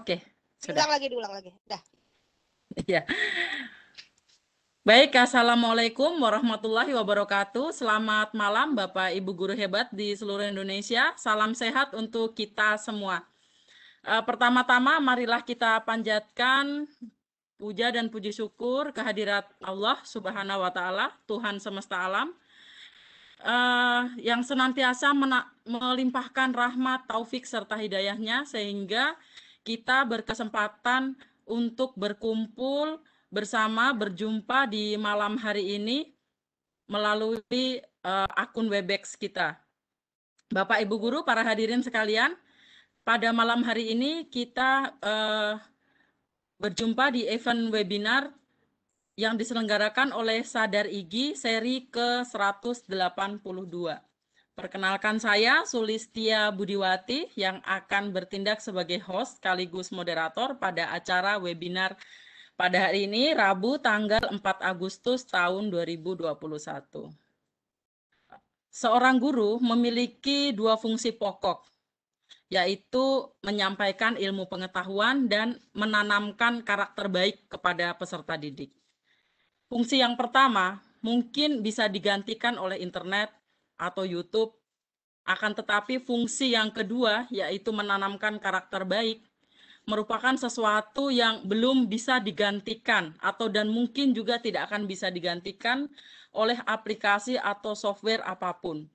Oke, sudah. Diulang lagi. Dah. Ya. Baik, Assalamualaikum warahmatullahi wabarakatuh. Selamat malam Bapak Ibu guru hebat di seluruh Indonesia. Salam sehat untuk kita semua. Pertama-tama marilah kita panjatkan puja dan puji syukur kehadirat Allah Subhanahu wa taala, Tuhan semesta alam, yang senantiasa melimpahkan rahmat, taufik serta hidayahnya sehingga kita berkesempatan untuk berkumpul bersama, berjumpa di malam hari ini melalui akun Webex kita. Bapak Ibu guru, para hadirin sekalian, pada malam hari ini kita berjumpa di event webinar yang diselenggarakan oleh Sadar IGI seri ke-182. Perkenalkan saya Sulistia Budiwati yang akan bertindak sebagai host sekaligus moderator pada acara webinar pada hari ini, Rabu tanggal 4 Agustus tahun 2021. Seorang guru memiliki dua fungsi pokok, yaitu menyampaikan ilmu pengetahuan dan menanamkan karakter baik kepada peserta didik. Fungsi yang pertama mungkin bisa digantikan oleh internet atau YouTube, akan tetapi fungsi yang kedua, yaitu menanamkan karakter baik, merupakan sesuatu yang belum bisa digantikan atau dan mungkin juga tidak akan bisa digantikan oleh aplikasi atau software apapun.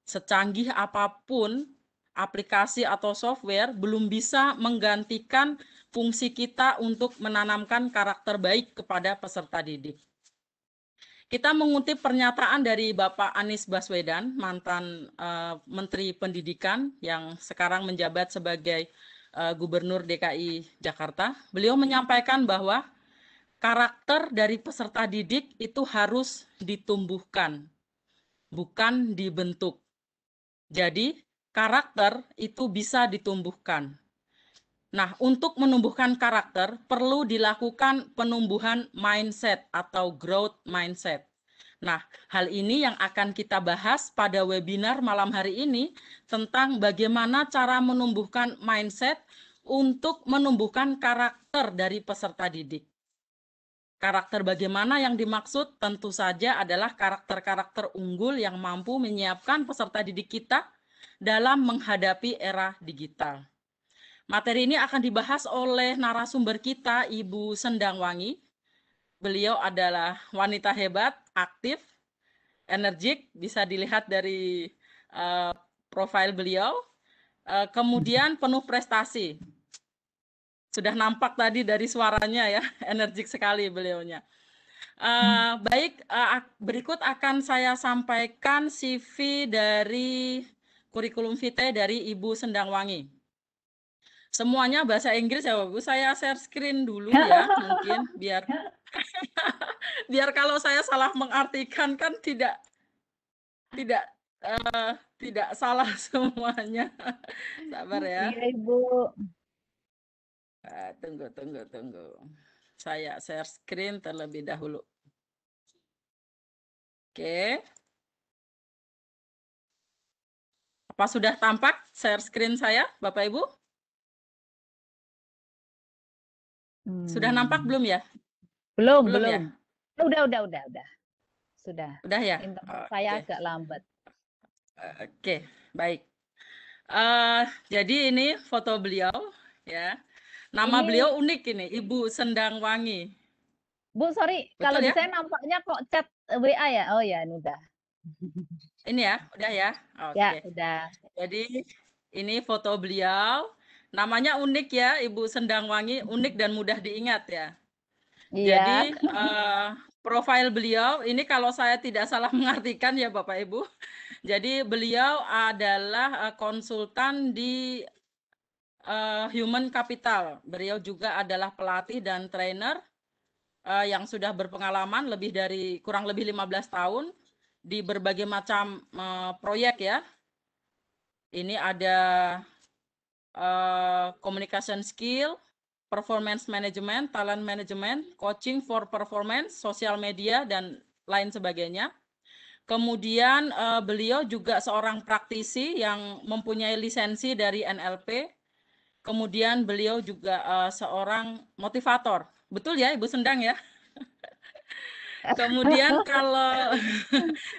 Secanggih apapun aplikasi atau software belum bisa menggantikan fungsi kita untuk menanamkan karakter baik kepada peserta didik. Kita mengutip pernyataan dari Bapak Anies Baswedan, mantan Menteri Pendidikan yang sekarang menjabat sebagai Gubernur DKI Jakarta. Beliau menyampaikan bahwa karakter dari peserta didik itu harus ditumbuhkan, bukan dibentuk. Jadi, karakter itu bisa ditumbuhkan. Nah, untuk menumbuhkan karakter, perlu dilakukan penumbuhan mindset atau growth mindset. Nah, hal ini yang akan kita bahas pada webinar malam hari ini tentang bagaimana cara menumbuhkan mindset untuk menumbuhkan karakter dari peserta didik. Karakter bagaimana yang dimaksud tentu saja adalah karakter-karakter unggul yang mampu menyiapkan peserta didik kita dalam menghadapi era digital. Materi ini akan dibahas oleh narasumber kita, Ibu Sendangwangi. Beliau adalah wanita hebat, aktif, energik, bisa dilihat dari profil beliau. Kemudian penuh prestasi. Sudah nampak tadi dari suaranya ya, energik sekali beliaunya. Baik, berikut akan saya sampaikan CV dari kurikulum vitae dari Ibu Sendangwangi. Semuanya bahasa Inggris ya, Bu. Saya share screen dulu ya, mungkin biar biar kalau saya salah mengartikan kan tidak salah semuanya. Sabar ya. Iya, Ibu. Tunggu. Saya share screen terlebih dahulu. Oke. Apa sudah tampak share screen saya, Bapak Ibu? Sudah nampak belum ya? Belum. Ya? Udah. Sudah. Udah ya? Internet saya agak lambat. Oke, baik. Jadi ini foto beliau ya. Nama beliau unik ini, Ibu Sendangwangi. Bu, sorry, betul kalau ya? di saya nampaknya kok chat WA ya? Oh ya, ini udah. Ini ya, udah ya? Oke. Ya, udah. Jadi ini foto beliau. Namanya unik ya, Ibu Sendangwangi, unik dan mudah diingat ya. Iya. Jadi profil beliau, ini kalau saya tidak salah mengartikan ya Bapak Ibu. Jadi beliau adalah konsultan di Human Capital. Beliau juga adalah pelatih dan trainer yang sudah berpengalaman kurang lebih 15 tahun di berbagai macam proyek ya. Ini ada communication skill, performance management, talent management, coaching for performance, social media, dan lain sebagainya. Kemudian beliau juga seorang praktisi yang mempunyai lisensi dari NLP Kemudian beliau juga seorang motivator. Betul ya, Ibu Sendang ya? Kemudian kalau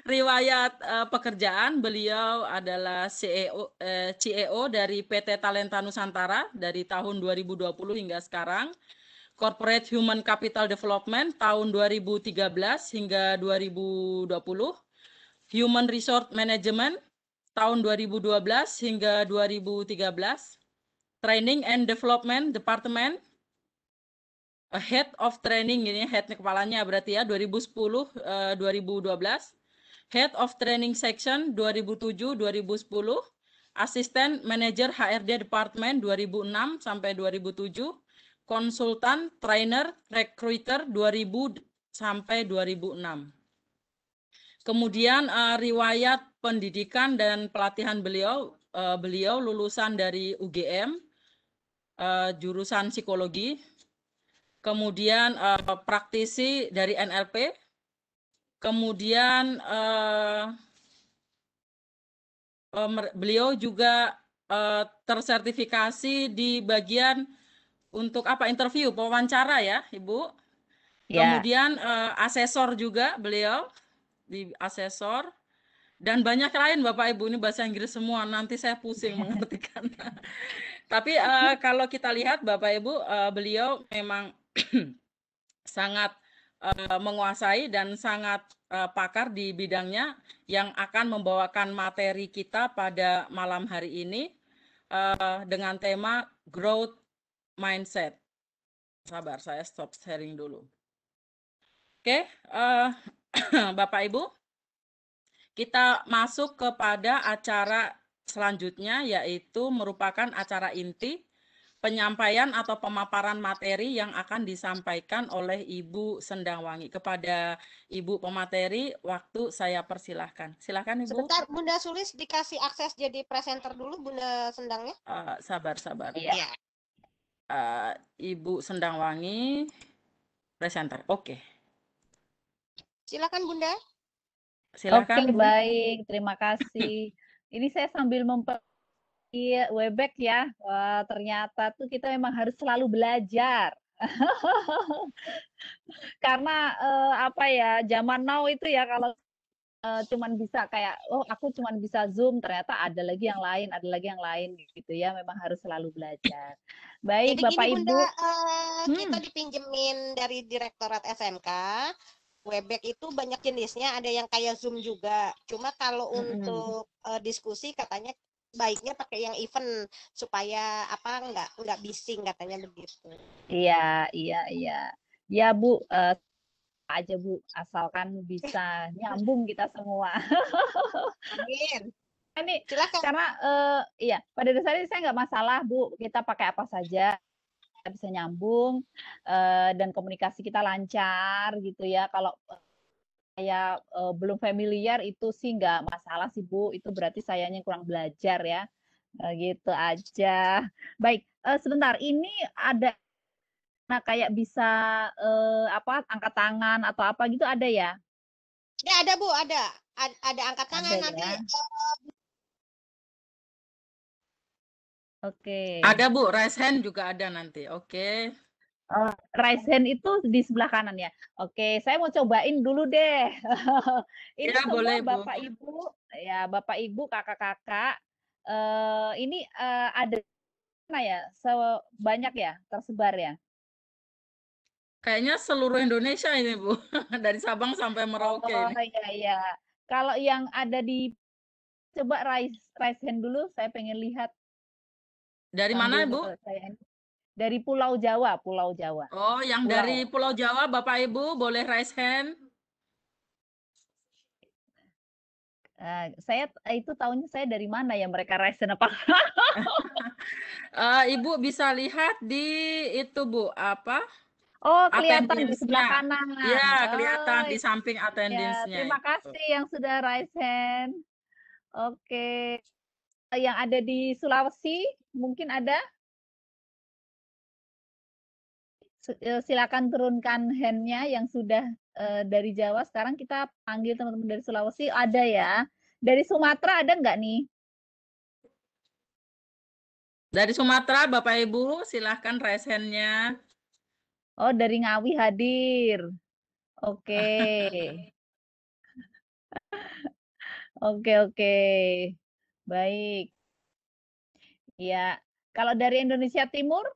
riwayat pekerjaan, beliau adalah CEO dari PT Talenta Nusantara dari tahun 2020 hingga sekarang. Corporate Human Capital Development tahun 2013 hingga 2020. Human Resource Management tahun 2012 hingga 2013. Training and Development Department, Head of Training, ini head kepalanya berarti ya, 2010-2012. Head of Training Section 2007-2010. Asisten Manager HRD Department 2006 sampai 2007. Konsultan, trainer, recruiter 2000 sampai 2006. Kemudian riwayat pendidikan dan pelatihan beliau, beliau lulusan dari UGM, jurusan psikologi, kemudian praktisi dari NLP, kemudian beliau juga tersertifikasi di bagian untuk apa, interview, wawancara ya Ibu. Ya. Kemudian asesor juga beliau, di asesor, dan banyak lain Bapak Ibu, ini bahasa Inggris semua, nanti saya pusing mengartikan. Tapi kalau kita lihat Bapak Ibu, beliau memang sangat menguasai dan sangat pakar di bidangnya yang akan membawakan materi kita pada malam hari ini dengan tema growth mindset. Sabar, saya stop sharing dulu. Oke, Bapak Ibu, kita masuk kepada acara selanjutnya, yaitu merupakan acara inti penyampaian atau pemaparan materi yang akan disampaikan oleh Ibu Sendangwangi. Kepada Ibu pemateri, waktu saya persilahkan. Silakan Ibu. Sebentar, Bunda Sulis dikasih akses jadi presenter dulu, Bunda Sendangnya. Sabar. Iya. Ibu Sendangwangi, presenter. Oke. Silakan Bunda. Silakan Oke, Bu. baik. Terima kasih. Ini saya sambil Webex ya. Wah, ternyata tuh kita memang harus selalu belajar. Karena apa ya, zaman now itu ya kalau cuman bisa kayak, oh aku cuman bisa Zoom, ternyata ada lagi yang lain gitu ya. Memang harus selalu belajar. Baik, Jadi Bapak gini Ibu. Bunda, kita dipinjemin dari Direktorat SMK. Webex itu banyak jenisnya, ada yang kayak Zoom juga. Cuma kalau untuk diskusi katanya baiknya pakai yang event supaya apa nggak bising katanya begitu. Iya. Ya Bu, aja Bu, asalkan bisa nyambung kita semua. Amin. Ini Silakan. karena iya, pada dasarnya saya nggak masalah Bu, kita pakai apa saja kita bisa nyambung dan komunikasi kita lancar gitu ya. Kalau saya belum familiar itu sih nggak masalah sih Bu, itu berarti sayanya kurang belajar ya. Gitu aja. Baik, sebentar ini ada kayak bisa apa angkat tangan atau apa gitu ada ya? Ya ada Bu, ada angkat tangan Ada nanti. ya. Oke. Ada Bu, raise hand juga ada nanti. Oke. Raise hand itu di sebelah kanan ya. Oke, saya mau cobain dulu deh. Ini Ya, semua boleh, Bu. Bapak Ibu, ya Bapak Ibu, kakak-kakak, ini ada mana ya? Sebanyak ya tersebar ya? Kayaknya seluruh Indonesia ini Bu, dari Sabang sampai Merauke Oh ini. iya. Kalau yang ada di coba raise hand dulu, saya pengen lihat Dari mana sambil Bu? saya dari Pulau Jawa, Pulau Jawa. Oh, yang dari Pulau Jawa, Bapak Ibu boleh raise hand. Saya itu tahunya saya dari mana ya mereka raise hand apa? Ibu bisa lihat di itu Bu, apa? Oh, kelihatan di sebelah Attendance-nya. kanan. Ya, kelihatan Oh, di samping ya. attendance-nya Terima itu. kasih yang sudah raise hand. Oke. Yang ada di Sulawesi mungkin ada? Silakan turunkan hand-nya yang sudah dari Jawa. Sekarang kita panggil teman-teman dari Sulawesi. Ada ya. Dari Sumatera ada nggak nih? Dari Sumatera, Bapak Ibu, silahkan raise hand-nya. Oh, dari Ngawi hadir. Oke. Oke, oke. Baik. Ya. Kalau dari Indonesia Timur?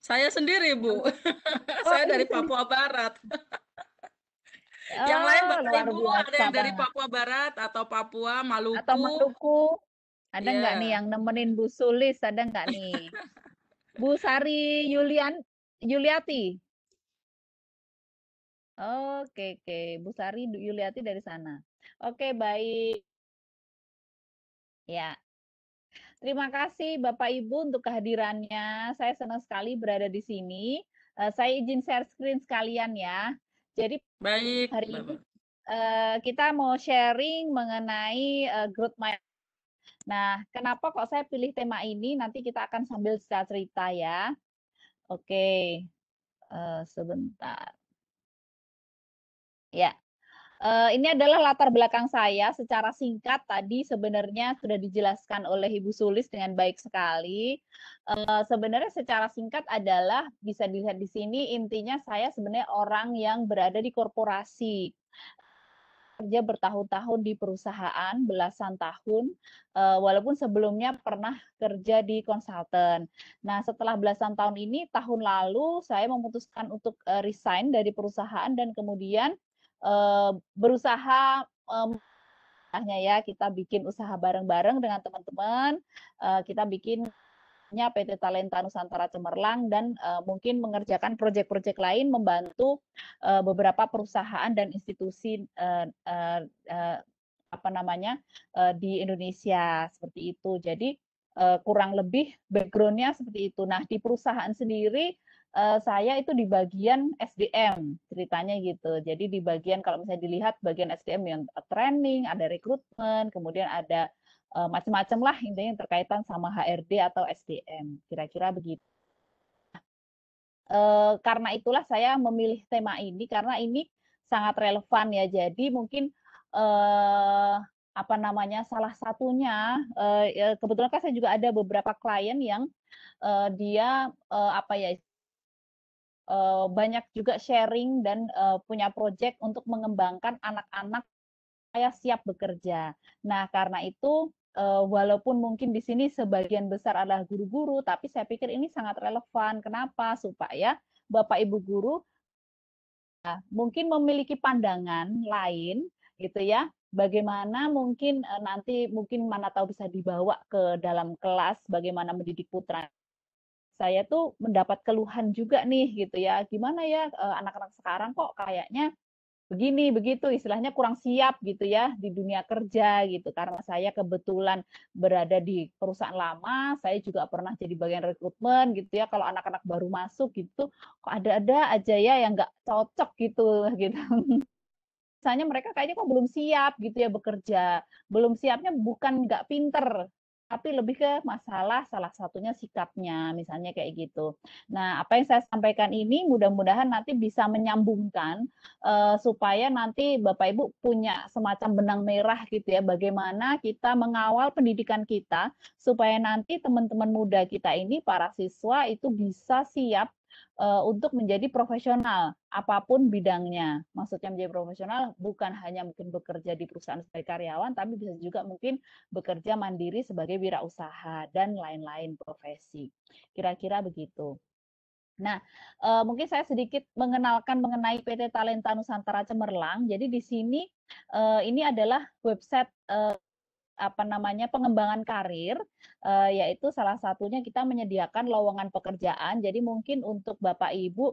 Saya sendiri, Bu. Oh, Saya Ibu dari sendiri. Papua Barat. Yang lain Oh, Bapak luar Ibu ada biasa yang dari banget. Papua Barat atau Papua, Atau Maluku? Maluku? Ada nggak nih Ya, yang nemenin Bu Sulis? Ada nggak nih? Bu Sari Yuliati. Oke, oke. Bu Sari Yuliati dari sana. Oke, baik. Ya. Terima kasih Bapak Ibu untuk kehadirannya. Saya senang sekali berada di sini. Saya izin share screen sekalian ya. Jadi baik, hari ini Bapak. kita mau sharing mengenai growth mindset. Nah, kenapa kok saya pilih tema ini? Nanti kita akan sambil cerita ya. Oke, sebentar. Ya, ini adalah latar belakang saya secara singkat tadi sebenarnya sudah dijelaskan oleh Ibu Sulis dengan baik sekali. Sebenarnya secara singkat adalah bisa dilihat di sini intinya saya sebenarnya orang yang berada di korporasi. Kerja bertahun-tahun di perusahaan, belasan tahun, walaupun sebelumnya pernah kerja di konsultan. Nah, setelah belasan tahun ini, tahun lalu saya memutuskan untuk resign dari perusahaan dan kemudian berusaha ya kita bikin usaha bareng-bareng dengan teman-teman, kita bikin PT Talenta Nusantara Cemerlang dan mungkin mengerjakan proyek-proyek lain membantu beberapa perusahaan dan institusi apa namanya di Indonesia seperti itu. Jadi kurang lebih background-nya seperti itu. Nah di perusahaan sendiri saya itu di bagian SDM ceritanya gitu. Jadi di bagian kalau misalnya dilihat bagian SDM yang training, ada rekrutmen, kemudian ada macam-macam lah intinya yang terkaitan sama HRD atau SDM kira-kira begitu. Karena itulah saya memilih tema ini karena ini sangat relevan ya. Jadi mungkin apa namanya salah satunya kebetulan kan saya juga ada beberapa klien yang dia apa ya banyak juga sharing dan punya project untuk mengembangkan anak-anak saya siap bekerja. Nah, karena itu walaupun mungkin di sini sebagian besar adalah guru-guru, tapi saya pikir ini sangat relevan. Kenapa? Supaya Bapak Ibu guru mungkin memiliki pandangan lain gitu ya. Bagaimana mungkin nanti mungkin mana tahu bisa dibawa ke dalam kelas bagaimana mendidik putra. Saya tuh mendapat keluhan juga nih gitu ya. Gimana ya anak-anak sekarang kok kayaknya begini begitu istilahnya kurang siap gitu ya di dunia kerja gitu karena saya kebetulan berada di perusahaan lama saya juga pernah jadi bagian rekrutmen gitu ya kalau anak-anak baru masuk gitu kok ada-ada aja ya yang nggak cocok gitu gitu misalnya mereka kayaknya kok belum siap gitu ya bekerja belum siapnya bukan nggak pinter tapi lebih ke masalah salah satunya sikapnya misalnya kayak gitu. Nah apa yang saya sampaikan ini mudah-mudahan nanti bisa menyambungkan supaya nanti Bapak Ibu punya semacam benang merah gitu ya bagaimana kita mengawal pendidikan kita supaya nanti teman-teman muda kita ini para siswa itu bisa siap untuk menjadi profesional apapun bidangnya. Maksudnya menjadi profesional bukan hanya mungkin bekerja di perusahaan sebagai karyawan, tapi bisa juga mungkin bekerja mandiri sebagai wirausaha dan lain-lain profesi. Kira-kira begitu. Nah, mungkin saya sedikit mengenalkan mengenai PT Talenta Nusantara Cemerlang. Jadi di sini ini adalah website apa namanya pengembangan karir yaitu salah satunya kita menyediakan lowongan pekerjaan. Jadi mungkin untuk Bapak Ibu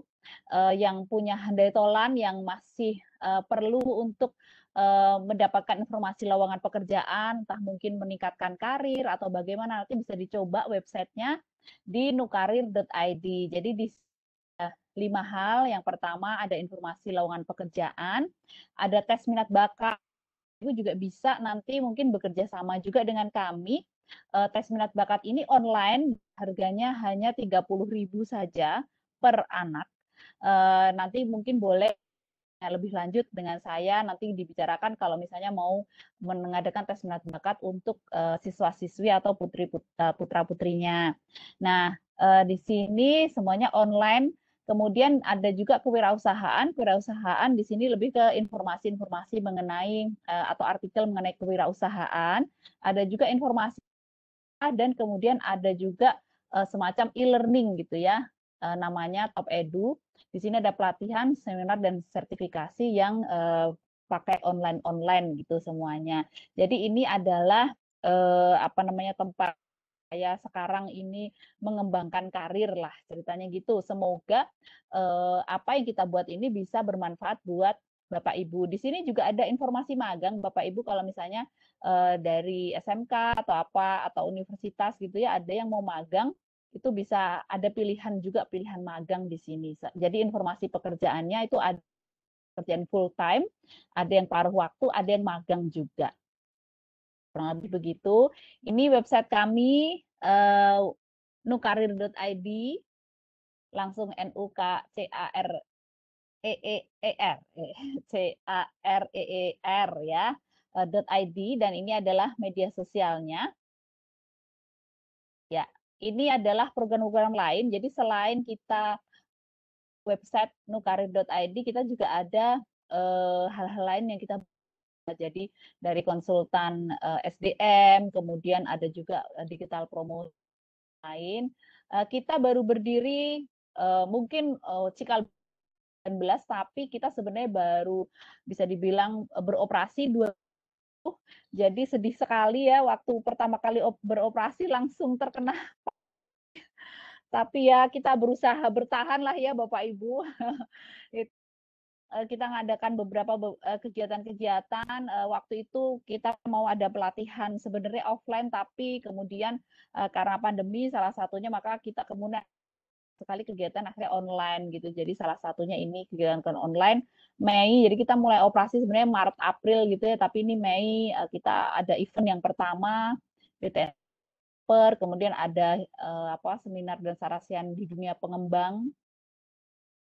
yang punya handai tolan yang masih perlu untuk mendapatkan informasi lowongan pekerjaan, entah mungkin meningkatkan karir atau bagaimana nanti bisa dicoba websitenya di nukarir.id. Jadi di 5 hal. Yang pertama ada informasi lowongan pekerjaan, ada tes minat bakat Ibu juga bisa nanti mungkin bekerja sama juga dengan kami. Tes minat bakat ini online, harganya hanya 30.000 saja per anak. Nanti mungkin boleh lebih lanjut dengan saya nanti dibicarakan kalau misalnya mau mengadakan tes minat bakat untuk siswa-siswi atau putra-putrinya. Nah, di sini semuanya online. Kemudian ada juga kewirausahaan. Kewirausahaan di sini lebih ke informasi-informasi mengenai atau artikel mengenai kewirausahaan. Ada juga informasi dan kemudian ada juga semacam e-learning gitu ya, namanya Top Edu. Di sini ada pelatihan, seminar dan sertifikasi yang pakai online gitu semuanya. Jadi ini adalah apa namanya tempat saya sekarang ini mengembangkan karir lah ceritanya gitu. Semoga apa yang kita buat ini bisa bermanfaat buat Bapak Ibu. Di sini juga ada informasi magang Bapak Ibu kalau misalnya dari SMK atau apa atau universitas gitu ya, ada yang mau magang itu bisa ada pilihan juga pilihan magang di sini. Jadi informasi pekerjaannya itu ada pekerjaan full time, ada yang paruh waktu, ada yang magang juga. Kurang lebih begitu. Ini website kami nukarir.id, langsung NUKCAREER CAREER ya .id, dan ini adalah media sosialnya. Ya, ini adalah program-program lain. Jadi selain kita website nukarir.id, kita juga ada hal-hal lain yang kita jadi dari konsultan SDM, kemudian ada juga digital promosi lain. Kita baru berdiri mungkin cikal 19, tapi kita sebenarnya baru bisa dibilang beroperasi 2. Jadi sedih sekali ya waktu pertama kali beroperasi langsung terkena. Tapi ya kita berusaha bertahan lah ya Bapak Ibu. Kita mengadakan beberapa kegiatan-kegiatan. Waktu itu kita mau ada pelatihan sebenarnya offline, tapi kemudian karena pandemi salah satunya maka kita kemudian sekali kegiatan akhirnya online gitu. Jadi salah satunya ini kegiatan online Mei. Jadi kita mulai operasi sebenarnya Maret April gitu ya, tapi ini Mei kita ada event yang pertama BTN, kemudian ada seminar dan sarasian di dunia pengembang.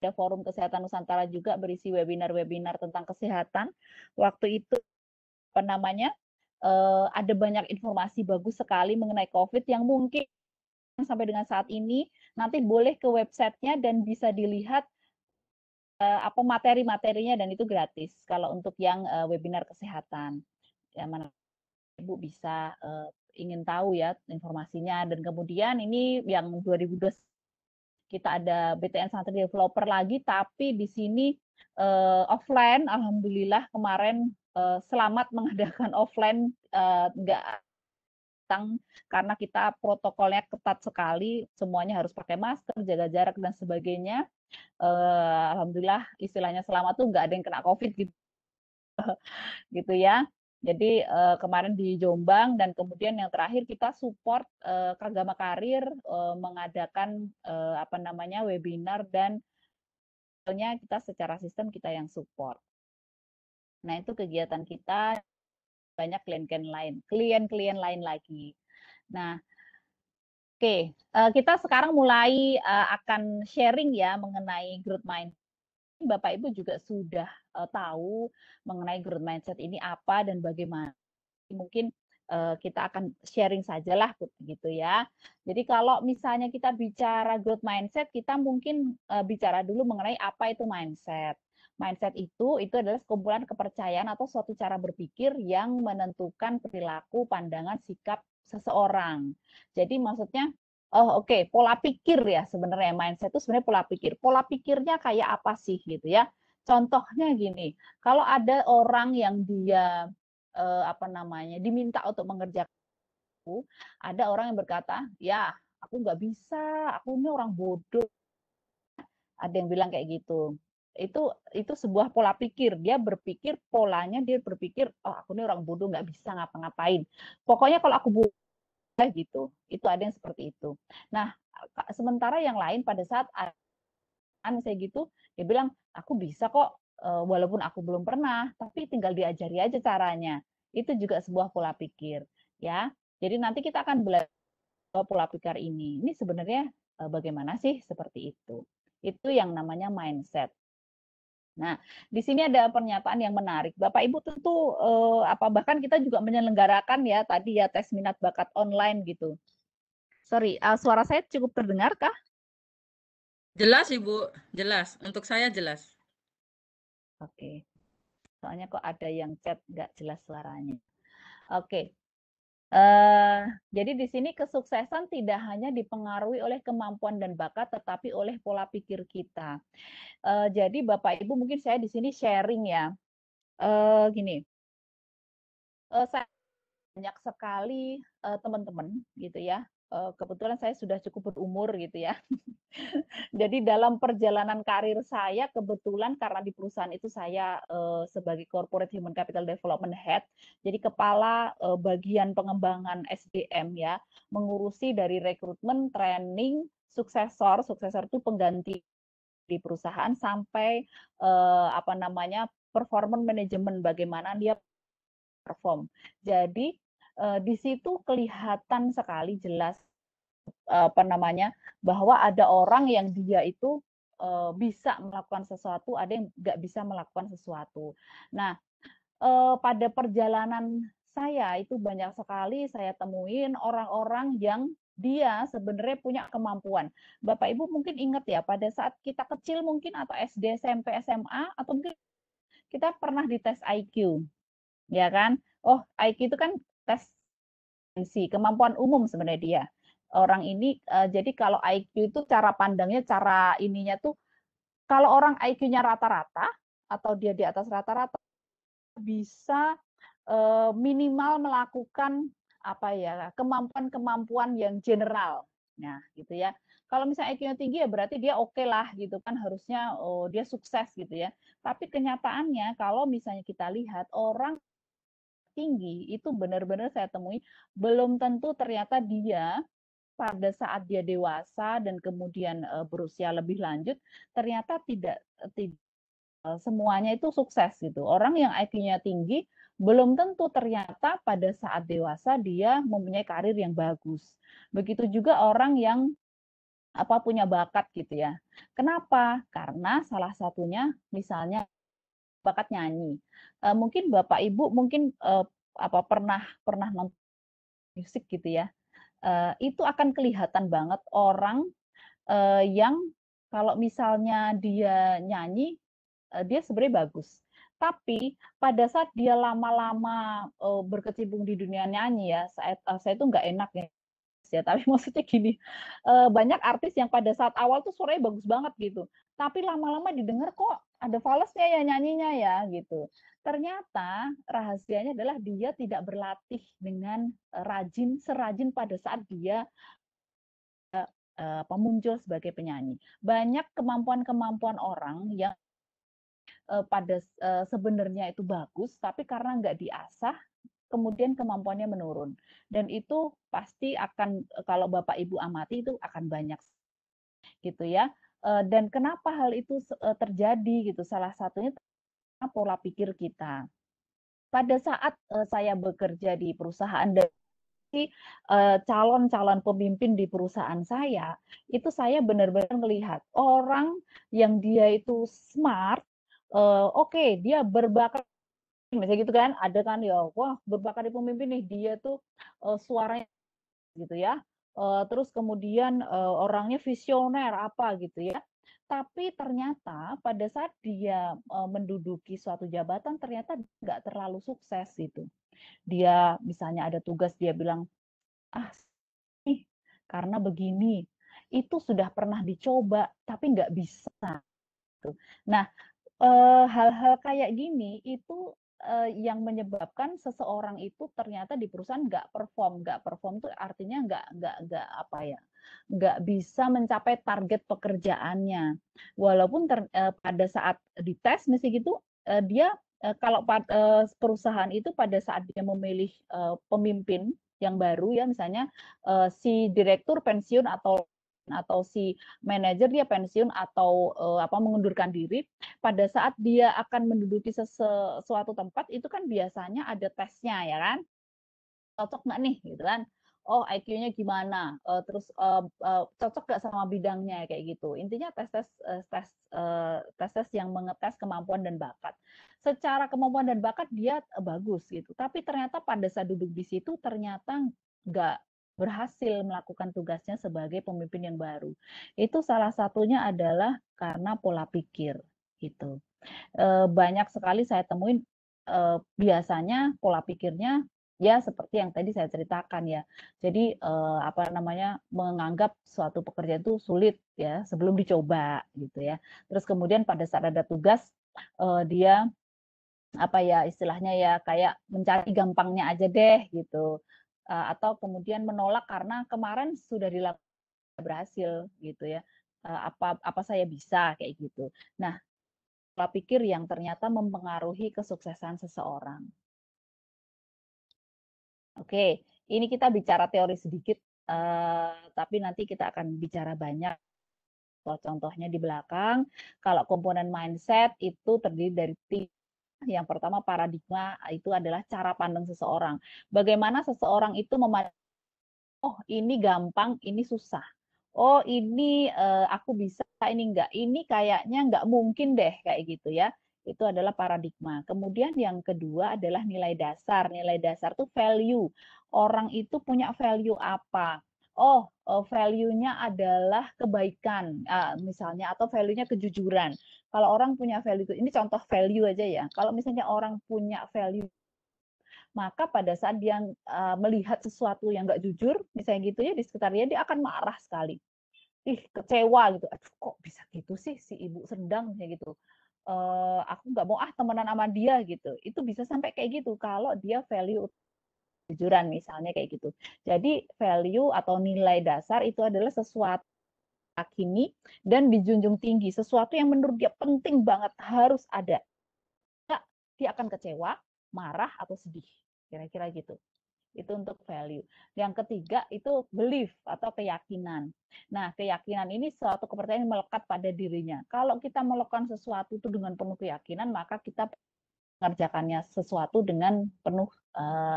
Ada Forum Kesehatan Nusantara juga berisi webinar-webinar tentang kesehatan. Waktu itu apa namanya? Ada banyak informasi bagus sekali mengenai COVID yang mungkin sampai dengan saat ini nanti boleh ke websitenya dan bisa dilihat apa materi-materinya, dan itu gratis kalau untuk yang webinar kesehatan. Ya, mana Ibu bisa ingin tahu ya informasinya. Dan kemudian ini yang 2020 kita ada BTN Santri Developer lagi, tapi di sini offline. Alhamdulillah kemarin selamat mengadakan offline, nggak karena kita protokolnya ketat sekali, semuanya harus pakai masker, jaga jarak dan sebagainya. Alhamdulillah istilahnya selamat tuh nggak ada yang kena COVID gitu, gitu ya. Jadi kemarin di Jombang, dan kemudian yang terakhir kita support Kagama Karir mengadakan apa namanya webinar, dan kita secara sistem kita yang support. Nah itu kegiatan kita, banyak klien-klien lain lagi. Nah oke, kita sekarang mulai akan sharing ya mengenai growth mindset. Bapak Ibu juga sudah tahu mengenai growth mindset ini apa dan bagaimana. Mungkin kita akan sharing sajalah gitu ya. Jadi kalau misalnya kita bicara growth mindset, kita mungkin bicara dulu mengenai apa itu mindset. Mindset itu adalah sekumpulan kepercayaan atau suatu cara berpikir yang menentukan perilaku, pandangan, sikap seseorang. Jadi maksudnya pola pikir ya sebenarnya. Mindset itu sebenarnya pola pikir. Pola pikirnya kayak apa sih gitu ya. Contohnya gini, kalau ada orang yang dia diminta untuk mengerjakan, ada orang yang berkata, ya aku nggak bisa, aku ini orang bodoh. Ada yang bilang kayak gitu. Itu sebuah pola pikir. Dia berpikir polanya, dia berpikir, oh aku ini orang bodoh, nggak bisa ngapa-ngapain. Pokoknya kalau aku bodoh gitu. Itu ada yang seperti itu. Nah, sementara yang lain pada saat saya gitu, dia bilang, aku bisa kok, walaupun aku belum pernah, tapi tinggal diajari aja caranya. Itu juga sebuah pola pikir, ya. Jadi nanti kita akan belajar pola pikir ini. Ini sebenarnya bagaimana sih seperti itu. Itu yang namanya mindset. Nah, di sini ada pernyataan yang menarik. Bapak Ibu tentu bahkan kita juga menyelenggarakan ya tadi ya tes minat bakat online gitu. Sorry, suara saya cukup terdengar kah? Jelas, Ibu, jelas. Untuk saya jelas. Oke. Soalnya kok ada yang chat nggak jelas suaranya. Oke. Jadi di sini kesuksesan tidak hanya dipengaruhi oleh kemampuan dan bakat, tetapi oleh pola pikir kita. Jadi Bapak Ibu mungkin saya di sini sharing ya. Gini, saya banyak sekali teman-teman gitu ya. Kebetulan saya sudah cukup berumur gitu ya. Jadi dalam perjalanan karir saya kebetulan karena di perusahaan itu saya sebagai Corporate Human Capital Development Head, jadi kepala bagian pengembangan SDM ya, mengurusi dari rekrutmen, training, suksesor itu pengganti di perusahaan sampai performance management bagaimana dia perform. Jadi di situ kelihatan sekali jelas bahwa ada orang yang dia itu bisa melakukan sesuatu, ada yang nggak bisa melakukan sesuatu. Nah, pada perjalanan saya itu banyak sekali saya temuin orang-orang yang dia sebenarnya punya kemampuan. Bapak Ibu mungkin ingat ya, pada saat kita kecil mungkin atau SD, SMP, SMA, atau mungkin kita pernah dites IQ, ya kan? Oh, IQ itu kan tes kemampuan umum sebenarnya dia. Orang ini jadi kalau IQ itu cara pandangnya, cara ininya tuh kalau orang IQ-nya rata-rata atau dia di atas rata-rata bisa minimal melakukan kemampuan-kemampuan yang general. Nah, gitu ya. Kalau misalnya IQ-nya tinggi ya berarti dia oke lah gitu kan harusnya dia sukses gitu ya. Tapi kenyataannya kalau misalnya kita lihat orang tinggi itu benar-benar saya temui belum tentu ternyata dia pada saat dia dewasa dan kemudian berusia lebih lanjut ternyata tidak semuanya itu sukses gitu. Orang yang IQ-nya tinggi belum tentu ternyata pada saat dewasa dia mempunyai karir yang bagus. Begitu juga orang yang punya bakat gitu ya. Kenapa? Karena salah satunya misalnya bakat nyanyi. Mungkin Bapak Ibu mungkin pernah pernah nonton musik gitu ya. Itu akan kelihatan banget orang yang kalau misalnya dia nyanyi, dia sebenarnya bagus. Tapi pada saat dia lama-lama berkecimpung di dunia nyanyi ya, saya itu nggak enak ya, tapi maksudnya gini, banyak artis yang pada saat awal tuh suaranya bagus banget gitu, tapi lama-lama didengar kok ada falesnya ya nyanyinya ya gitu. Ternyata rahasianya adalah dia tidak berlatih dengan serajin pada saat dia muncul sebagai penyanyi. Banyak kemampuan-kemampuan orang yang sebenarnya itu bagus, tapi karena nggak diasah, kemudian kemampuannya menurun. Dan itu pasti akan, kalau Bapak Ibu amati itu akan banyak gitu ya. Dan kenapa hal itu terjadi gitu? Salah satunya pola pikir kita. Pada saat saya bekerja di perusahaan dan calon-calon pemimpin di perusahaan saya, itu saya benar-benar melihat orang yang dia itu smart, oke, dia berbakat, misalnya gitu kan, ada kan ya, wah berbakat di pemimpin nih, dia tuh suaranya gitu ya, terus kemudian orangnya visioner apa gitu ya. Tapi ternyata pada saat dia menduduki suatu jabatan ternyata nggak terlalu sukses gitu. Dia misalnya ada tugas dia bilang, ah nih karena begini, itu sudah pernah dicoba tapi nggak bisa. Tuh. Nah, hal-hal kayak gini itu yang menyebabkan seseorang itu ternyata di perusahaan nggak perform tuh artinya nggak nggak bisa mencapai target pekerjaannya. Walaupun pada saat dites mesti gitu dia kalau perusahaan itu pada saat dia memilih pemimpin yang baru ya misalnya si direktur pensiun atau si manajer dia pensiun atau mengundurkan diri, pada saat dia akan menduduki suatu tempat itu kan biasanya ada tesnya ya kan, cocok nggak nih gitu kan. oh IQ-nya gimana, terus cocok nggak sama bidangnya kayak gitu. Intinya tes-tes yang mengetes kemampuan dan bakat. Secara kemampuan dan bakat dia bagus gitu, tapi ternyata pada saat duduk di situ ternyata nggak berhasil melakukan tugasnya sebagai pemimpin yang baru. Itu salah satunya adalah karena pola pikir gitu. Banyak sekali saya temuin biasanya pola pikirnya ya seperti yang tadi saya ceritakan ya. Jadi apa namanya menganggap suatu pekerjaan itu sulit ya sebelum dicoba gitu ya. Terus kemudian pada saat ada tugas dia apa ya istilahnya ya kayak mencari gampangnya aja deh gitu. Atau kemudian menolak karena kemarin sudah dilakukan berhasil gitu ya. Apa saya bisa kayak gitu. Nah, pola pikir yang ternyata mempengaruhi kesuksesan seseorang. Oke, ini kita bicara teori sedikit, tapi nanti kita akan bicara banyak contohnya di belakang. Kalau komponen mindset itu terdiri dari tiga. Yang pertama paradigma itu adalah cara pandang seseorang. Bagaimana seseorang itu memandang, oh ini gampang, ini susah. Oh ini aku bisa, ini enggak. Ini kayaknya enggak mungkin deh kayak gitu ya. Itu adalah paradigma. Kemudian yang kedua adalah nilai dasar. Nilai dasar itu value. Orang itu punya value apa? Oh, value-nya adalah kebaikan, misalnya, atau value-nya kejujuran. Kalau orang punya value, ini contoh value aja ya. Kalau misalnya orang punya value, maka pada saat dia melihat sesuatu yang nggak jujur, misalnya gitu ya di sekitar dia akan marah sekali. Ih, kecewa gitu. Aduh, kok bisa gitu sih si ibu sedang kayak gitu. Aku nggak mau temenan sama dia gitu. Itu bisa sampai kayak gitu kalau dia value kejujuran misalnya kayak gitu. Jadi value atau nilai dasar itu adalah sesuatu yakini dan dijunjung tinggi, sesuatu yang menurut dia penting banget harus ada. Dia akan kecewa, marah atau sedih. Kira-kira gitu. Itu untuk value. Yang ketiga itu belief atau keyakinan. Nah, keyakinan ini suatu kepercayaan yang melekat pada dirinya. Kalau kita melakukan sesuatu itu dengan penuh keyakinan, maka kita mengerjakannya sesuatu dengan penuh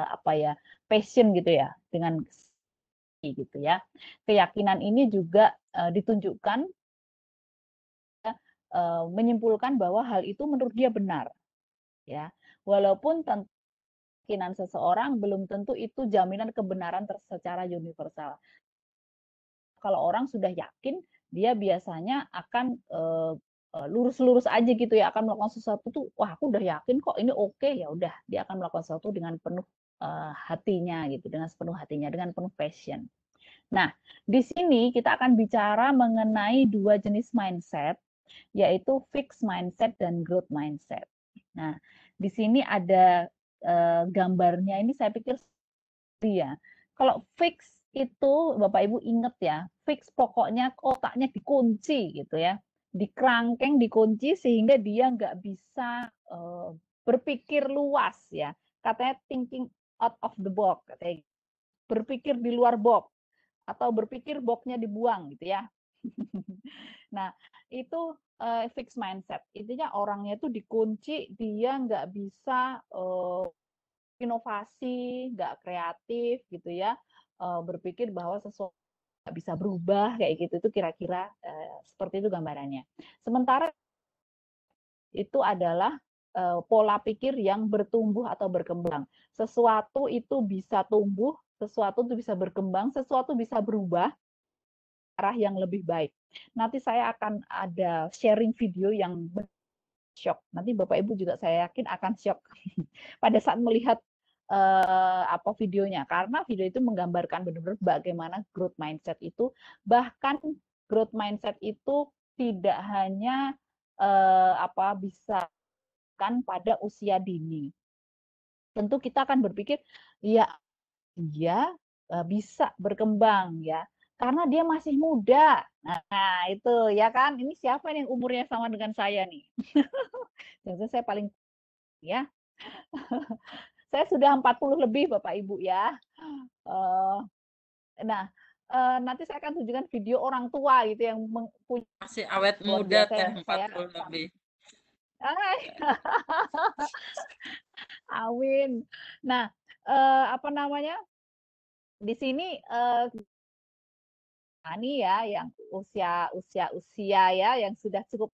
apa ya, passion gitu ya, dengan gitu ya. Keyakinan ini juga ditunjukkan menyimpulkan bahwa hal itu menurut dia benar ya. Walaupun keyakinan seseorang belum tentu itu jaminan kebenaran secara universal. Kalau orang sudah yakin, dia biasanya akan lurus-lurus aja gitu ya, akan melakukan sesuatu tuh, wah aku udah yakin kok ini oke, ya udah dia akan melakukan sesuatu dengan penuh hatinya gitu, dengan sepenuh hatinya, dengan penuh passion. Nah, di sini kita akan bicara mengenai dua jenis mindset, yaitu fixed mindset dan growth mindset. Nah, di sini ada gambarnya ini saya pikir ya. Kalau fix itu Bapak Ibu ingat ya, fix pokoknya otaknya dikunci gitu ya, dikerangkeng, dikunci sehingga dia nggak bisa berpikir luas ya. Katanya thinking out of the box, katanya berpikir di luar box atau berpikir boxnya dibuang gitu ya. Nah, itu fixed mindset. Intinya orangnya itu dikunci, dia nggak bisa inovasi, nggak kreatif gitu ya, berpikir bahwa sesuatu nggak bisa berubah kayak gitu, itu kira-kira seperti itu gambarannya. Sementara itu adalah pola pikir yang bertumbuh atau berkembang. Sesuatu itu bisa tumbuh, sesuatu itu bisa berkembang, sesuatu bisa berubah arah yang lebih baik. Nanti saya akan ada sharing video yang shock. Nanti Bapak Ibu juga saya yakin akan shock pada saat melihat apa videonya, karena video itu menggambarkan benar-benar bagaimana growth mindset itu, bahkan growth mindset itu tidak hanya apa bisa kan pada usia dini. Tentu kita akan berpikir ya dia bisa berkembang ya karena dia masih muda. Nah, itu ya kan. Ini siapa yang umurnya sama dengan saya nih? Jadi saya paling ya. Saya sudah 40 lebih Bapak Ibu ya. Nah, nanti saya akan tunjukkan video orang tua gitu yang punya Masih awet luar muda biasa teh yang saya 40 lebih. Awin. Nah, apa namanya? di sini ini ya yang usia ya yang sudah cukup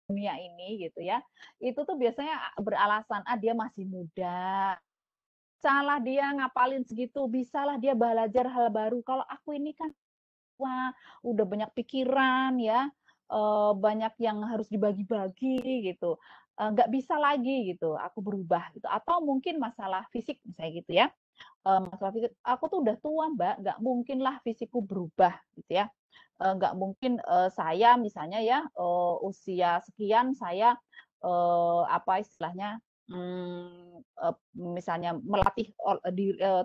dunia ini gitu ya. Itu tuh biasanya beralasan dia masih muda. Salah dia ngapalin segitu, bisalah dia belajar hal baru. Kalau aku ini kan wah, udah banyak pikiran ya, banyak yang harus dibagi-bagi gitu. Nggak bisa lagi gitu, aku berubah gitu. Atau mungkin masalah fisik misalnya gitu ya. Masalah fisik, aku tuh udah tua Mbak, nggak mungkin lah fisikku berubah gitu ya. Nggak mungkin saya misalnya ya usia sekian saya apa istilahnya misalnya melatih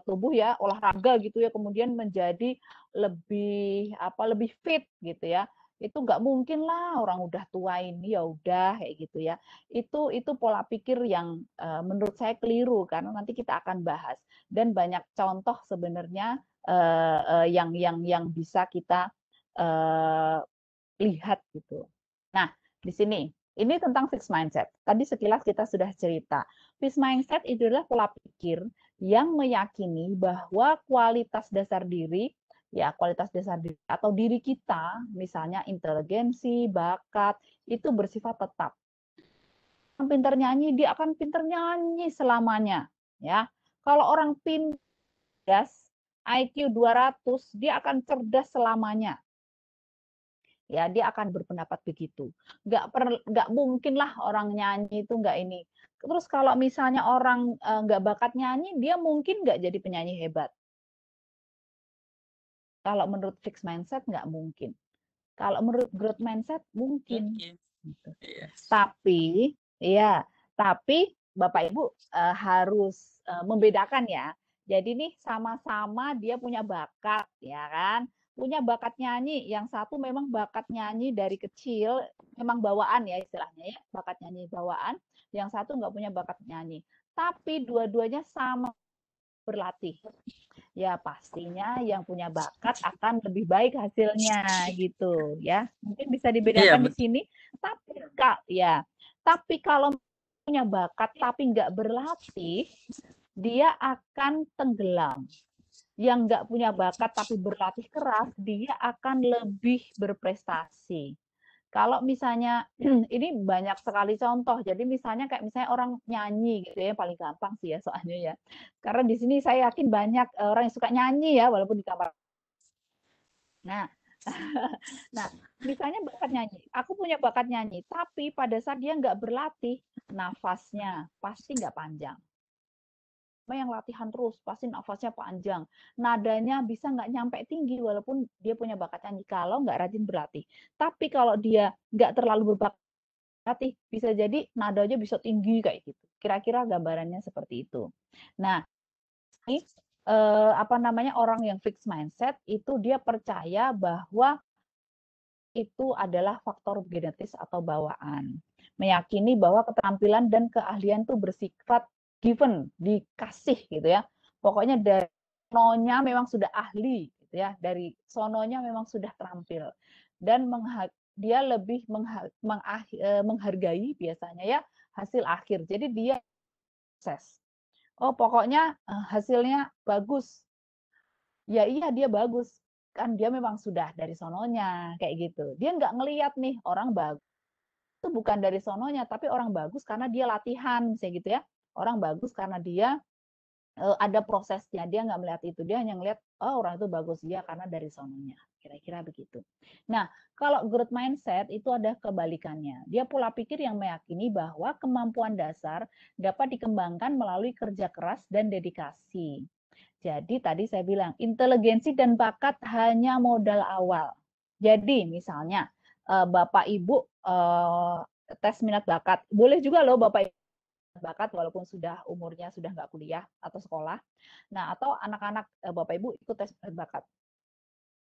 tubuh ya olahraga gitu ya kemudian menjadi lebih fit gitu ya itu nggak mungkin lah orang udah tua ini ya udah kayak gitu ya itu pola pikir yang menurut saya keliru karena nanti kita akan bahas dan banyak contoh sebenarnya yang bisa kita uh, lihat gitu. Nah, di sini ini tentang fixed mindset. Tadi sekilas kita sudah cerita. Fixed mindset itu adalah pola pikir yang meyakini bahwa kualitas dasar diri, ya kualitas dasar diri atau diri kita, misalnya inteligensi, bakat, itu bersifat tetap. Yang pintar nyanyi, dia akan pintar nyanyi selamanya. Ya, kalau orang pintar IQ 200, dia akan cerdas selamanya ya dia akan berpendapat begitu nggak mungkin lah orang nyanyi itu nggak ini terus kalau misalnya orang nggak bakat nyanyi dia mungkin nggak jadi penyanyi hebat kalau menurut fixed mindset nggak mungkin kalau menurut growth mindset mungkin Mungkin. gitu. Iya. Tapi ya tapi Bapak Ibu harus membedakan ya jadi nih sama-sama dia punya bakat ya kan punya bakat nyanyi yang satu memang bakat nyanyi dari kecil memang bawaan ya istilahnya ya bakat nyanyi bawaan yang satu nggak punya bakat nyanyi tapi dua-duanya sama berlatih ya pastinya yang punya bakat akan lebih baik hasilnya gitu ya mungkin bisa Iya, dibedakan di betul. sini tapi tapi kalau punya bakat tapi nggak berlatih dia akan tenggelam yang nggak punya bakat tapi berlatih keras, dia akan lebih berprestasi. Kalau misalnya ini banyak sekali contoh. Jadi misalnya kayak misalnya orang nyanyi gitu ya, paling gampang sih ya soalnya ya. Karena di sini saya yakin banyak orang yang suka nyanyi ya, walaupun di kamar. Nah, nah misalnya bakat nyanyi. Aku punya bakat nyanyi, tapi pada saat dia nggak berlatih, nafasnya pasti nggak panjang yang latihan terus pasti nafasnya panjang nadanya bisa nggak nyampe tinggi walaupun dia punya bakat nyanyi kalau nggak rajin berlatih tapi kalau dia nggak terlalu berlatih bisa jadi nadanya bisa tinggi kayak gitu kira-kira gambarannya seperti itu nah ini apa namanya orang yang fixed mindset itu dia percaya bahwa itu adalah faktor genetis atau bawaan meyakini bahwa keterampilan dan keahlian itu bersifat given, dikasih gitu ya. Pokoknya dari sononya memang sudah ahli gitu ya, dari sononya memang sudah terampil dan dia lebih menghargai biasanya ya hasil akhir. Jadi dia sukses. Oh, pokoknya hasilnya bagus. Ya iya dia bagus. Kan dia memang sudah dari sononya kayak gitu. Dia nggak ngelihat nih orang bagus itu bukan dari sononya, tapi orang bagus karena dia latihan, misalnya gitu ya. Orang bagus karena dia ada prosesnya, dia nggak melihat itu, dia hanya melihat, oh orang itu bagus, dia karena dari sononya. Kira-kira begitu. Nah, kalau growth mindset itu ada kebalikannya. Dia pola pikir yang meyakini bahwa kemampuan dasar dapat dikembangkan melalui kerja keras dan dedikasi. Jadi tadi saya bilang, inteligensi dan bakat hanya modal awal. Jadi misalnya, Bapak Ibu tes minat bakat, boleh juga loh Bapak Ibu bakat walaupun sudah umurnya sudah nggak kuliah atau sekolah. Nah, atau anak-anak Bapak Ibu ikut tes minat bakat.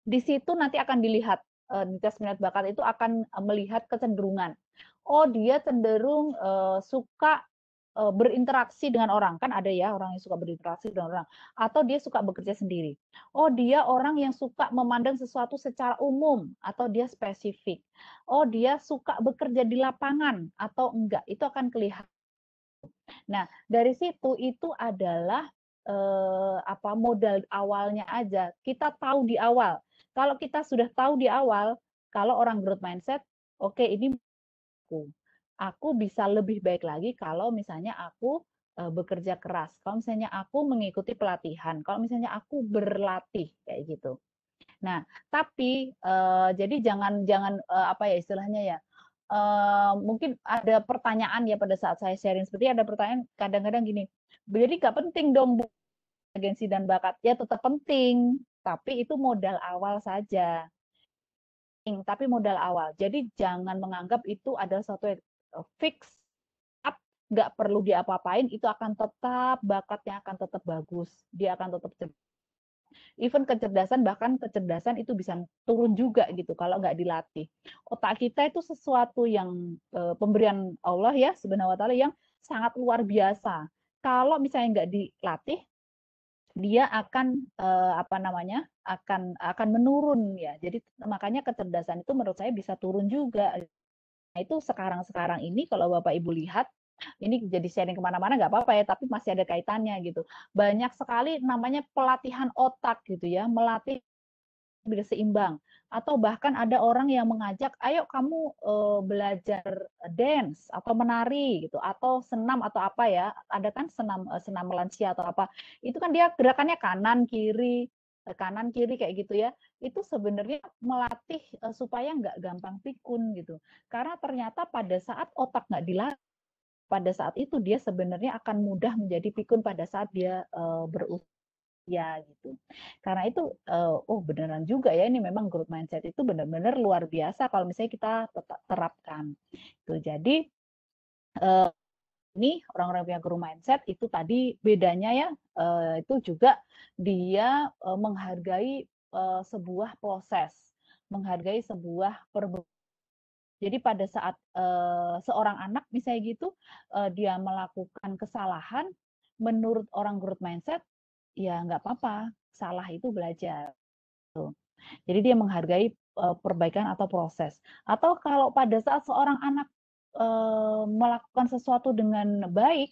Di situ nanti akan dilihat di tes minat bakat itu akan melihat kecenderungan. Oh, dia cenderung suka berinteraksi dengan orang. Kan ada ya orang yang suka berinteraksi dengan orang. Atau dia suka bekerja sendiri. Oh, dia orang yang suka memandang sesuatu secara umum. Atau dia spesifik. Oh, dia suka bekerja di lapangan. Atau enggak. Itu akan kelihatan. Nah, dari situ itu adalah modal awalnya aja. Kita tahu di awal. Kalau kita sudah tahu di awal, kalau orang growth mindset, oke, ini aku. Aku bisa lebih baik lagi kalau misalnya aku bekerja keras. Kalau misalnya aku mengikuti pelatihan, kalau misalnya aku berlatih kayak gitu. Nah, tapi jadi jangan jangan apa ya istilahnya ya. Mungkin ada pertanyaan ya pada saat saya sharing seperti ada pertanyaan kadang-kadang gini. Jadi nggak penting dong Bu, agensi dan bakat. Ya tetap penting, tapi itu modal awal saja. Tapi modal awal. Jadi jangan menganggap itu adalah satu fix up, nggak perlu diapa-apain, itu akan tetap bakatnya akan tetap bagus. Dia akan tetap even kecerdasan, bahkan kecerdasan itu bisa turun juga gitu kalau nggak dilatih. Otak kita itu sesuatu yang pemberian Allah ya subhanahu wa ta'ala yang sangat luar biasa. Kalau misalnya nggak dilatih, dia akan apa namanya akan menurun ya. Jadi makanya kecerdasan itu menurut saya bisa turun juga. Nah itu sekarang ini kalau Bapak Ibu lihat ini jadi sharing kemana-mana nggak apa-apa ya, tapi masih ada kaitannya gitu. Banyak sekali namanya pelatihan otak gitu ya, melatih berseimbang. Atau bahkan ada orang yang mengajak, ayo kamu belajar dance atau menari gitu, atau senam atau apa ya, ada kan senam lansia atau apa. Itu kan dia gerakannya kanan kiri kayak gitu ya. Itu sebenarnya melatih supaya nggak gampang pikun gitu. Karena ternyata pada saat otak nggak dilatih, pada saat itu dia sebenarnya akan mudah menjadi pikun pada saat dia berusia gitu. Karena itu oh beneran juga ya ini memang growth mindset itu benar-benar luar biasa kalau misalnya kita tetap terapkan. Tuh jadi ini orang-orang yang growth mindset itu tadi bedanya ya itu juga dia menghargai sebuah proses, menghargai sebuah perubahan. Jadi pada saat seorang anak misalnya gitu, dia melakukan kesalahan, menurut orang growth mindset, ya nggak apa-apa, salah itu belajar. Jadi dia menghargai perbaikan atau proses. Atau kalau pada saat seorang anak melakukan sesuatu dengan baik,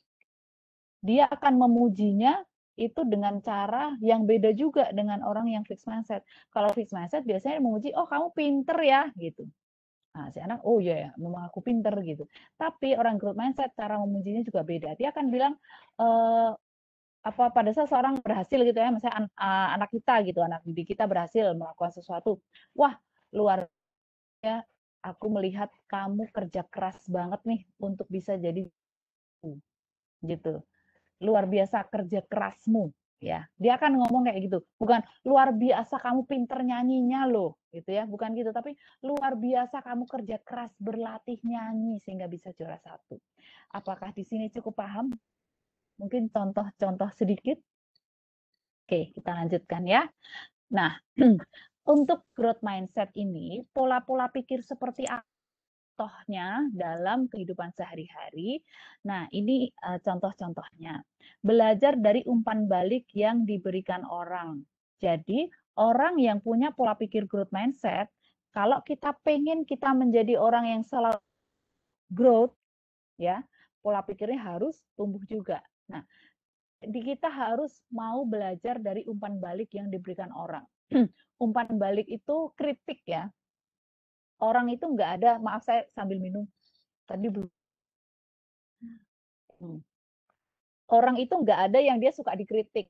dia akan memujinya itu dengan cara yang beda juga dengan orang yang fixed mindset. Kalau fixed mindset biasanya memuji, oh kamu pinter ya gitu. Nah, si anak, oh iya ya, memang aku pinter gitu. Tapi orang growth mindset, cara memujinya juga beda. Dia akan bilang, apa pada saat seorang berhasil gitu ya, misalnya anak kita gitu, anak didik kita berhasil melakukan sesuatu. Wah, luar biasa, aku melihat kamu kerja keras banget nih untuk bisa jadi gitu. Luar biasa kerja kerasmu. Ya, dia akan ngomong kayak gitu, bukan luar biasa kamu pinter nyanyinya loh, gitu ya, bukan gitu, tapi luar biasa kamu kerja keras berlatih nyanyi sehingga bisa juara satu. Apakah di sini cukup paham? Mungkin contoh-contoh sedikit. Oke, kita lanjutkan ya. Nah, untuk growth mindset ini, pola-pola pikir seperti apa contohnya dalam kehidupan sehari-hari. Nah, ini contoh-contohnya. Belajar dari umpan balik yang diberikan orang. Jadi, orang yang punya pola pikir growth mindset, kalau kita pengen kita menjadi orang yang selalu growth, ya, pola pikirnya harus tumbuh juga. Nah, kita harus mau belajar dari umpan balik yang diberikan orang. Umpan balik itu kritik ya. Orang itu nggak ada, maaf saya sambil minum, tadi belum. Orang itu nggak ada yang dia suka dikritik.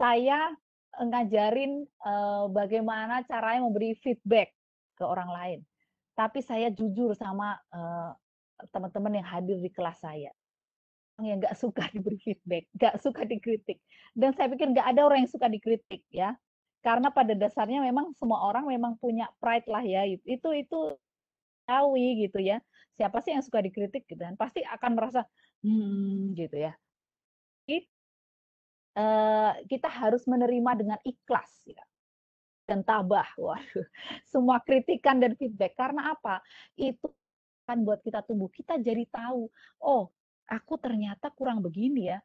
Saya ngajarin bagaimana caranya memberi feedback ke orang lain. Tapi saya jujur sama teman-teman yang hadir di kelas saya. Orang yang nggak suka diberi feedback, nggak suka dikritik. Dan saya pikir nggak ada orang yang suka dikritik ya. Karena pada dasarnya memang semua orang memang punya pride lah ya. Itu tawi gitu ya. Siapa sih yang suka dikritik gitu kan? Pasti akan merasa gitu ya. Kita harus menerima dengan ikhlas ya, dan tabah. Waduh, semua kritikan dan feedback. Karena apa? Itu kan buat kita tumbuh. Kita jadi tahu, oh, aku ternyata kurang begini ya.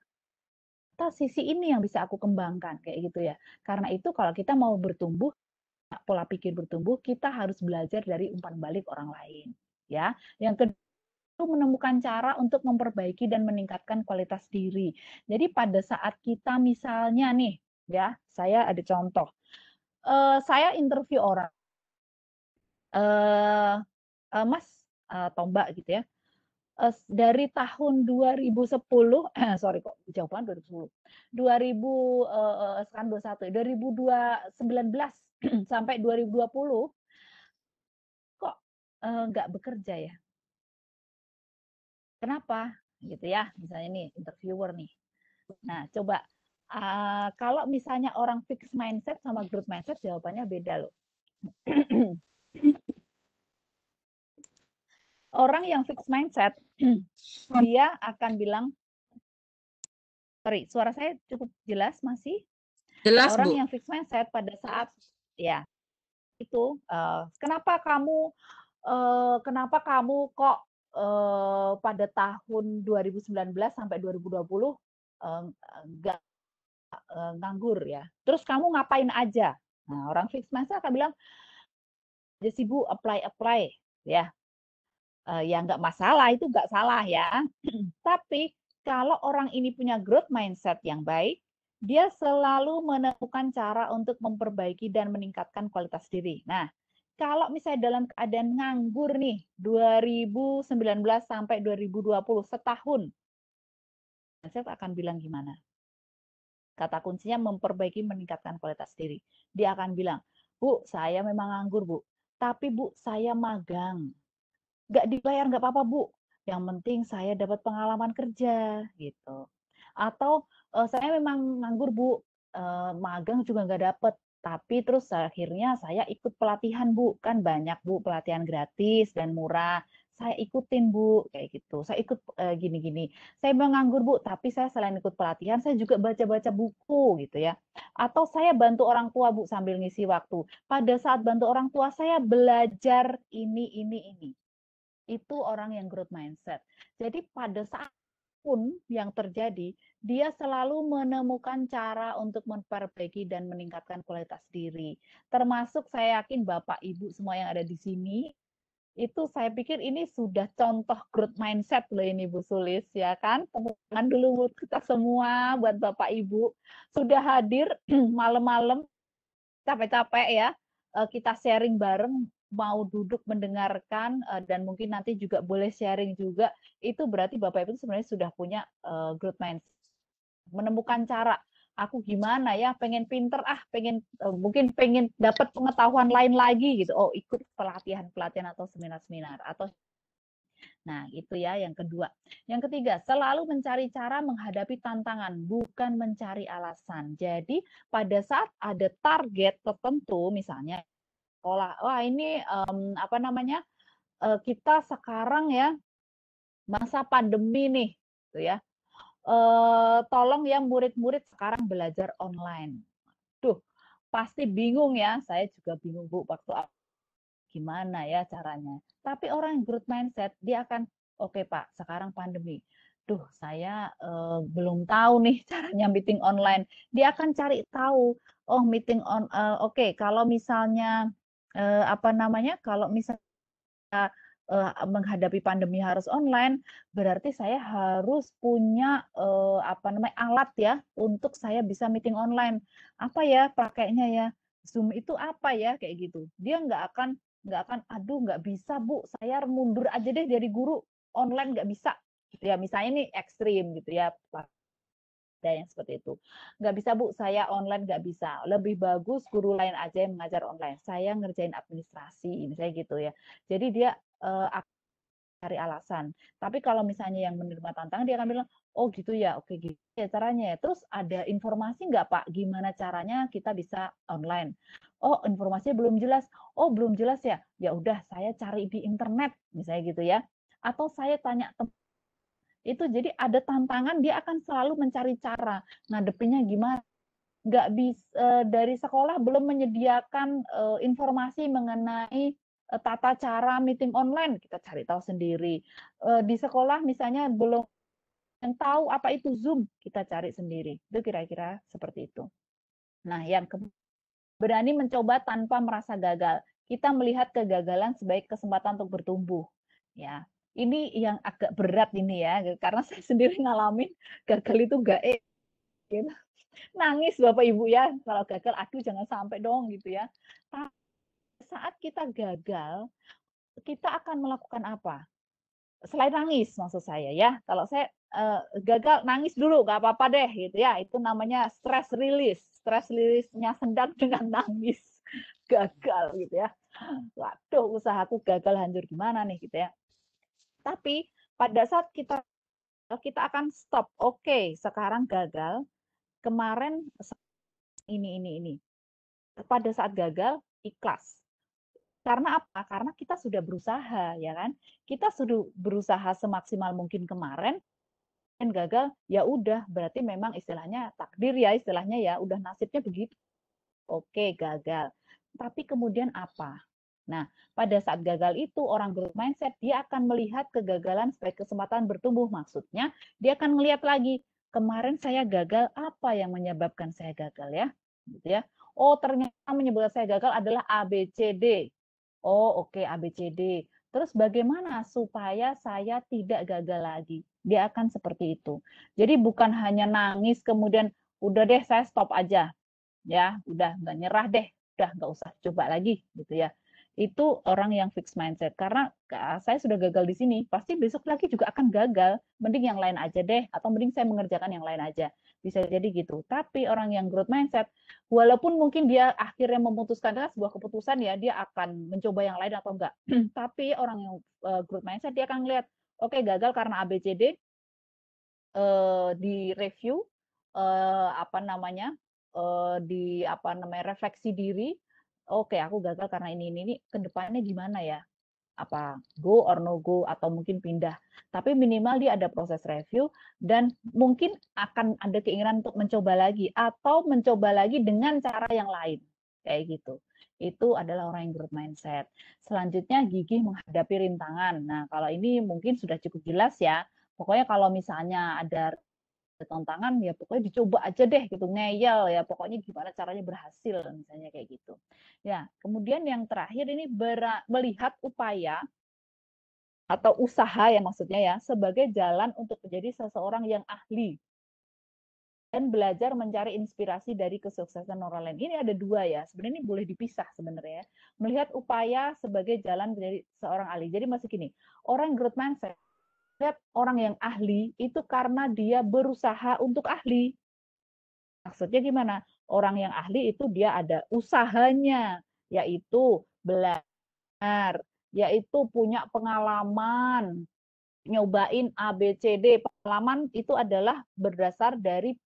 Sisi ini yang bisa aku kembangkan kayak gitu ya. Karena itu kalau kita mau bertumbuh, pola pikir bertumbuh, kita harus belajar dari umpan balik orang lain. Ya, yang kedua menemukan cara untuk memperbaiki dan meningkatkan kualitas diri. Jadi pada saat kita misalnya nih, ya, saya ada contoh, saya interview orang, Mas, atau Mbak gitu ya, dari tahun 2010, sorry kok jauh banget 2010, 2000, sekarang 21, 2019 sampai 2020 kok nggak bekerja ya? Kenapa? Gitu ya, misalnya nih interviewer nih. Nah, coba kalau misalnya orang fixed mindset sama growth mindset jawabannya beda loh. Orang yang fixed mindset dia akan bilang, sorry, suara saya cukup jelas masih? Jelas, Orang Bu. yang fixed mindset pada saat ya itu kenapa kamu kok pada tahun 2019 sampai 2020 nggak nganggur ya. Terus kamu ngapain aja? Nah, orang fixed mindset akan bilang, aja sih Bu, apply ya. Ya nggak masalah, itu nggak salah ya. Tapi kalau orang ini punya growth mindset yang baik, dia selalu menemukan cara untuk memperbaiki dan meningkatkan kualitas diri. Nah, kalau misalnya dalam keadaan nganggur nih, 2019 sampai 2020, setahun, mindset akan bilang gimana? Kata kuncinya memperbaiki, meningkatkan kualitas diri. Dia akan bilang, Bu, saya memang nganggur, Bu. Tapi Bu, saya magang. Nggak dibayar nggak apa-apa, Bu. Yang penting saya dapat pengalaman kerja, gitu. Atau saya memang nganggur, Bu. Magang juga nggak dapat. Tapi terus akhirnya saya ikut pelatihan, Bu. Kan banyak, Bu, pelatihan gratis dan murah. Saya ikutin, Bu, kayak gitu. Saya ikut gini-gini. Saya memang nganggur, Bu, tapi saya selain ikut pelatihan, saya juga baca-baca buku, gitu ya. Atau saya bantu orang tua, Bu, sambil ngisi waktu. Pada saat bantu orang tua, saya belajar ini. Itu orang yang growth mindset. Jadi pada saat pun yang terjadi, dia selalu menemukan cara untuk memperbaiki dan meningkatkan kualitas diri. Termasuk saya yakin Bapak Ibu semua yang ada di sini, itu saya pikir ini sudah contoh growth mindset loh ini Bu Sulis ya kan. Tepuk tangan dulu buat kita semua, buat Bapak Ibu. Sudah hadir malam-malam capek-capek ya, kita sharing bareng, mau duduk mendengarkan, dan mungkin nanti juga boleh sharing juga, itu berarti Bapak Ibu sebenarnya sudah punya growth mindset, menemukan cara, aku gimana ya, pengen pinter mungkin pengen dapat pengetahuan lain lagi gitu, oh ikut pelatihan-pelatihan atau seminar-seminar, atau nah, itu ya yang kedua. Yang ketiga, selalu mencari cara menghadapi tantangan, bukan mencari alasan. Jadi, pada saat ada target tertentu, misalnya sekolah, wah ini apa namanya, kita sekarang ya masa pandemi nih, gitu ya. Tolong ya murid-murid sekarang belajar online. Duh, pasti bingung ya. Saya juga bingung Bu waktu gimana ya caranya. Tapi orang yang growth mindset, dia akan, oke Pak, sekarang pandemi. Duh, saya belum tahu nih caranya meeting online. Dia akan cari tahu, oh meeting oke, kalau misalnya apa namanya, kalau misalnya menghadapi pandemi harus online, berarti saya harus punya apa namanya alat ya untuk saya bisa meeting online. Apa ya pakainya ya? Zoom itu apa ya kayak gitu. Dia nggak akan aduh nggak bisa Bu, saya mundur aja deh dari guru, online nggak bisa. Gitu ya, misalnya ini ekstrim gitu ya. Ada yang seperti itu. Nggak bisa Bu, saya online nggak bisa. Lebih bagus guru lain aja yang mengajar online. Saya ngerjain administrasi, misalnya gitu ya. Jadi dia cari alasan. Tapi kalau misalnya yang menerima tantangan, dia akan bilang, oh gitu ya, oke gitu ya caranya ya. Terus ada informasi nggak Pak, gimana caranya kita bisa online? Oh informasinya belum jelas. Oh belum jelas ya. Ya udah saya cari di internet, misalnya gitu ya. Atau saya tanya itu jadi ada tantangan, dia akan selalu mencari cara ngadepinnya gimana. Nggak bisa dari sekolah belum menyediakan informasi mengenai tata cara meeting online, kita cari tahu sendiri. Di sekolah misalnya belum yang tahu apa itu Zoom, kita cari sendiri. Itu kira-kira seperti itu. Nah, yang berani mencoba tanpa merasa gagal. Kita melihat kegagalan sebagai kesempatan untuk bertumbuh. Ya, ini yang agak berat ini ya, karena saya sendiri ngalamin gagal itu nggak gitu. Nangis Bapak Ibu ya, kalau gagal, aduh jangan sampai dong gitu ya. Tapi saat kita gagal, kita akan melakukan apa? Selain nangis maksud saya ya, kalau saya gagal nangis dulu nggak apa-apa deh gitu ya, itu namanya stress release-nya sedang dengan nangis gagal gitu ya. Waduh, usahaku gagal hancur gimana nih gitu ya. Tapi pada saat kita akan stop. Oke, sekarang gagal, kemarin ini. Pada saat gagal ikhlas. Karena apa? Karena kita sudah berusaha, ya kan? Kita sudah berusaha semaksimal mungkin kemarin dan gagal, ya udah berarti memang istilahnya takdir ya, istilahnya ya udah nasibnya begitu. Oke, gagal. Tapi kemudian apa? Nah, pada saat gagal itu orang growth mindset dia akan melihat kegagalan sebagai kesempatan bertumbuh. Maksudnya, dia akan melihat lagi, kemarin saya gagal, apa yang menyebabkan saya gagal ya? Gitu ya. Oh, ternyata menyebabkan saya gagal adalah A, B, C, D. Oh, oke, A, B, C, D. Terus bagaimana supaya saya tidak gagal lagi? Dia akan seperti itu. Jadi bukan hanya nangis kemudian udah deh saya stop aja. Ya, udah nggak nyerah deh, udah nggak usah coba lagi gitu ya. Itu orang yang fixed mindset. Karena saya sudah gagal di sini, pasti besok lagi juga akan gagal. Mending yang lain aja deh, atau mending saya mengerjakan yang lain aja. Bisa jadi gitu. Tapi orang yang growth mindset, walaupun mungkin dia akhirnya memutuskan sebuah keputusan ya, dia akan mencoba yang lain atau enggak. Tapi orang yang growth mindset, dia akan lihat, oke, gagal karena ABCD, di review, apa namanya, refleksi diri, oke aku gagal karena ini, ke depannya gimana ya? Apa go or no go atau mungkin pindah. Tapi minimal dia ada proses review dan mungkin akan ada keinginan untuk mencoba lagi atau mencoba lagi dengan cara yang lain. Kayak gitu. Itu adalah orang yang growth mindset. Selanjutnya gigih menghadapi rintangan. Nah, kalau ini mungkin sudah cukup jelas ya. Pokoknya kalau misalnya ada tantangan ya pokoknya dicoba aja deh gitu, ngeyel ya pokoknya gimana caranya berhasil misalnya kayak gitu. Ya, kemudian yang terakhir ini melihat upaya atau usaha ya maksudnya ya sebagai jalan untuk menjadi seseorang yang ahli dan belajar mencari inspirasi dari kesuksesan orang lain. Ini ada dua ya, sebenarnya ini boleh dipisah sebenarnya ya. Melihat upaya sebagai jalan menjadi seorang ahli. Jadi masih gini, orang growth mindset lihat orang yang ahli itu karena dia berusaha untuk ahli. Maksudnya gimana? Orang yang ahli itu dia ada usahanya, yaitu belajar, yaitu punya pengalaman, nyobain A, B, C, D. Pengalaman itu adalah berdasar dari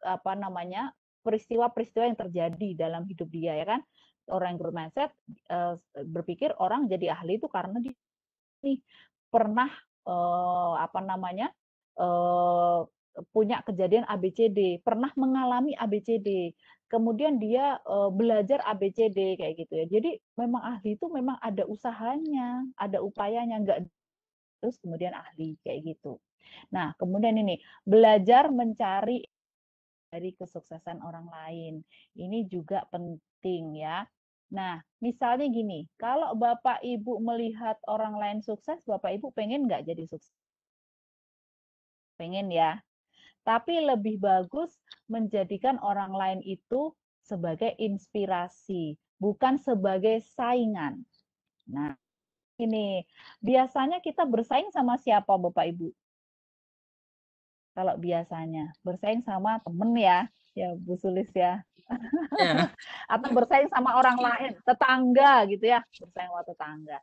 apa namanya peristiwa-peristiwa yang terjadi dalam hidup dia, ya kan? Orang yang growth mindset berpikir orang jadi ahli itu karena dia nih pernah apa namanya punya kejadian ABCD, pernah mengalami ABCD, kemudian dia belajar ABCD kayak gitu ya. Jadi memang ahli itu memang ada usahanya, ada upayanya, enggak terus kemudian ahli kayak gitu. Nah, kemudian ini belajar mencari dari kesuksesan orang lain. Ini juga penting ya. Nah, misalnya gini, kalau Bapak Ibu melihat orang lain sukses, Bapak Ibu pengen nggak jadi sukses? Pengen ya. Tapi lebih bagus menjadikan orang lain itu sebagai inspirasi, bukan sebagai saingan. Nah, ini biasanya kita bersaing sama siapa Bapak Ibu? Kalau biasanya bersaing sama temen ya Bu Sulis ya. Ya, Atau bersaing sama orang lain, tetangga gitu ya, bersaing sama tetangga.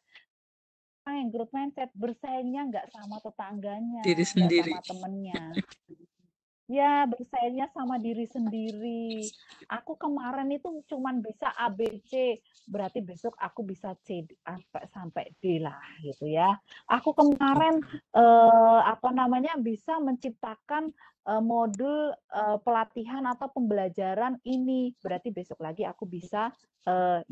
Orang yang growth mindset bersaingnya nggak sama tetangganya, diri nggak sendiri. sama temennya. Ya, bersaingnya sama diri sendiri. Aku kemarin itu cuman bisa A, B, C. Berarti besok aku bisa C sampai D lah gitu ya. Aku kemarin apa namanya bisa menciptakan modul pelatihan atau pembelajaran ini. Berarti besok lagi aku bisa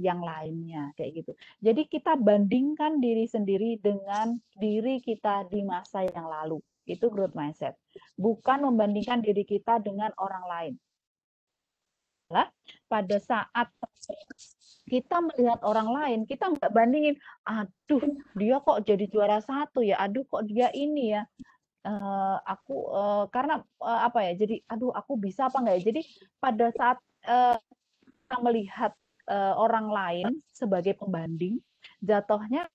yang lainnya kayak gitu. Jadi kita bandingkan diri sendiri dengan diri kita di masa yang lalu. Itu growth mindset. Bukan membandingkan diri kita dengan orang lain. Pada saat kita melihat orang lain, kita nggak bandingin, aduh dia kok jadi juara 1 ya, aduh kok dia ini ya, karena apa ya, jadi aduh aku bisa apa enggak ya. Jadi pada saat kita melihat orang lain sebagai pembanding, jatuhnya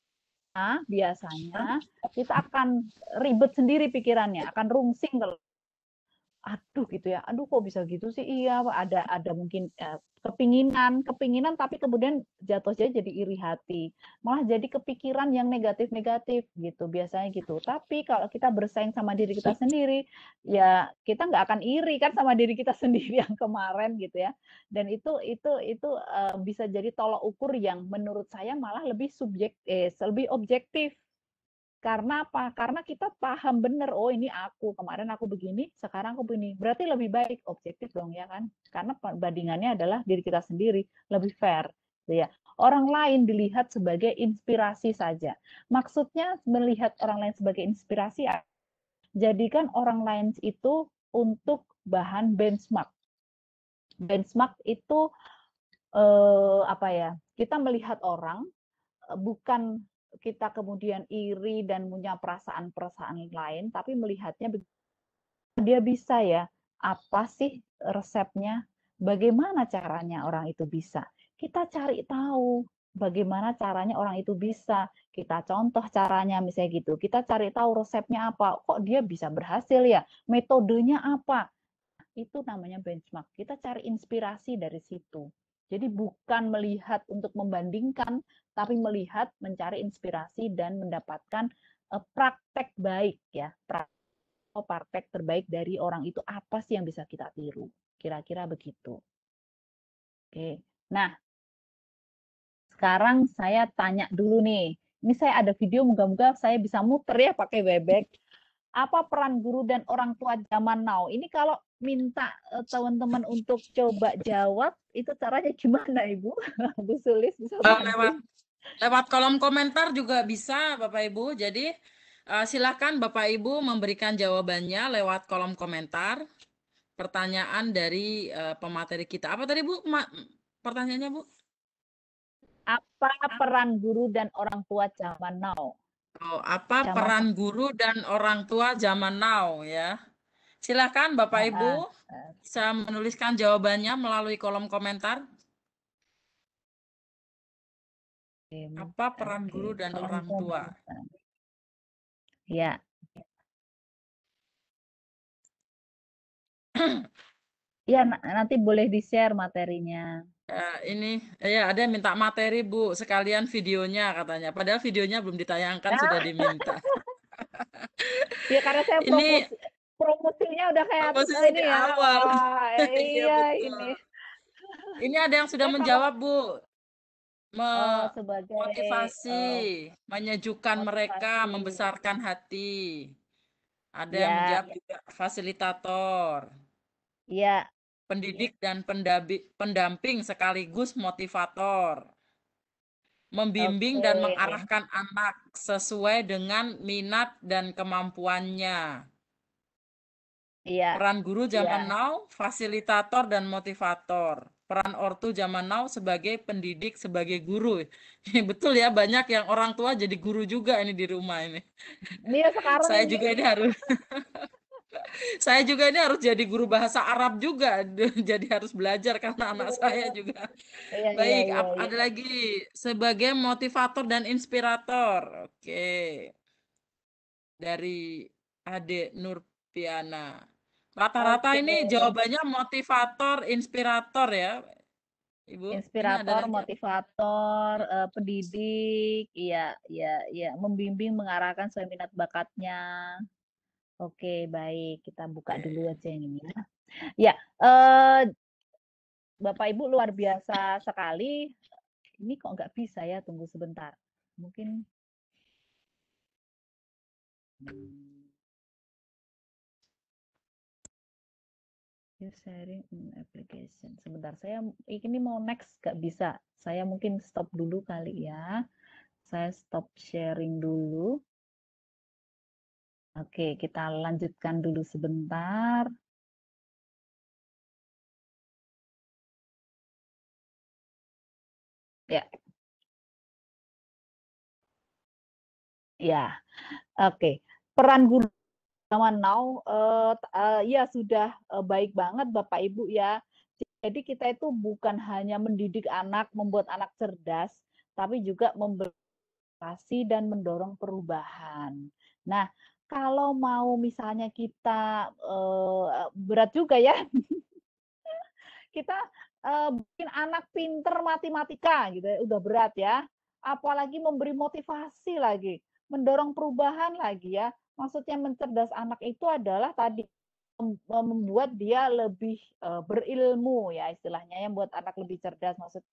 biasanya kita akan ribet sendiri pikirannya, akan rungsing kalau aduh gitu ya, aduh kok bisa gitu sih, iya ada mungkin kepinginan tapi kemudian jatuhnya jadi iri hati, malah jadi kepikiran yang negatif-negatif gitu biasanya gitu. Tapi kalau kita bersaing sama diri kita sendiri, ya kita nggak akan iri kan sama diri kita sendiri yang kemarin gitu ya. Dan itu bisa jadi tolak ukur yang menurut saya malah lebih objektif. Karena apa? Karena kita paham bener, oh ini aku, kemarin aku begini, sekarang aku begini. Berarti lebih baik, objektif dong ya kan? Karena bandingannya adalah diri kita sendiri, lebih fair. Ya. Orang lain dilihat sebagai inspirasi saja. Maksudnya melihat orang lain sebagai inspirasi, jadikan orang lain itu untuk bahan benchmark. Benchmark itu apa ya? Kita melihat orang bukan kita kemudian iri dan punya perasaan-perasaan lain, tapi melihatnya dia bisa ya, apa sih resepnya, bagaimana caranya orang itu bisa. Kita cari tahu bagaimana caranya orang itu bisa, kita contoh caranya misalnya gitu, kita cari tahu resepnya apa, kok dia bisa berhasil ya, metodenya apa, itu namanya benchmark. Kita cari inspirasi dari situ. Jadi bukan melihat untuk membandingkan, tapi melihat mencari inspirasi dan mendapatkan praktek baik ya. Praktek terbaik dari orang itu apa sih yang bisa kita tiru. Kira-kira begitu. Oke. Nah, sekarang saya tanya dulu nih. Ini saya ada video, moga-moga saya bisa muter ya pakai Webex. Apa peran guru dan orang tua zaman now? Ini kalau minta teman-teman untuk coba jawab, itu caranya gimana, Ibu? Bu Sulis bisa bantu. Lewat kolom komentar juga bisa, Bapak Ibu. Jadi silakan Bapak Ibu memberikan jawabannya lewat kolom komentar. Pertanyaan dari pemateri kita. Apa tadi Bu? Pertanyaannya Bu? Apa peran guru dan orang tua zaman now? Oh, apa peran guru dan orang tua zaman now ya? Silakan Bapak Ibu bisa menuliskan jawabannya melalui kolom komentar. Apa peran guru dan orang tua? Ya. Ya, nanti boleh di-share materinya. Ini ya ada yang minta materi Bu, sekalian videonya katanya. Padahal videonya belum ditayangkan sudah diminta. Ya karena saya Ini promosinya udah kayak posisi di ini ya. awal. Wah, Iya iya betul. ini. Ini ada yang sudah Saya menjawab Bu. sebagai Motivasi, menyejukkan mereka, motivasi. membesarkan hati. Ada yang Ya, menjawab juga fasilitator, ya. pendidik dan pendamping sekaligus motivator. Membimbing dan Oke. mengarahkan anak sesuai dengan minat dan kemampuannya. Iya. Peran guru zaman now, fasilitator dan motivator. Peran ortu zaman now sebagai pendidik, sebagai guru. Betul ya, banyak yang orang tua jadi guru juga ini di rumah ini. Iya sekarang Saya ini. juga ini harus saya juga ini harus jadi guru bahasa Arab juga. Jadi harus belajar karena anak saya juga. Iya, iya, Baik, iya, ada iya. lagi sebagai motivator dan inspirator. Oke. Dari Ade Nurpiana. Rata-rata Oke. ini jawabannya motivator, inspirator ya, Ibu. Ini ada Inspirator, lagi. motivator, pendidik, iya, iya, iya, membimbing, mengarahkan sesuai minat bakatnya. Oke, baik. Kita buka dulu aja yang ini ya. Ya, Bapak Ibu luar biasa sekali. Ini kok nggak bisa ya? Tunggu sebentar. Mungkin sharing application. Sebentar, saya ini mau next nggak bisa. Saya mungkin stop dulu kali ya. Saya stop sharing dulu. Oke, kita lanjutkan dulu sebentar. Ya, ya, oke. Peran guru zaman now, ya sudah baik banget Bapak Ibu ya. Jadi kita itu bukan hanya mendidik anak, membuat anak cerdas, tapi juga memberi dan mendorong perubahan. Nah, kalau mau misalnya kita berat juga ya, kita bikin anak pinter matematika gitu ya, udah berat ya. Apalagi memberi motivasi lagi, mendorong perubahan lagi ya. Maksudnya mencerdas anak itu adalah tadi membuat dia lebih berilmu ya istilahnya, yang buat anak lebih cerdas. Maksudnya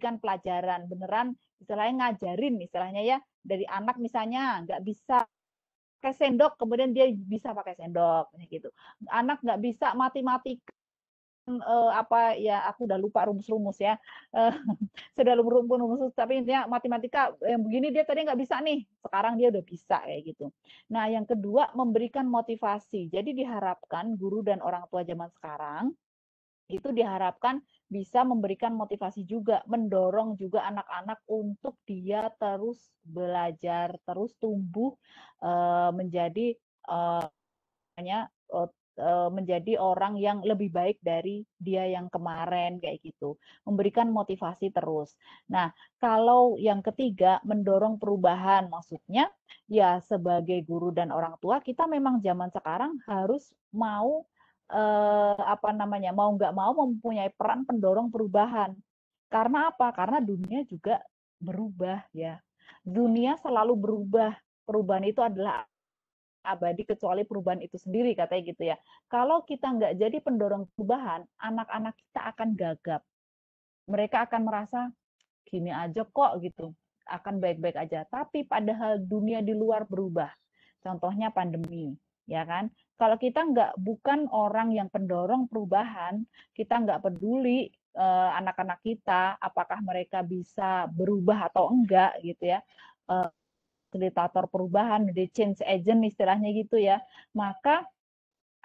kan pelajaran beneran, istilahnya ngajarin istilahnya ya, dari anak misalnya nggak bisa pakai sendok kemudian dia bisa pakai sendok gitu, anak nggak bisa matematika apa ya, aku udah lupa rumus-rumus ya, sudah rumus-rumus, tapi intinya matematika yang begini dia tadi nggak bisa nih, sekarang dia udah bisa kayak gitu. Nah yang kedua, memberikan motivasi. Jadi diharapkan guru dan orang tua zaman sekarang itu diharapkan bisa memberikan motivasi juga, mendorong juga anak-anak untuk dia terus belajar, terus tumbuh menjadi menjadi orang yang lebih baik dari dia yang kemarin kayak gitu. Memberikan motivasi terus. Nah, kalau yang ketiga, mendorong perubahan, maksudnya ya sebagai guru dan orang tua kita memang zaman sekarang harus mau apa namanya, mau nggak mau mempunyai peran pendorong perubahan. Karena apa? Karena dunia juga berubah ya. Dunia selalu berubah. Perubahan itu adalah abadi kecuali perubahan itu sendiri katanya gitu ya. Kalau kita nggak jadi pendorong perubahan, anak-anak kita akan gagap. Mereka akan merasa gini aja kok gitu, akan baik-baik aja. Tapi padahal dunia di luar berubah. Contohnya pandemi, ya kan? Kalau kita bukan orang yang pendorong perubahan, kita nggak peduli anak-anak kita apakah mereka bisa berubah atau enggak gitu ya. Fasilitator perubahan, jadi change agent istilahnya gitu ya, maka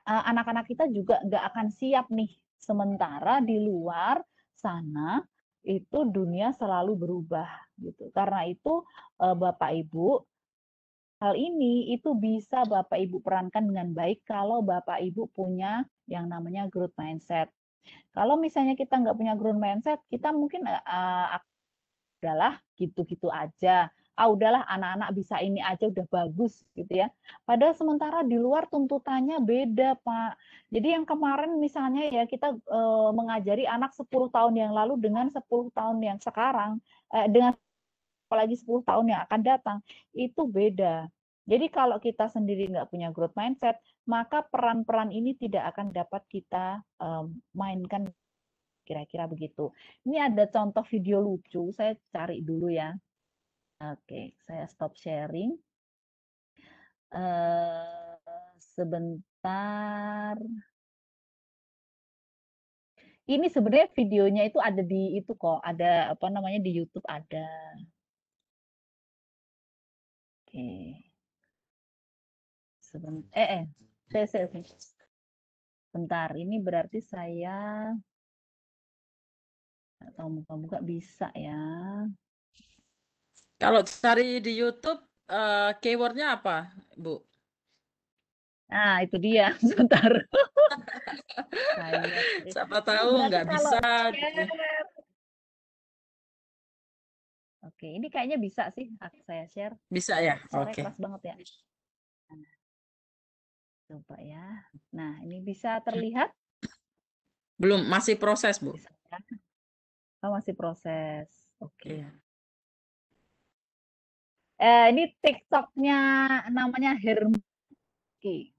anak-anak kita juga nggak akan siap nih. Sementara di luar sana itu dunia selalu berubah gitu. Karena itu Bapak Ibu, hal ini itu bisa Bapak Ibu perankan dengan baik kalau Bapak Ibu punya yang namanya growth mindset. Kalau misalnya kita nggak punya growth mindset, kita mungkin udahlah gitu-gitu aja. Udahlah anak-anak bisa ini aja udah bagus gitu ya. Padahal sementara di luar tuntutannya beda, Pak. Jadi yang kemarin misalnya ya kita mengajari anak 10 tahun yang lalu dengan 10 tahun yang sekarang, dengan apalagi 10 tahun yang akan datang, itu beda. Jadi kalau kita sendiri nggak punya growth mindset, maka peran-peran ini tidak akan dapat kita mainkan, kira-kira begitu. Ini ada contoh video lucu, saya cari dulu ya. Oke, saya stop sharing. Sebentar. Ini sebenarnya videonya itu ada di itu kok, ada apa namanya di YouTube ada. Oke. Sebentar. Ini berarti saya atau muka-muka bisa ya. Kalau cari di YouTube, keywordnya apa, Bu? Nah, itu dia. Sebentar. Saya Siapa tahu berarti nggak kalau bisa. share. Oke, ini kayaknya bisa sih saya share. Bisa ya? Suaranya Oke. keras banget ya. Nah, coba ya. Nah, ini bisa terlihat? Belum, masih proses, Bu. Bisa ya? Oh, masih proses. Oke. Iya. Ini TikToknya namanya Hermki.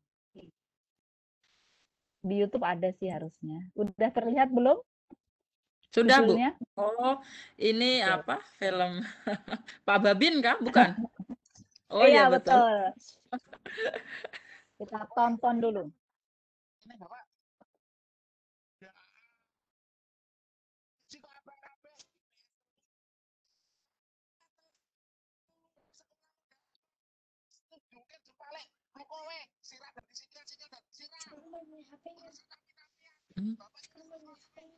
Di YouTube ada sih harusnya. Udah terlihat belum Sudah, Bu. judulnya? Oh, ini Oke. apa? Film Pak Babin kah? Bukan? Oh Iya, iya, betul. betul. Kita tonton dulu.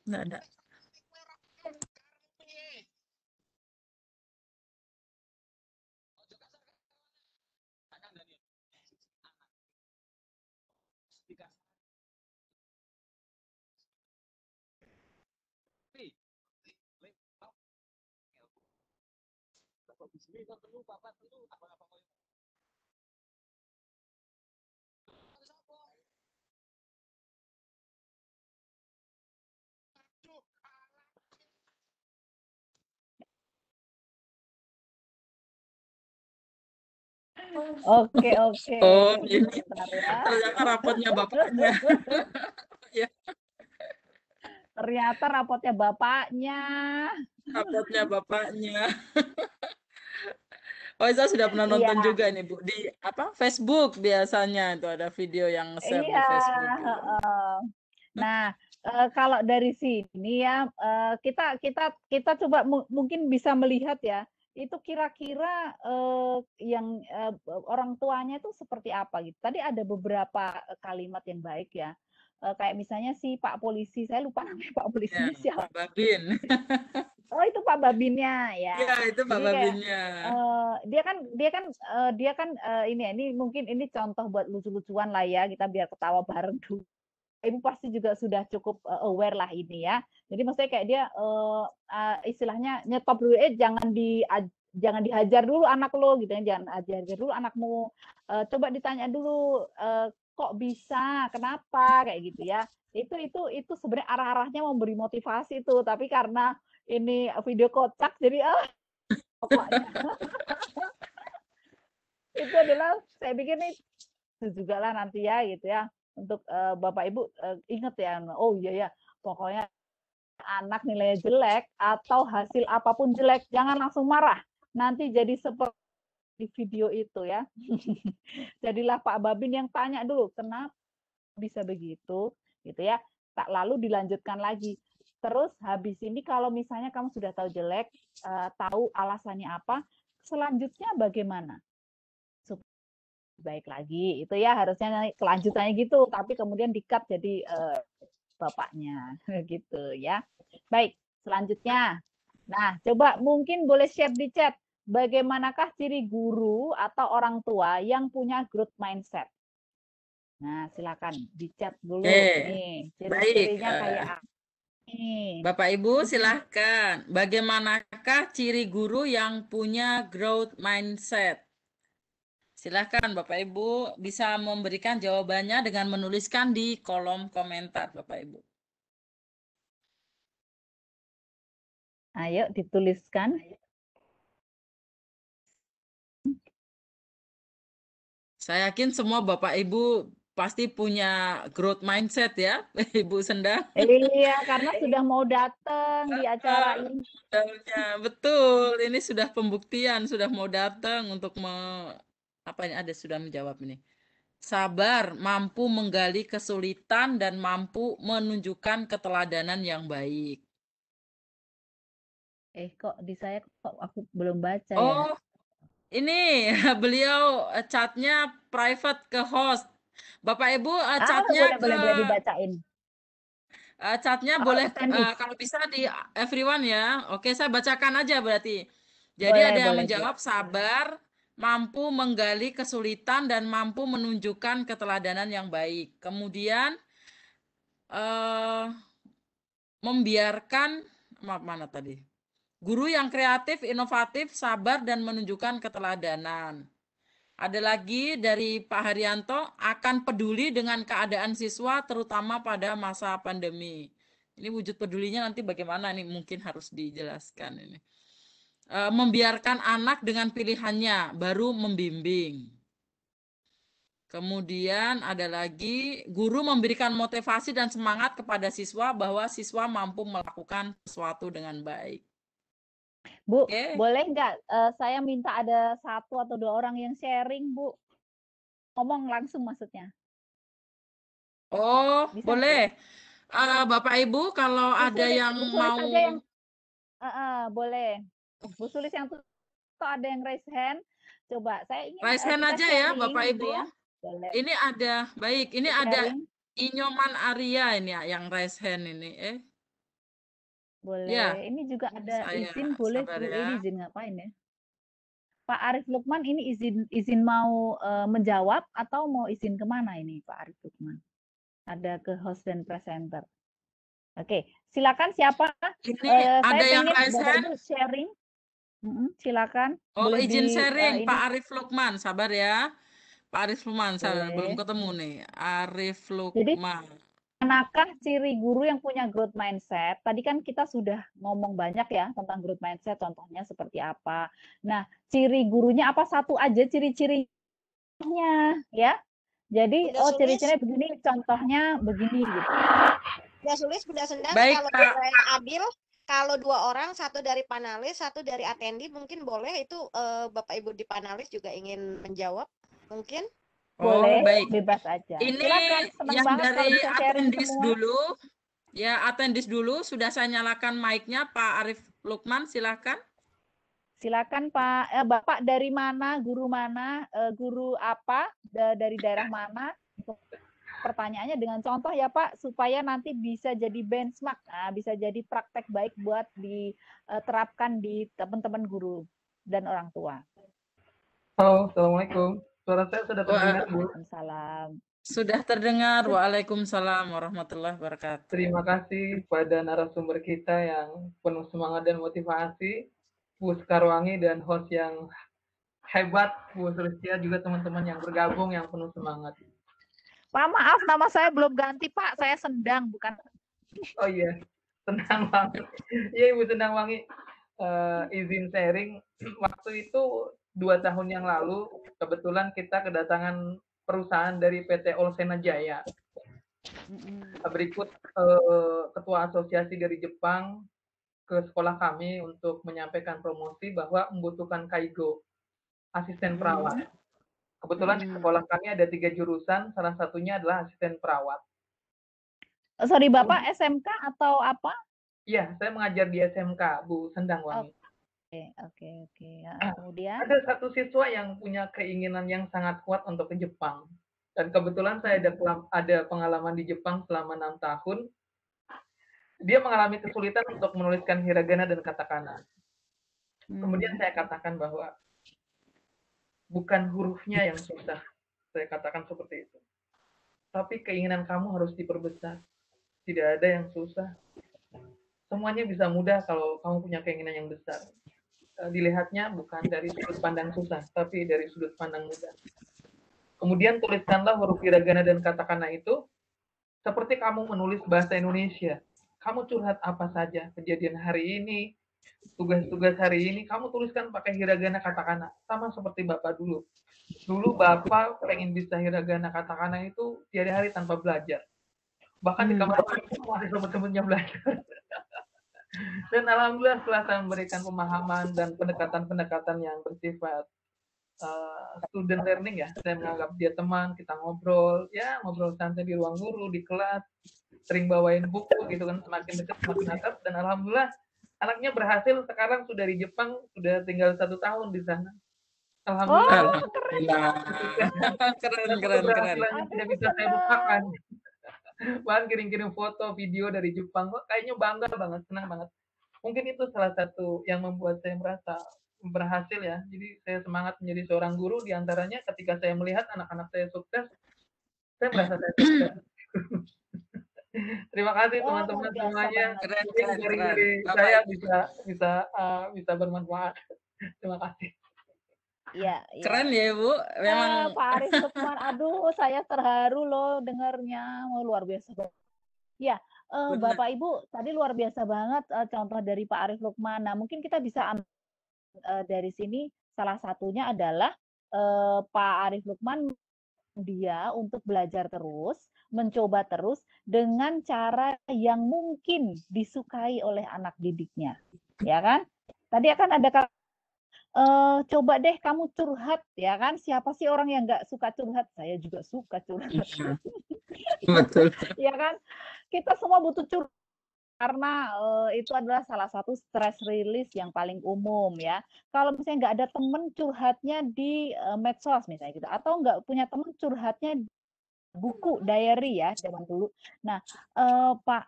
Nggak ada. Oke, oke. Oh, ini Sebentar ya. ternyata rapotnya bapaknya. Ya, Ternyata rapotnya bapaknya. rapotnya bapaknya. Oh, saya sudah pernah Iya, nonton juga ini, Bu. Di apa? Facebook biasanya itu ada video yang share iya. di Facebook gitu. Heeh. Nah, kalau dari sini ya, kita kita kita coba mungkin bisa melihat ya, itu kira-kira yang orang tuanya itu seperti apa gitu. Tadi ada beberapa kalimat yang baik ya. Kayak misalnya si Pak Polisi, saya lupa namanya Pak Ya, Polisinya siapa. Pak Babin. Oh, itu Pak Babinnya Ya, ya. itu Pak Jadi kayak Babinnya. dia kan ini mungkin ini contoh buat lucu-lucuan lah ya, kita biar ketawa bareng dulu. Ibu pasti juga sudah cukup aware lah ini ya. Jadi maksudnya kayak dia istilahnya nyetop dulu, jangan dihajar dulu anak lo gitu ya, jangan ajar dulu anakmu. Coba ditanya dulu, kok bisa, kenapa kayak gitu ya. Itu sebenarnya arah-arahnya memberi motivasi itu, tapi karena ini video kocak jadi pokoknya itu adalah saya pikir nih itu juga lah nanti ya gitu ya untuk Bapak Ibu ingat ya, oh iya ya pokoknya anak nilainya jelek atau hasil apapun jelek jangan langsung marah, nanti jadi seperti di video itu ya. Jadilah Pak Babin yang tanya dulu kenapa bisa begitu gitu ya, tak lalu dilanjutkan lagi. Terus habis ini kalau misalnya kamu sudah tahu jelek, tahu alasannya apa, selanjutnya bagaimana baik lagi itu ya, harusnya kelanjutannya gitu tapi kemudian di-cut jadi bapaknya gitu ya. Baik, selanjutnya. Nah, coba mungkin boleh share di chat bagaimanakah ciri guru atau orang tua yang punya growth mindset. Nah, silakan di chat dulu Oke, nih baik. ciri-cirinya kayak apa nih. Bapak Ibu silahkan. Bagaimanakah ciri guru yang punya growth mindset? Silahkan Bapak Ibu bisa memberikan jawabannya dengan menuliskan di kolom komentar Bapak Ibu. Ayo dituliskan. Saya yakin semua Bapak Ibu pasti punya growth mindset ya, Ibu Sendang. Iya, karena sudah mau datang di acara Ah, ini. betul, ini sudah pembuktian, sudah mau datang untuk apa ini ada sudah menjawab ini. Sabar, mampu menggali kesulitan dan mampu menunjukkan keteladanan yang baik. Kok di saya kok aku belum baca ya. Oh, ini beliau chatnya private ke host. Bapak Ibu chatnya Boleh ke boleh boleh dibacain. chatnya Soal boleh tenis. kalau bisa di everyone ya. Oke, saya bacakan aja berarti. Jadi Boleh ada yang boleh, Bu. menjawab sabar, mampu menggali kesulitan dan mampu menunjukkan keteladanan yang baik. Kemudian eh membiarkan maaf mana tadi? Guru yang kreatif, inovatif, sabar dan menunjukkan keteladanan. Ada lagi dari Pak Haryanto, akan peduli dengan keadaan siswa terutama pada masa pandemi. Ini wujud pedulinya nanti bagaimana nih mungkin harus dijelaskan ini. Membiarkan anak dengan pilihannya, baru membimbing. Kemudian ada lagi, guru memberikan motivasi dan semangat kepada siswa bahwa siswa mampu melakukan sesuatu dengan baik. Bu, Oke. boleh nggak saya minta ada 1 atau 2 orang yang sharing, Bu? Ngomong langsung maksudnya. Oh, Bisa nggak ya? boleh. Bapak Ibu, kalau ada yang Bu Sulis mau aja yang boleh. Bu Sulis yang tuh ada yang raise hand. Coba saya ingin raise hand kita aja ya, sharing Bapak gitu Ibu. ya. Boleh Ini ada, baik, ini ada sharing. Inyoman Arya ini ya, yang raise hand ini. Boleh. Ya, Ini juga ada saya izin, boleh sabar Bu. ya. Ini izin ngapain ya? Pak Arif Lukman ini izin mau menjawab atau mau izin kemana ini Pak Arif Lukman? Ada ke host dan presenter. Oke, silakan siapa? Ini Saya ada yang pengen raise Bapak hand. Ibu sharing. Silakan, Oh, boleh izin di sharing ini Pak Arif Lukman, sabar ya. Pak Arif Lukman, belum boleh. ketemu nih. Arif Jadi Lukman. manakah ciri guru yang punya growth mindset? Tadi kan kita sudah ngomong banyak ya tentang growth mindset, contohnya seperti apa. Nah, ciri gurunya apa satu aja ciri-cirinya ya? Jadi, Bunda oh Sulis, ciri-cirinya begini, contohnya begini gitu. Bunda Sulis, Bunda Sendang, Baik, kalau Pak. boleh adil, kalau 2 orang, satu dari panelis, satu dari atendi, mungkin boleh itu Bapak Ibu di panelis juga ingin menjawab, mungkin? Oh, Boleh, baik. bebas aja. Ini Silakan, senang yang banget kalau dari bisa sharing atendis semua. dulu. Ya, atendis dulu. Sudah saya nyalakan mic-nya, Pak Arif Lukman, silakan. Silakan Pak, Bapak dari mana, guru apa, dari daerah mana? Pertanyaannya dengan contoh ya Pak, supaya nanti bisa jadi benchmark, bisa jadi praktek baik buat diterapkan di teman-teman guru dan orang tua. Halo, Assalamualaikum. Suara saya sudah terdengar, Bu. Waalaikumsalam. Sudah terdengar. Waalaikumsalam warahmatullahi wabarakatuh. Terima kasih pada narasumber kita yang penuh semangat dan motivasi, Bu Sekarwangi, dan host yang hebat, Bu Sulistia, juga teman-teman yang bergabung yang penuh semangat. Pak, maaf nama saya belum ganti Pak, saya Sendang bukan. Oh iya, Sendang Wangi. Iya, Ibu Sendang Wangi. Izin sharing, waktu itu 2 tahun yang lalu, kebetulan kita kedatangan perusahaan dari PT Olsena Jaya. Berikut ketua asosiasi dari Jepang ke sekolah kami untuk menyampaikan promosi bahwa membutuhkan kaigo, asisten perawat. Kebetulan di sekolah kami ada 3 jurusan, salah satunya adalah asisten perawat. Sorry Bapak, SMK atau apa? Iya, saya mengajar di SMK, Bu Sendang Wangi. Oke. Ya, kemudian? Ada satu siswa yang punya keinginan yang sangat kuat untuk ke Jepang. Dan kebetulan saya ada pengalaman di Jepang selama 6 tahun. Dia mengalami kesulitan untuk menuliskan hiragana dan katakana. Kemudian saya katakan bahwa bukan hurufnya yang susah, saya katakan seperti itu. Tapi keinginan kamu harus diperbesar. Tidak ada yang susah. Semuanya bisa mudah kalau kamu punya keinginan yang besar. Dilihatnya bukan dari sudut pandang susah, tapi dari sudut pandang mudah. Kemudian tuliskanlah huruf hiragana dan katakana itu seperti kamu menulis bahasa Indonesia. Kamu curhat apa saja, kejadian hari ini, tugas-tugas hari ini, kamu tuliskan pakai hiragana katakana. Sama seperti Bapak dulu. Dulu Bapak pengen bisa hiragana katakana itu tiap hari tanpa belajar. Bahkan di kamar masih sempat-sempatnya belajar. Dan alhamdulillah setelah saya memberikan pemahaman dan pendekatan-pendekatan yang bersifat student learning ya, saya menganggap dia teman, kita ngobrol santai di ruang guru, di kelas, sering bawain buku gitu kan, semakin dekat semakin akrab, dan alhamdulillah anaknya berhasil sekarang sudah di Jepang, sudah tinggal 1 tahun di sana. Alhamdulillah. Keren. Keberhasilan yang tidak bisa saya lupakan. Bahkan kirim-kirim foto, video dari Jepang, kok kayaknya bangga banget, senang banget. Mungkin itu salah satu yang membuat saya merasa berhasil ya. Jadi saya semangat menjadi seorang guru, diantaranya ketika saya melihat anak-anak saya sukses, saya merasa saya sukses. Terima kasih teman-teman semuanya. Keren. Dari saya bisa bermanfaat. Terima kasih. Iya. Keren ya Bu, memang. Pak Arif Lukman, aduh saya terharu loh dengarnya, luar biasa banget. Ya, Bapak Ibu tadi luar biasa banget contoh dari Pak Arif Lukman. Nah, mungkin kita bisa ambil dari sini salah satunya adalah Pak Arif Lukman dia untuk belajar terus, mencoba terus dengan cara yang mungkin disukai oleh anak didiknya, ya kan? Tadi akan ada coba deh kamu curhat, ya kan? Siapa sih orang yang nggak suka curhat? Saya juga suka curhat. Betul. Ya kan? Kita semua butuh curhat karena itu adalah salah satu stress release yang paling umum ya. Kalau misalnya nggak ada temen curhatnya di medsos misalnya gitu, atau nggak punya temen curhatnya di buku diary ya zaman dulu. Nah, Pak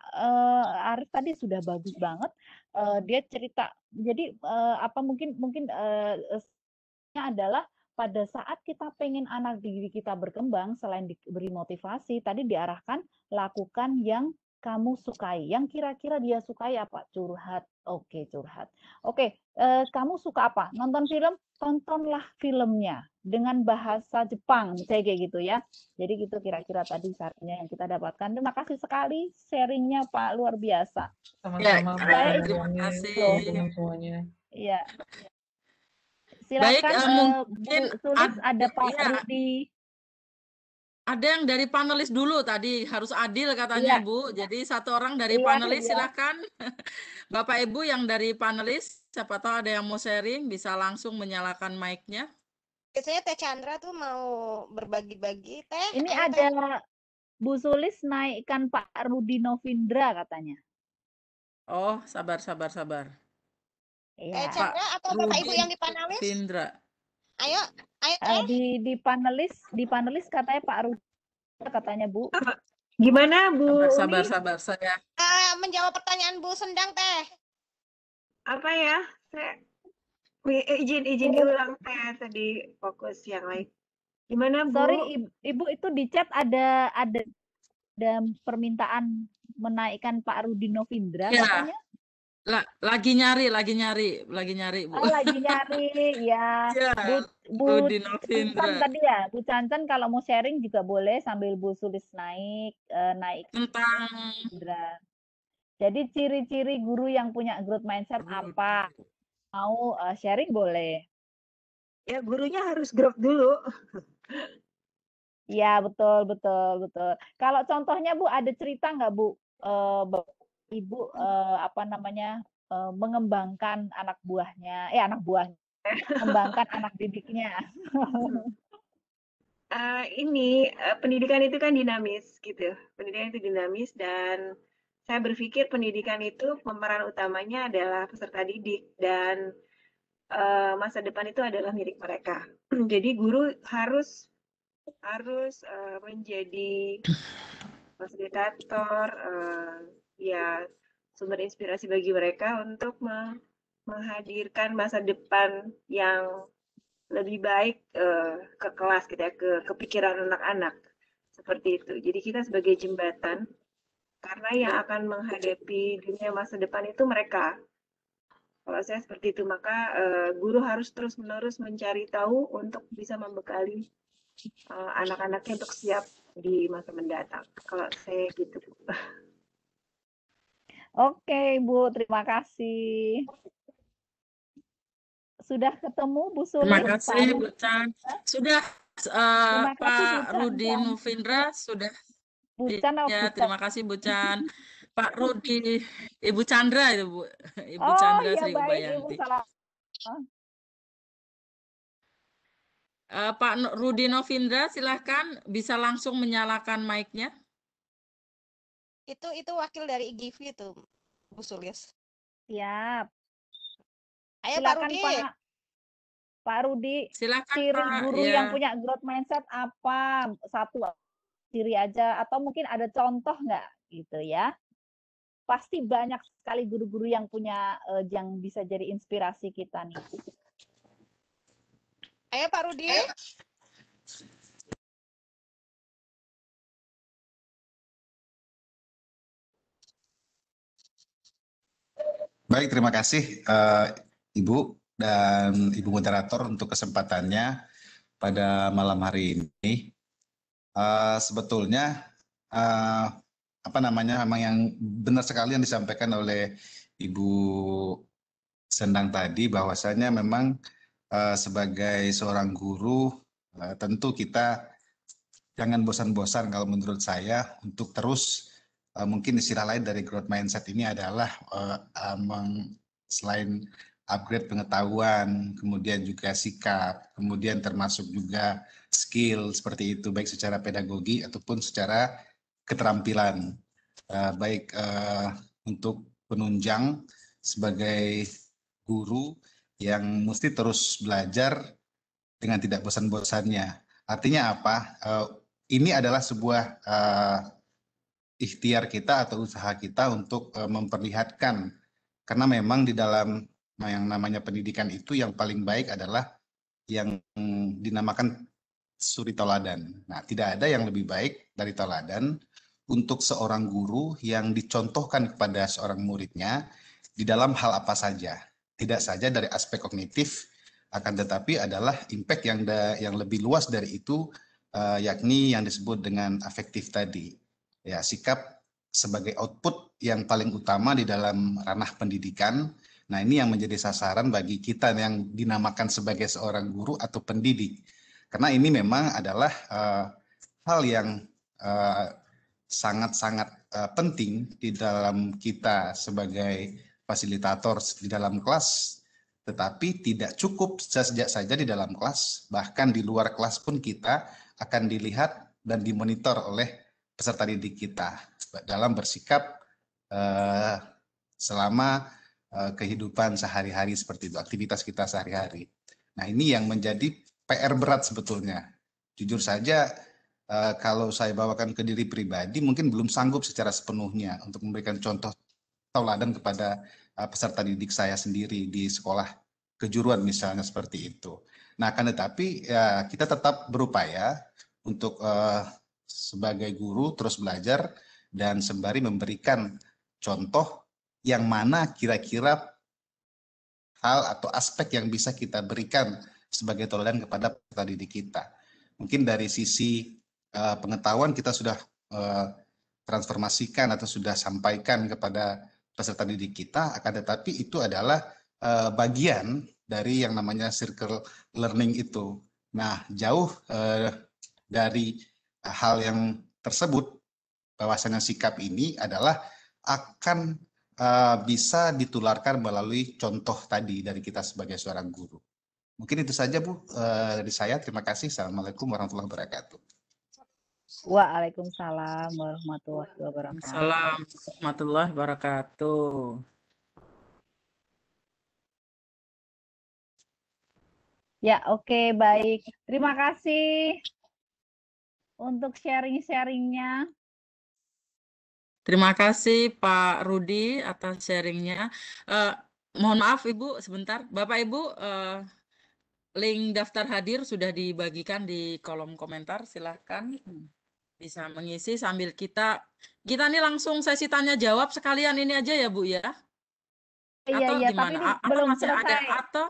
Arif tadi sudah bagus banget. Dia cerita. Jadi mungkin adalah pada saat kita pengen anak diri kita berkembang, selain diberi motivasi, tadi diarahkan lakukan yang kamu sukai. Yang kira-kira dia sukai apa? Curhat. Oke, curhat. Oke, kamu suka apa? Nonton film? Tontonlah filmnya dengan bahasa Jepang, misalnya kayak gitu ya. Jadi gitu kira-kira tadi sarannya yang kita dapatkan. Terima kasih sekali sharingnya Pak, luar biasa. Ya, Sama-sama Mbak Saya terima Naomi, kasih. teman-teman semuanya. Iya, Baik, silakan mungkin Bu Sulis, ada Pak ya, Rudi. ada yang dari panelis dulu tadi, harus adil katanya Iya, Bu. Jadi satu orang dari iya, panelis, iya. silakan. Bapak Ibu yang dari panelis, siapa tahu ada yang mau sharing, bisa langsung menyalakan mic-nya. Biasanya Teh Chandra tuh mau berbagi-bagi, Teh. Ini Ayo, Teh. ada Bu Sulis naikkan Pak Rudi Novindra katanya. Oh, sabar, sabar, sabar. Teh Iya. Pak Chandra atau Bapak Ibu Rudi yang di panelis? Novindra. Ayo, ayo Teh. Di panelis katanya Pak Rudi katanya Bu. Gimana Bu Sabar, Umi? sabar, saya. Menjawab pertanyaan Bu Sendang, Teh. Apa ya? Saya izin diulang Teh, tadi fokus yang lain. Gimana Bu? Sorry Ibu, itu di chat ada permintaan menaikkan Pak Rudi Novindra Ya, katanya. lagi nyari Bu. Oh, lagi nyari ya. Ya, Bu Rudi Cancan Novindra. tadi ya. Bu Cancan kalau mau sharing juga boleh sambil Bu Sulis naik Tentang Novindra. Jadi ciri-ciri guru yang punya growth mindset apa? Mau sharing boleh. Ya gurunya harus growth dulu. Iya, betul. Kalau contohnya Bu, ada cerita nggak Bu? Ibu mengembangkan mengembangkan anak didiknya. Pendidikan itu kan dinamis gitu. Pendidikan itu dinamis dan saya berpikir pendidikan itu pemeran utamanya adalah peserta didik dan masa depan itu adalah milik mereka. Jadi guru harus menjadi fasilitator, ya sumber inspirasi bagi mereka untuk menghadirkan masa depan yang lebih baik ke kelas gitu ya, ke pikiran anak-anak seperti itu. Jadi kita sebagai jembatan karena yang akan menghadapi dunia masa depan itu mereka. Kalau saya seperti itu, maka guru harus terus-menerus mencari tahu untuk bisa membekali anak-anaknya untuk siap di masa mendatang. Kalau saya gitu. Oke, Bu, terima kasih. Sudah ketemu Bu Sulis? Terima kasih Bu Chan. Sudah Terima kasih, Bu Pak Rudi Chan. Novindra sudah. Bu Chan atau Ya, Bu terima kasih Bu Chan. Pak Rudi, Ibu Chandra itu Bu. Ibu Oh Chandra iya, Sri baik, Ibu Ubayanti. salah. Pak Rudi Novindra, silahkan bisa langsung menyalakan mic-nya. Itu wakil dari IGV tuh, Bu Sulis. Siap. Ayo Silakan Pak Rudi. Pak Rudi, Silakan ciri Pak. guru Ya. yang punya growth mindset apa? Satu ciri aja atau mungkin ada contoh nggak gitu ya? Pasti banyak sekali guru-guru yang punya yang bisa jadi inspirasi kita nih. Ayo Pak Rudi. Baik, terima kasih Ibu dan Ibu moderator untuk kesempatannya pada malam hari ini. Sebetulnya memang yang benar sekali yang disampaikan oleh Ibu Sendang tadi, bahwasanya memang sebagai seorang guru tentu kita jangan bosan-bosan kalau menurut saya untuk terus mungkin istilah lain dari growth mindset ini adalah selain upgrade pengetahuan, kemudian juga sikap, kemudian termasuk juga skill seperti itu, baik secara pedagogi ataupun secara keterampilan, baik untuk penunjang sebagai guru yang mesti terus belajar dengan tidak bosan-bosannya. Artinya apa? Ini adalah sebuah ikhtiar kita atau usaha kita untuk memperlihatkan, karena memang di dalam yang namanya pendidikan itu yang paling baik adalah yang dinamakan suri toladan. Nah, tidak ada yang lebih baik dari toladan untuk seorang guru yang dicontohkan kepada seorang muridnya di dalam hal apa saja. Tidak saja dari aspek kognitif, akan tetapi adalah impact yang lebih luas dari itu, yakni yang disebut dengan afektif tadi. Ya, sikap sebagai output yang paling utama di dalam ranah pendidikan. Nah, ini yang menjadi sasaran bagi kita yang dinamakan sebagai seorang guru atau pendidik. Karena ini memang adalah hal yang sangat-sangat penting di dalam kita sebagai fasilitator di dalam kelas, tetapi tidak cukup sejak saja di dalam kelas, bahkan di luar kelas pun kita akan dilihat dan dimonitor oleh peserta didik kita dalam bersikap selama kehidupan sehari-hari seperti itu, aktivitas kita sehari-hari. Nah, ini yang menjadi PR berat sebetulnya. Jujur saja, kalau saya bawakan ke diri pribadi, mungkin belum sanggup secara sepenuhnya untuk memberikan contoh tauladan kepada peserta didik saya sendiri di sekolah kejuruan misalnya seperti itu. Nah, akan tetapi ya, kita tetap berupaya untuk sebagai guru terus belajar dan sembari memberikan contoh yang mana kira-kira hal atau aspek yang bisa kita berikan sebagai tauladan kepada peserta didik kita. Mungkin dari sisi pengetahuan kita sudah transformasikan atau sudah sampaikan kepada peserta didik kita, akan tetapi itu adalah bagian dari yang namanya circle learning itu. Nah, jauh dari hal yang tersebut, bahwasanya sikap ini adalah akan bisa ditularkan melalui contoh tadi dari kita sebagai seorang guru. Mungkin itu saja, Bu, dari saya. Terima kasih. Assalamualaikum warahmatullahi wabarakatuh. Waalaikumsalam warahmatullahi wabarakatuh. Assalamualaikum warahmatullahi wabarakatuh. Ya, oke, baik. Terima kasih untuk sharing-sharingnya. Terima kasih Pak Rudi atas sharingnya. Mohon maaf Ibu, sebentar. Bapak Ibu, link daftar hadir sudah dibagikan di kolom komentar. Silahkan bisa mengisi sambil kita nih langsung sesi tanya jawab sekalian ini aja ya Bu ya. Atau Iya, gimana? tapi ini Atau belum masih ada selesai. atau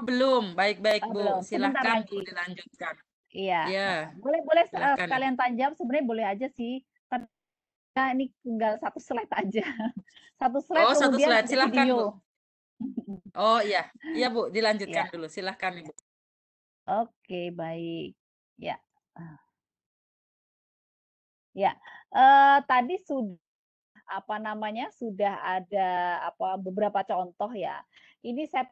belum? Baik-baik Bu. Belum. Sebentar Silahkan Bu lagi. dilanjutkan. Iya. Ya. Boleh Silahkan, sekalian tanya jawab, sebenarnya boleh aja sih. Nah, ini tinggal satu slide aja. Satu slide satu kemudian slide. ada Silahkan Bu. video. Oh iya, iya Bu, dilanjutkan Ya. dulu. Silahkan Ibu. Oke, baik. Ya. Ya. Tadi sudah ada beberapa contoh ya. Ini saya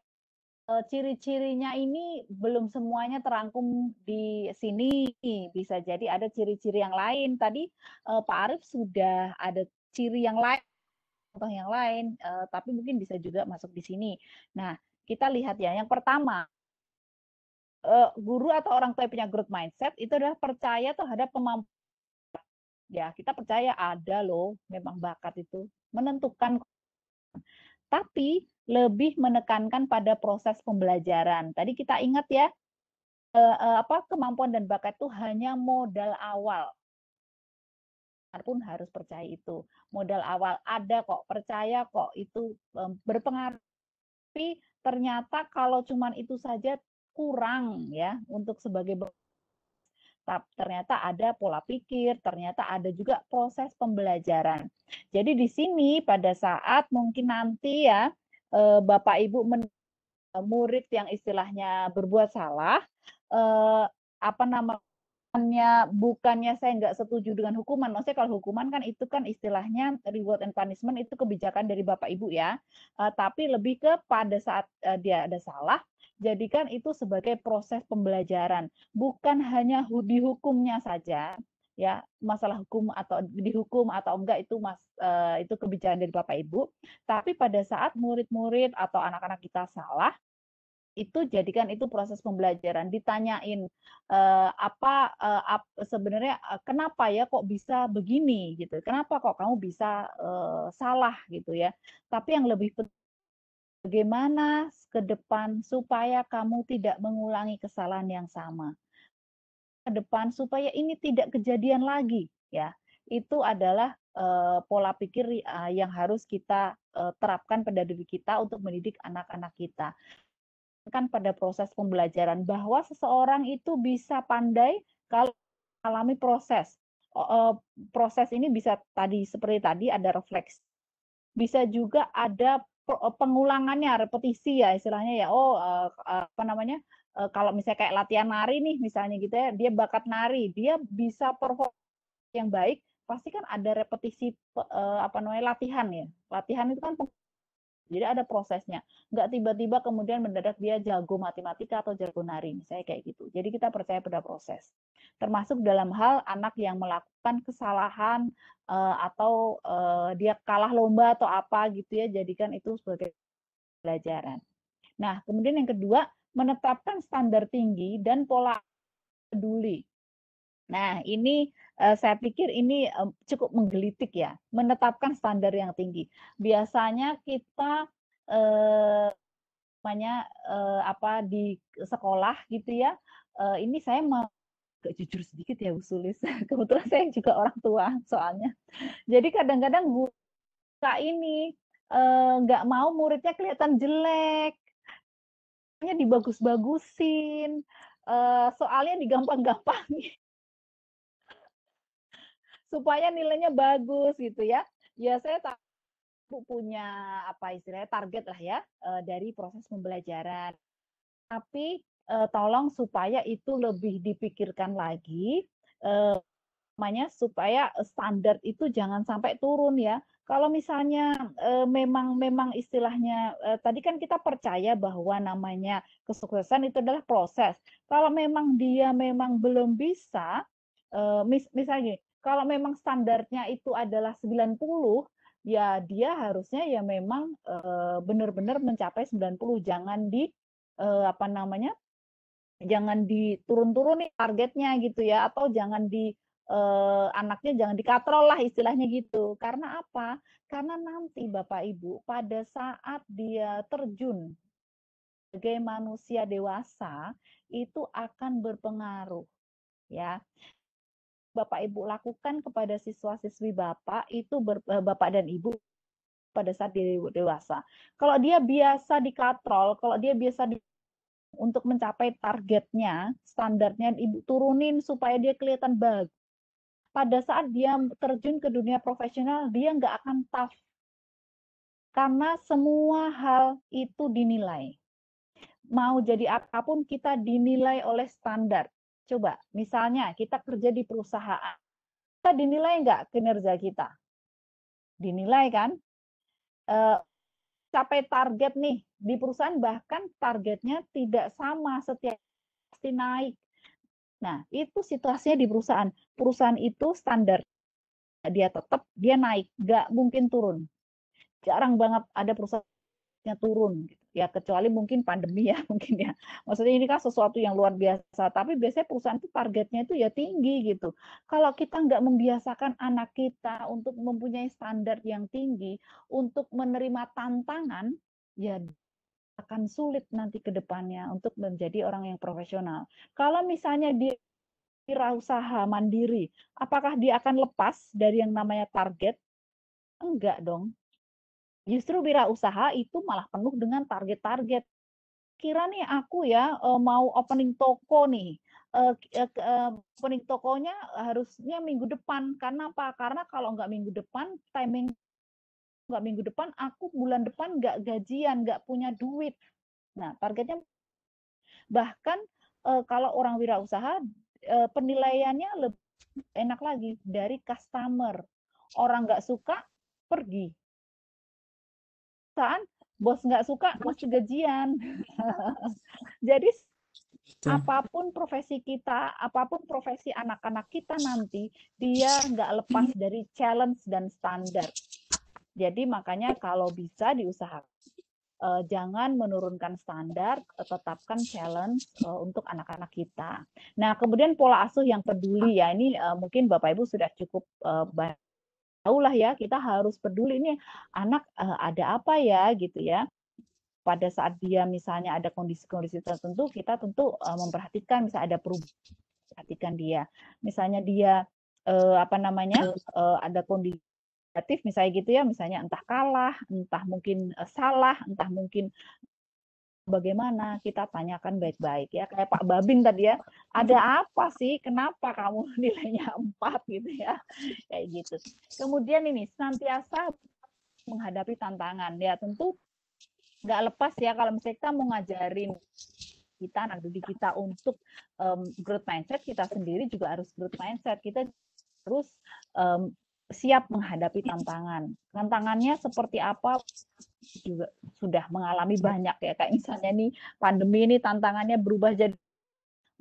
ciri-cirinya ini belum semuanya terangkum di sini. Bisa jadi ada ciri-ciri yang lain. Tadi Pak Arief sudah ada ciri yang lain, contoh yang lain, tapi mungkin bisa juga masuk di sini. Nah, kita lihat ya. Yang pertama, guru atau orang tua yang punya growth mindset itu adalah percaya terhadap kemampuan. Ya, kita percaya ada loh, memang bakat itu menentukan, tapi lebih menekankan pada proses pembelajaran. Tadi kita ingat ya, kemampuan dan bakat itu hanya modal awal. Pun harus percaya itu. Modal awal ada kok, percaya kok itu berpengaruh. Tapi ternyata kalau cuman itu saja kurang ya untuk sebagai ternyata ada pola pikir, ternyata ada juga proses pembelajaran. Jadi di sini pada saat mungkin nanti ya Bapak Ibu murid yang istilahnya berbuat salah, bukannya saya nggak setuju dengan hukuman. Maksudnya kalau hukuman kan itu kan istilahnya reward and punishment, itu kebijakan dari Bapak Ibu ya. Tapi lebih ke pada saat dia ada salah, jadikan itu sebagai proses pembelajaran. Bukan hanya dihukumnya saja, ya masalah hukum atau dihukum atau enggak itu kebijakan dari Bapak Ibu. Tapi pada saat murid-murid atau anak-anak kita salah, itu jadikan itu proses pembelajaran, ditanyain sebenarnya kenapa ya kok bisa begini gitu, kenapa kok kamu bisa salah gitu ya. Tapi yang lebih penting bagaimana ke depan supaya kamu tidak mengulangi kesalahan yang sama ke depan, supaya ini tidak kejadian lagi ya. itu adalah pola pikir yang harus kita terapkan pada diri kita untuk mendidik anak-anak kita. Kan pada proses pembelajaran bahwa seseorang itu bisa pandai kalau alami proses. Proses ini bisa seperti tadi ada refleksi, bisa juga ada pengulangannya, repetisi ya istilahnya ya. Apa namanya? Kalau misalnya kayak latihan nari nih misalnya gitu ya, dia bakat nari, dia bisa perform yang baik, pasti kan ada repetisi apa namanya latihan ya. Latihan itu kan jadi ada prosesnya. Nggak tiba-tiba kemudian mendadak dia jago matematika atau jago nari, misalnya kayak gitu. Jadi kita percaya pada proses. Termasuk dalam hal anak yang melakukan kesalahan atau dia kalah lomba atau apa gitu ya, jadikan itu sebagai pelajaran. Nah, kemudian yang kedua, menetapkan standar tinggi dan pola peduli. Nah, ini saya pikir ini cukup menggelitik ya, menetapkan standar yang tinggi. Biasanya kita apa di sekolah gitu ya. Ini saya mau agak jujur sedikit ya, Bu Sulis. Kebetulan saya juga orang tua soalnya. Jadi kadang-kadang Bu ini nggak mau muridnya kelihatan jelek, dibagus-bagusin, soalnya digampang-gampangin supaya nilainya bagus gitu ya. Ya saya punya apa istilahnya target lah ya dari proses pembelajaran. Tapi tolong supaya itu lebih dipikirkan lagi, supaya standar itu jangan sampai turun ya. Kalau misalnya memang istilahnya tadi kan kita percaya bahwa namanya kesuksesan itu adalah proses. Kalau memang dia memang belum bisa, misalnya kalau memang standarnya itu adalah 90, ya dia harusnya ya memang benar-benar mencapai 90, jangan apa namanya, jangan diturun-turun nih targetnya gitu ya, atau jangan anaknya jangan dikatrol lah istilahnya gitu. Karena apa? Karena nanti Bapak Ibu pada saat dia terjun sebagai manusia dewasa itu akan berpengaruh ya. Bapak Ibu lakukan kepada siswa-siswi Bapak itu Bapak dan Ibu pada saat dia dewasa. Kalau dia biasa dikatrol, kalau dia biasa untuk mencapai targetnya, standarnya Ibu turunin supaya dia kelihatan bagus. Pada saat dia terjun ke dunia profesional, dia nggak akan tough. Karena semua hal itu dinilai. Mau jadi apapun kita dinilai oleh standar. Coba, misalnya kita kerja di perusahaan. Kita dinilai nggak kinerja kita? Dinilai kan? Capai target nih di perusahaan, bahkan targetnya tidak sama setiap pasti naik. Nah, itu situasinya di perusahaan. Perusahaan itu standar dia tetap dia naik, nggak mungkin turun. Jarang banget ada perusahaannya turun gitu. Ya kecuali mungkin pandemi ya mungkin ya. Maksudnya ini kan sesuatu yang luar biasa, tapi biasanya perusahaan itu targetnya itu ya tinggi gitu. Kalau kita nggak membiasakan anak kita untuk mempunyai standar yang tinggi, untuk menerima tantangan, ya akan sulit nanti ke depannya untuk menjadi orang yang profesional. Kalau misalnya dia wirausaha mandiri, apakah dia akan lepas dari yang namanya target? Enggak dong. Justru wirausaha itu malah penuh dengan target-target. Kira nih aku ya mau opening toko nih. Opening tokonya harusnya minggu depan. Karena apa? Karena kalau nggak minggu depan, timing nggak minggu depan, aku bulan depan nggak gajian, nggak punya duit. Nah, targetnya bahkan kalau orang wirausaha penilaiannya lebih enak lagi dari customer. Orang nggak suka pergi. Saat bos nggak suka mesti gajian. Jadi apapun profesi kita, apapun profesi anak-anak kita nanti, dia nggak lepas dari challenge dan standar. Jadi makanya kalau bisa diusahakan jangan menurunkan standar, tetapkan challenge untuk anak-anak kita. Nah, kemudian pola asuh yang peduli ya, ini mungkin Bapak Ibu sudah cukup tahu lah ya, kita harus peduli nih anak ada apa ya gitu ya. Pada saat dia misalnya ada kondisi-kondisi tertentu, kita tentu memperhatikan misalnya ada perubahan, perhatikan dia. Misalnya dia ada kondisi negatif misalnya gitu ya, misalnya entah kalah, entah mungkin salah, entah mungkin bagaimana, kita tanyakan baik-baik ya. Kayak Pak Babin tadi ya, ada apa sih? Kenapa kamu nilainya 4 gitu ya? Kayak gitu. Kemudian ini senantiasa menghadapi tantangan ya, tentu nggak lepas ya kalau misalnya kita mau ngajarin kita anak didik kita untuk growth mindset, kita sendiri juga harus growth mindset. Kita harus siap menghadapi tantangan. Tantangannya seperti apa juga sudah mengalami banyak ya, kayak misalnya nih pandemi ini tantangannya berubah jadi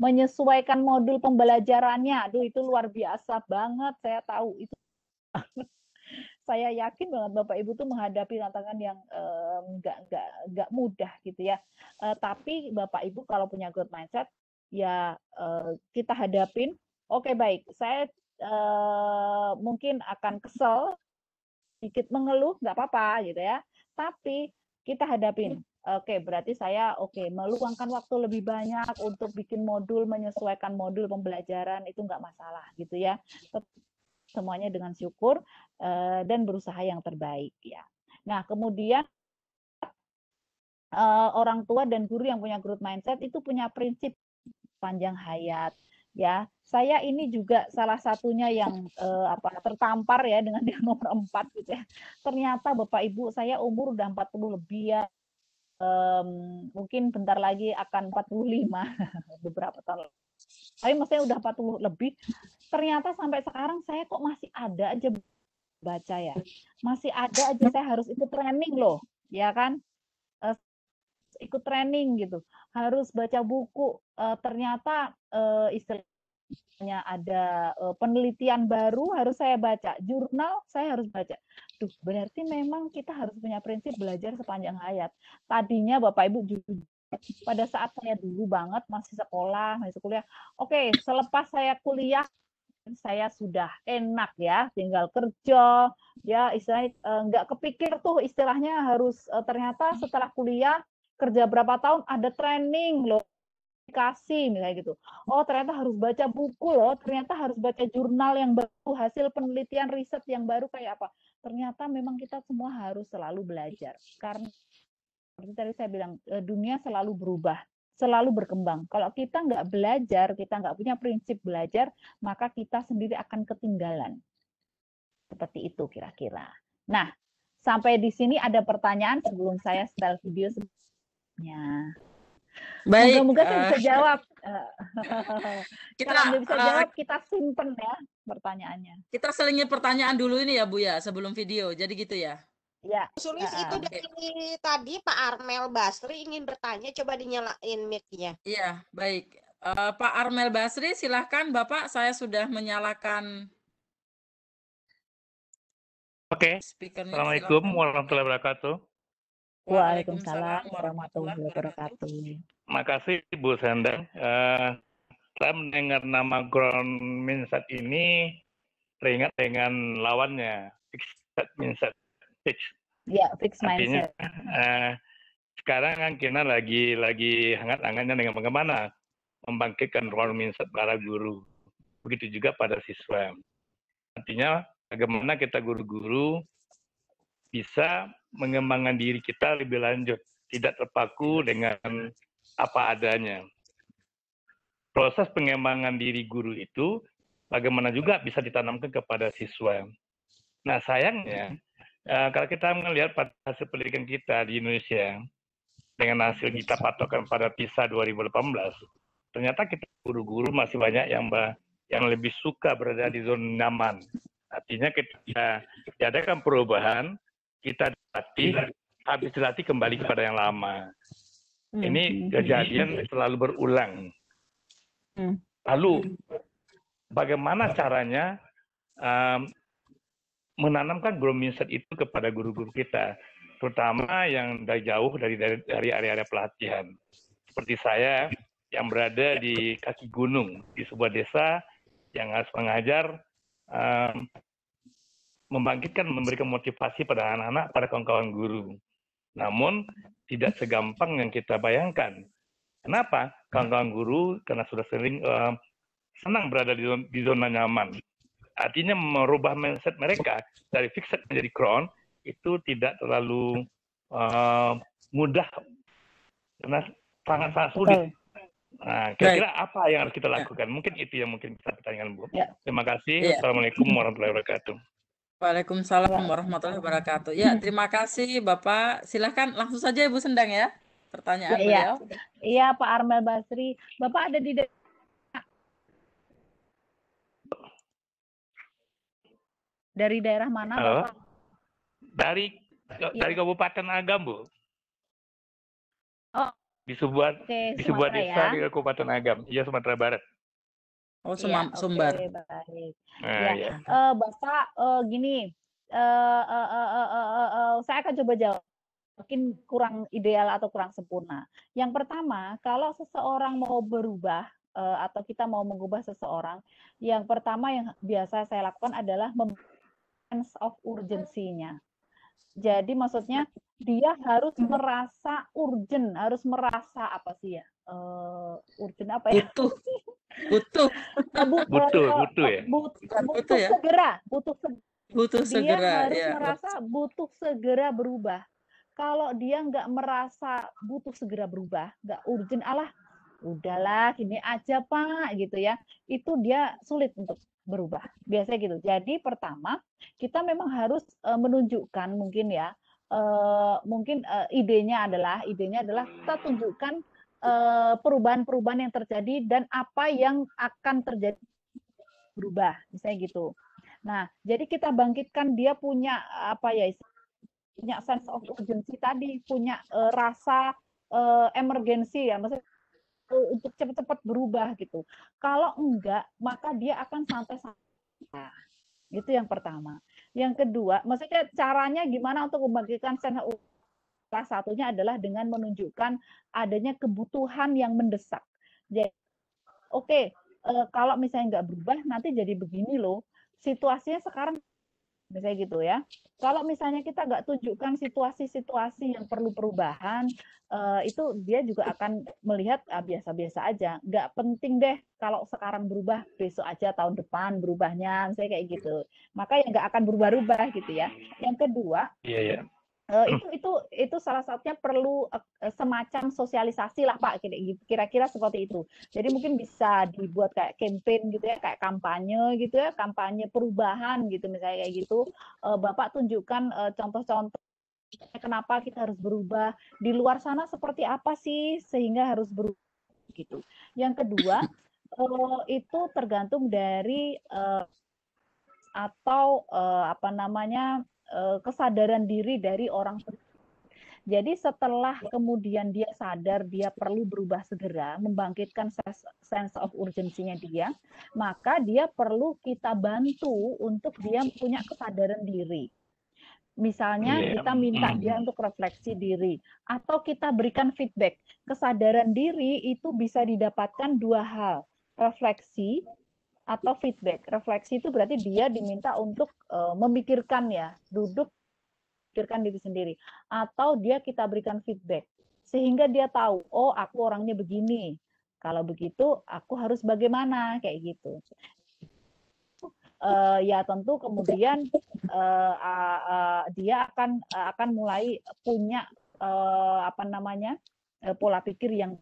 menyesuaikan modul pembelajarannya. Aduh itu luar biasa banget, saya tahu itu. Saya yakin banget Bapak Ibu tuh menghadapi tantangan yang nggak mudah gitu ya. Tapi Bapak Ibu kalau punya growth mindset ya kita hadapin. Oke baik, saya mungkin akan kesel, sedikit mengeluh, nggak apa-apa gitu ya. Tapi kita hadapin. Oke, berarti saya meluangkan waktu lebih banyak untuk bikin modul, menyesuaikan modul pembelajaran itu nggak masalah gitu ya. Semuanya dengan syukur dan berusaha yang terbaik ya. Nah, kemudian orang tua dan guru yang punya growth mindset itu punya prinsip panjang hayat ya. Saya ini juga salah satunya yang tertampar ya dengan yang nomor 4 gitu ya. Ternyata Bapak Ibu saya umur udah 40 lebih ya. Mungkin bentar lagi akan 45 beberapa tahun. Tapi maksudnya udah 40 lebih. Ternyata sampai sekarang saya kok masih ada aja baca ya. Masih ada aja saya harus ikut training loh, ya kan? Ikut training gitu. Harus baca buku. Ternyata istilahnya ada penelitian baru harus saya baca. Jurnal saya harus baca. Duh, berarti memang kita harus punya prinsip belajar sepanjang hayat. Tadinya Bapak Ibu juga pada saat saya dulu banget masih sekolah, masih kuliah. Oke, selepas saya kuliah saya sudah enak ya, tinggal kerja, ya istilahnya nggak kepikir tuh istilahnya harus ternyata setelah kuliah kerja berapa tahun ada training loh, dikasih misalnya gitu. Oh ternyata harus baca buku loh, ternyata harus baca jurnal yang baru, hasil penelitian riset yang baru kayak apa. Ternyata memang kita semua harus selalu belajar karena seperti tadi saya bilang dunia selalu berubah, selalu berkembang. Kalau kita nggak belajar, kita nggak punya prinsip belajar, maka kita sendiri akan ketinggalan. Seperti itu kira-kira. Nah, sampai di sini ada pertanyaan sebelum saya setel video sebelumnya. Baik, Moga-moga saya bisa jawab. kita Kalau nggak bisa jawab, kita simpen ya pertanyaannya. kita selingin pertanyaan dulu ini ya Bu ya sebelum video. Jadi gitu ya. Ya. Sulis itu dari tadi Pak Armel Basri ingin bertanya, coba dinyalain mic-nya. Iya, baik. Pak Armel Basri, silahkan Bapak, saya sudah menyalakan Oke. speakernya. Assalamualaikum Silakan. warahmatullahi wabarakatuh. Waalaikumsalam warahmatullahi wabarakatuh. Makasih Bu Sandang. Saya mendengar nama ground mindset ini teringat dengan lawannya fixed mindset. Ya, fixed Artinya, mindset. sekarang kan kita lagi hangat-hangatnya dengan bagaimana membangkitkan ground mindset para guru. Begitu juga pada siswa. Artinya bagaimana kita guru-guru bisa mengembangkan diri kita lebih lanjut, tidak terpaku dengan apa adanya. Proses pengembangan diri guru itu bagaimana juga bisa ditanamkan kepada siswa. Nah sayangnya, kalau kita melihat pada hasil pendidikan kita di Indonesia, dengan hasil kita patokan pada PISA 2018, ternyata kita guru-guru masih banyak yang lebih suka berada di zona nyaman. Artinya ketika diadakan perubahan, kita habis dilatih kembali kepada yang lama. Ini kejadian selalu berulang. Lalu, bagaimana caranya menanamkan growth mindset itu kepada guru-guru kita, terutama yang dari jauh dari area-area pelatihan. Seperti saya yang berada di kaki gunung, di sebuah desa yang harus mengajar, membangkitkan, memberikan motivasi pada anak-anak, pada kawan-kawan guru. Namun, tidak segampang yang kita bayangkan. Kenapa? Kawan-kawan guru, karena sudah sering senang berada di zona nyaman. artinya merubah mindset mereka dari fixed menjadi growth itu tidak terlalu mudah karena sangat sulit. Nah, kira-kira apa yang harus kita lakukan? Mungkin itu yang mungkin kita pertanyakan, Bu. Terima kasih. Assalamualaikum warahmatullahi wabarakatuh. Waalaikumsalam warahmatullahi wabarakatuh. Ya, terima kasih Bapak. Silahkan langsung saja Ibu Sendang ya, pertanyaan beliau. Iya, Pak Armel Basri. Bapak ada di dari daerah mana, Bapak? Dari Kabupaten Agam, Bu. Oh, di sebuah desa di Kabupaten Agam, Sumatera Barat. Oh, Sumbar. Baik. Ya. Bapak gini, saya akan coba jawab. Mungkin kurang ideal atau kurang sempurna. Yang pertama, kalau seseorang mau berubah atau kita mau mengubah seseorang, yang pertama yang biasa saya lakukan adalah sense of urgency-nya. Jadi maksudnya dia harus merasa urgent, harus merasa apa sih ya? Urgent apa ya? Butuh segera. Dia harus merasa butuh segera berubah. Kalau dia nggak merasa butuh segera berubah, nggak urgent, udahlah gini aja Pak, gitu ya, itu dia sulit untuk berubah. Biasanya gitu. Jadi pertama, kita memang harus menunjukkan mungkin ya, idenya adalah kita tunjukkan perubahan-perubahan yang terjadi dan apa yang akan terjadi berubah, misalnya gitu. Nah, jadi kita bangkitkan dia punya punya sense of urgency tadi, punya rasa emergensi ya, maksudnya untuk cepat-cepat berubah gitu. Kalau enggak, maka dia akan santai-santai. Itu yang pertama. Yang kedua, maksudnya caranya gimana untuk membangkitkan sense of urgency? Salah satunya adalah dengan menunjukkan adanya kebutuhan yang mendesak. Jadi, kalau misalnya nggak berubah, nanti jadi begini loh. Situasinya sekarang misalnya gitu ya. Kalau misalnya kita nggak tunjukkan situasi-situasi yang perlu perubahan, itu dia juga akan melihat biasa-biasa aja. Nggak penting deh kalau sekarang berubah, besok aja tahun depan berubahnya, misalnya kayak gitu. Maka ya nggak akan berubah-ubah gitu ya. Yang kedua, itu salah satunya perlu semacam sosialisasi lah Pak, kira-kira seperti itu. Jadi mungkin bisa dibuat kayak campaign gitu ya, kayak kampanye gitu ya, kampanye perubahan gitu misalnya kayak gitu. Bapak tunjukkan contoh-contoh kenapa kita harus berubah, di luar sana seperti apa sih sehingga harus berubah gitu. Yang kedua, itu tergantung dari kesadaran diri dari orang. Jadi setelah kemudian dia sadar dia perlu berubah segera, membangkitkan sense of urgency-nya dia, maka dia perlu kita bantu untuk dia punya kesadaran diri. Misalnya kita minta dia untuk refleksi diri, atau kita berikan feedback. Kesadaran diri itu bisa didapatkan dua hal, refleksi atau feedback. Refleksi itu berarti dia diminta untuk memikirkan ya, duduk pikirkan diri sendiri, atau kita berikan feedback sehingga dia tahu, oh aku orangnya begini, kalau begitu aku harus bagaimana, kayak gitu. Ya tentu kemudian dia akan mulai punya pola pikir yang.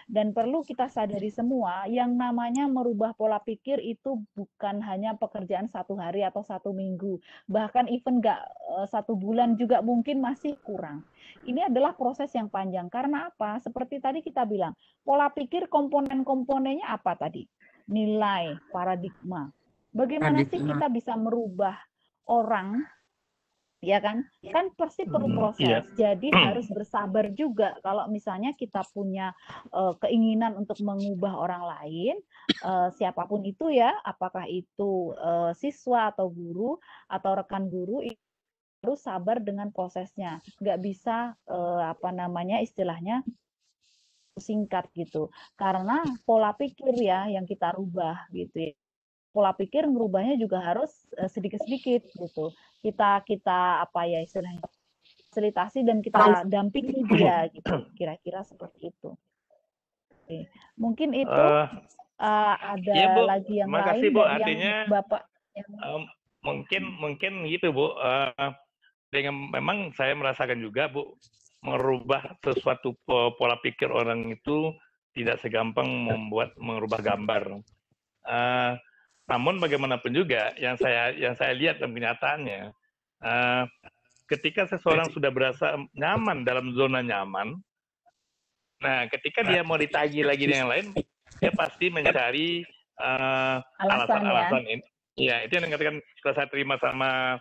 Dan perlu kita sadari semua, yang namanya merubah pola pikir itu bukan hanya pekerjaan 1 hari atau 1 minggu, bahkan even nggak 1 bulan juga mungkin masih kurang. Ini adalah proses yang panjang. Karena apa? Seperti tadi kita bilang, pola pikir komponen-komponennya apa tadi? Nilai, paradigma. Bagaimana sih kita bisa merubah orang? Ya kan pasti perlu proses. Jadi harus bersabar juga. Kalau misalnya kita punya keinginan untuk mengubah orang lain, siapapun itu ya, apakah itu siswa atau guru atau rekan guru, harus sabar dengan prosesnya. Nggak bisa istilahnya singkat gitu. Karena pola pikir ya yang kita rubah gitu ya. Pola pikir merubahnya juga harus sedikit-sedikit gitu. Kita istilahnya fasilitasi dan kita dampingi dia gitu. Kira-kira seperti itu. Oke. Mungkin itu ada ya, Bu. lagi yang Makasih, lain Bu. dari Artinya, yang Bapak. Mungkin gitu Bu. Dengan memang saya merasakan juga Bu, merubah sesuatu pola pikir orang itu tidak segampang merubah gambar. Namun bagaimanapun juga yang saya lihat dalam kenyataannya, ketika seseorang sudah berasa nyaman dalam zona nyaman, nah ketika dia mau ditagih lagi dengan yang lain, dia pasti mencari alasan-alasan ini. Ya, itu yang dikatakan kalau saya terima sama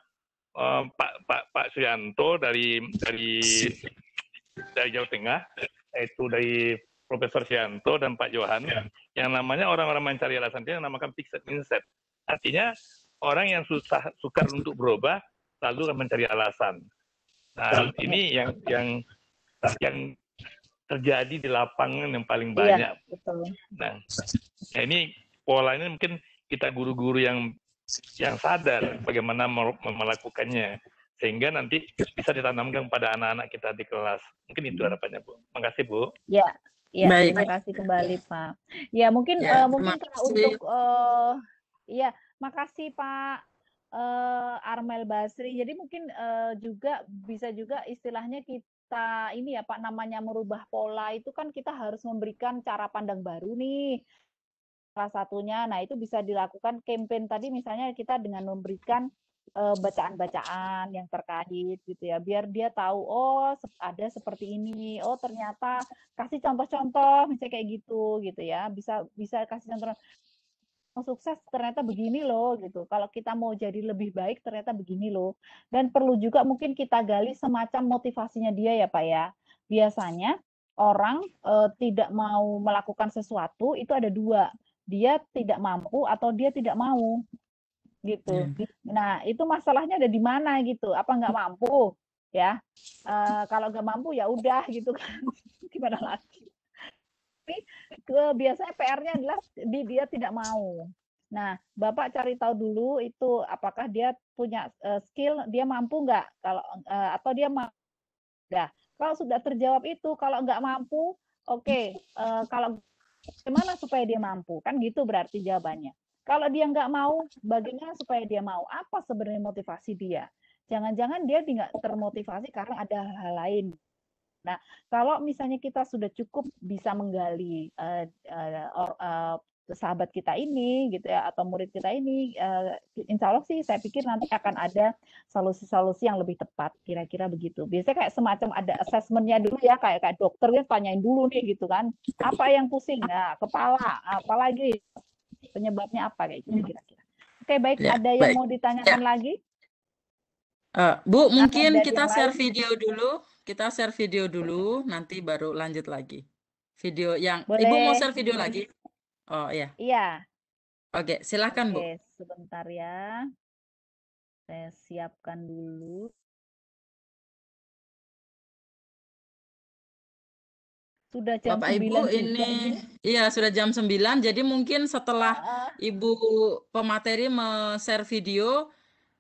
Pak Suyanto dari Jawa Tengah, yaitu dari Profesor Suyanto dan Pak Johan, yang namanya orang-orang mencari alasan itu yang namakan fixed mindset. Artinya orang yang sukar untuk berubah selalu akan mencari alasan. Nah, ini yang terjadi di lapangan yang paling banyak. Iya, betul. Nah, ini polanya mungkin kita guru-guru yang sadar bagaimana melakukannya, sehingga nanti bisa ditanamkan pada anak-anak kita di kelas. Mungkin itu harapannya, Bu. Makasih, Bu. Ya, ya, Baik. terima kasih kembali, Pak. Ya, mungkin mungkin karena untuk ya, makasih Pak Armel Basri. Jadi mungkin juga bisa juga istilahnya kita ini ya Pak, namanya merubah pola itu kan kita harus memberikan cara pandang baru nih. Salah satunya, nah itu bisa dilakukan campaign tadi misalnya kita dengan memberikan bacaan-bacaan yang terkait gitu ya, biar dia tahu oh ada seperti ini, oh ternyata kasih contoh-contoh misalnya kayak gitu ya, bisa kasih contoh sukses ternyata begini loh gitu. Kalau kita mau jadi lebih baik ternyata begini loh. Dan perlu juga mungkin kita gali semacam motivasinya dia ya Pak ya. Biasanya orang tidak mau melakukan sesuatu itu ada dua. Dia tidak mampu atau dia tidak mau gitu. Nah itu masalahnya ada di mana gitu. Apa nggak mampu ya? Kalau nggak mampu ya udah gitu kan. Gimana lagi? Tapi biasanya PR-nya adalah dia tidak mau. Nah, Bapak cari tahu dulu itu apakah dia punya skill, dia mampu nggak? Kalau atau dia mampu. Nah, kalau sudah terjawab itu, kalau nggak mampu, oke. Kalau gimana supaya dia mampu? Kan gitu berarti jawabannya. Kalau dia nggak mau, bagaimana supaya dia mau? Apa sebenarnya motivasi dia? Jangan-jangan dia tidak termotivasi karena ada hal lain. Nah, kalau misalnya kita sudah cukup bisa menggali sahabat kita ini, gitu ya, atau murid kita ini, insya Allah sih saya pikir nanti akan ada solusi-solusi yang lebih tepat, kira-kira begitu. Biasanya kayak semacam ada assessment-nya dulu ya, kayak dokter kan tanyain dulu nih gitu kan, apa yang pusing? Nah, kepala, apalagi penyebabnya apa kayak gitu kira-kira. Oke, baik, Ya, ada yang baik. mau ditanyakan lagi? Bu, mungkin dari kita yang share lain? video dulu. Kita share video dulu, nanti baru lanjut lagi. Video yang Boleh. Ibu mau share video lagi? Oh iya. Iya. Oke, silakan Bu. Oke, sebentar ya. Saya siapkan dulu. Sudah jam Bapak 9 Ibu juga ini nih. iya sudah jam 9, jadi mungkin setelah Ibu pemateri share video,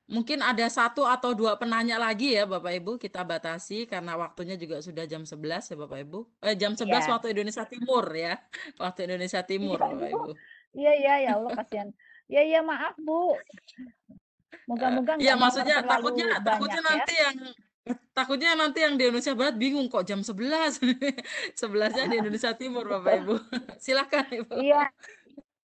mungkin ada 1 atau 2 penanya lagi ya Bapak Ibu, kita batasi karena waktunya juga sudah jam 11 ya Bapak Ibu. Jam 11 waktu Indonesia Timur ya. Waktu Indonesia Timur Bapak Ibu. Iya, ya Allah kasihan. Iya, maaf Bu. Moga-moga Iya, nggak maksudnya terlalu takutnya banyak ya. nanti yang di Indonesia Barat bingung kok jam 11. 11-nya di Indonesia Timur Bapak Ibu. Silakan Ibu. Iya.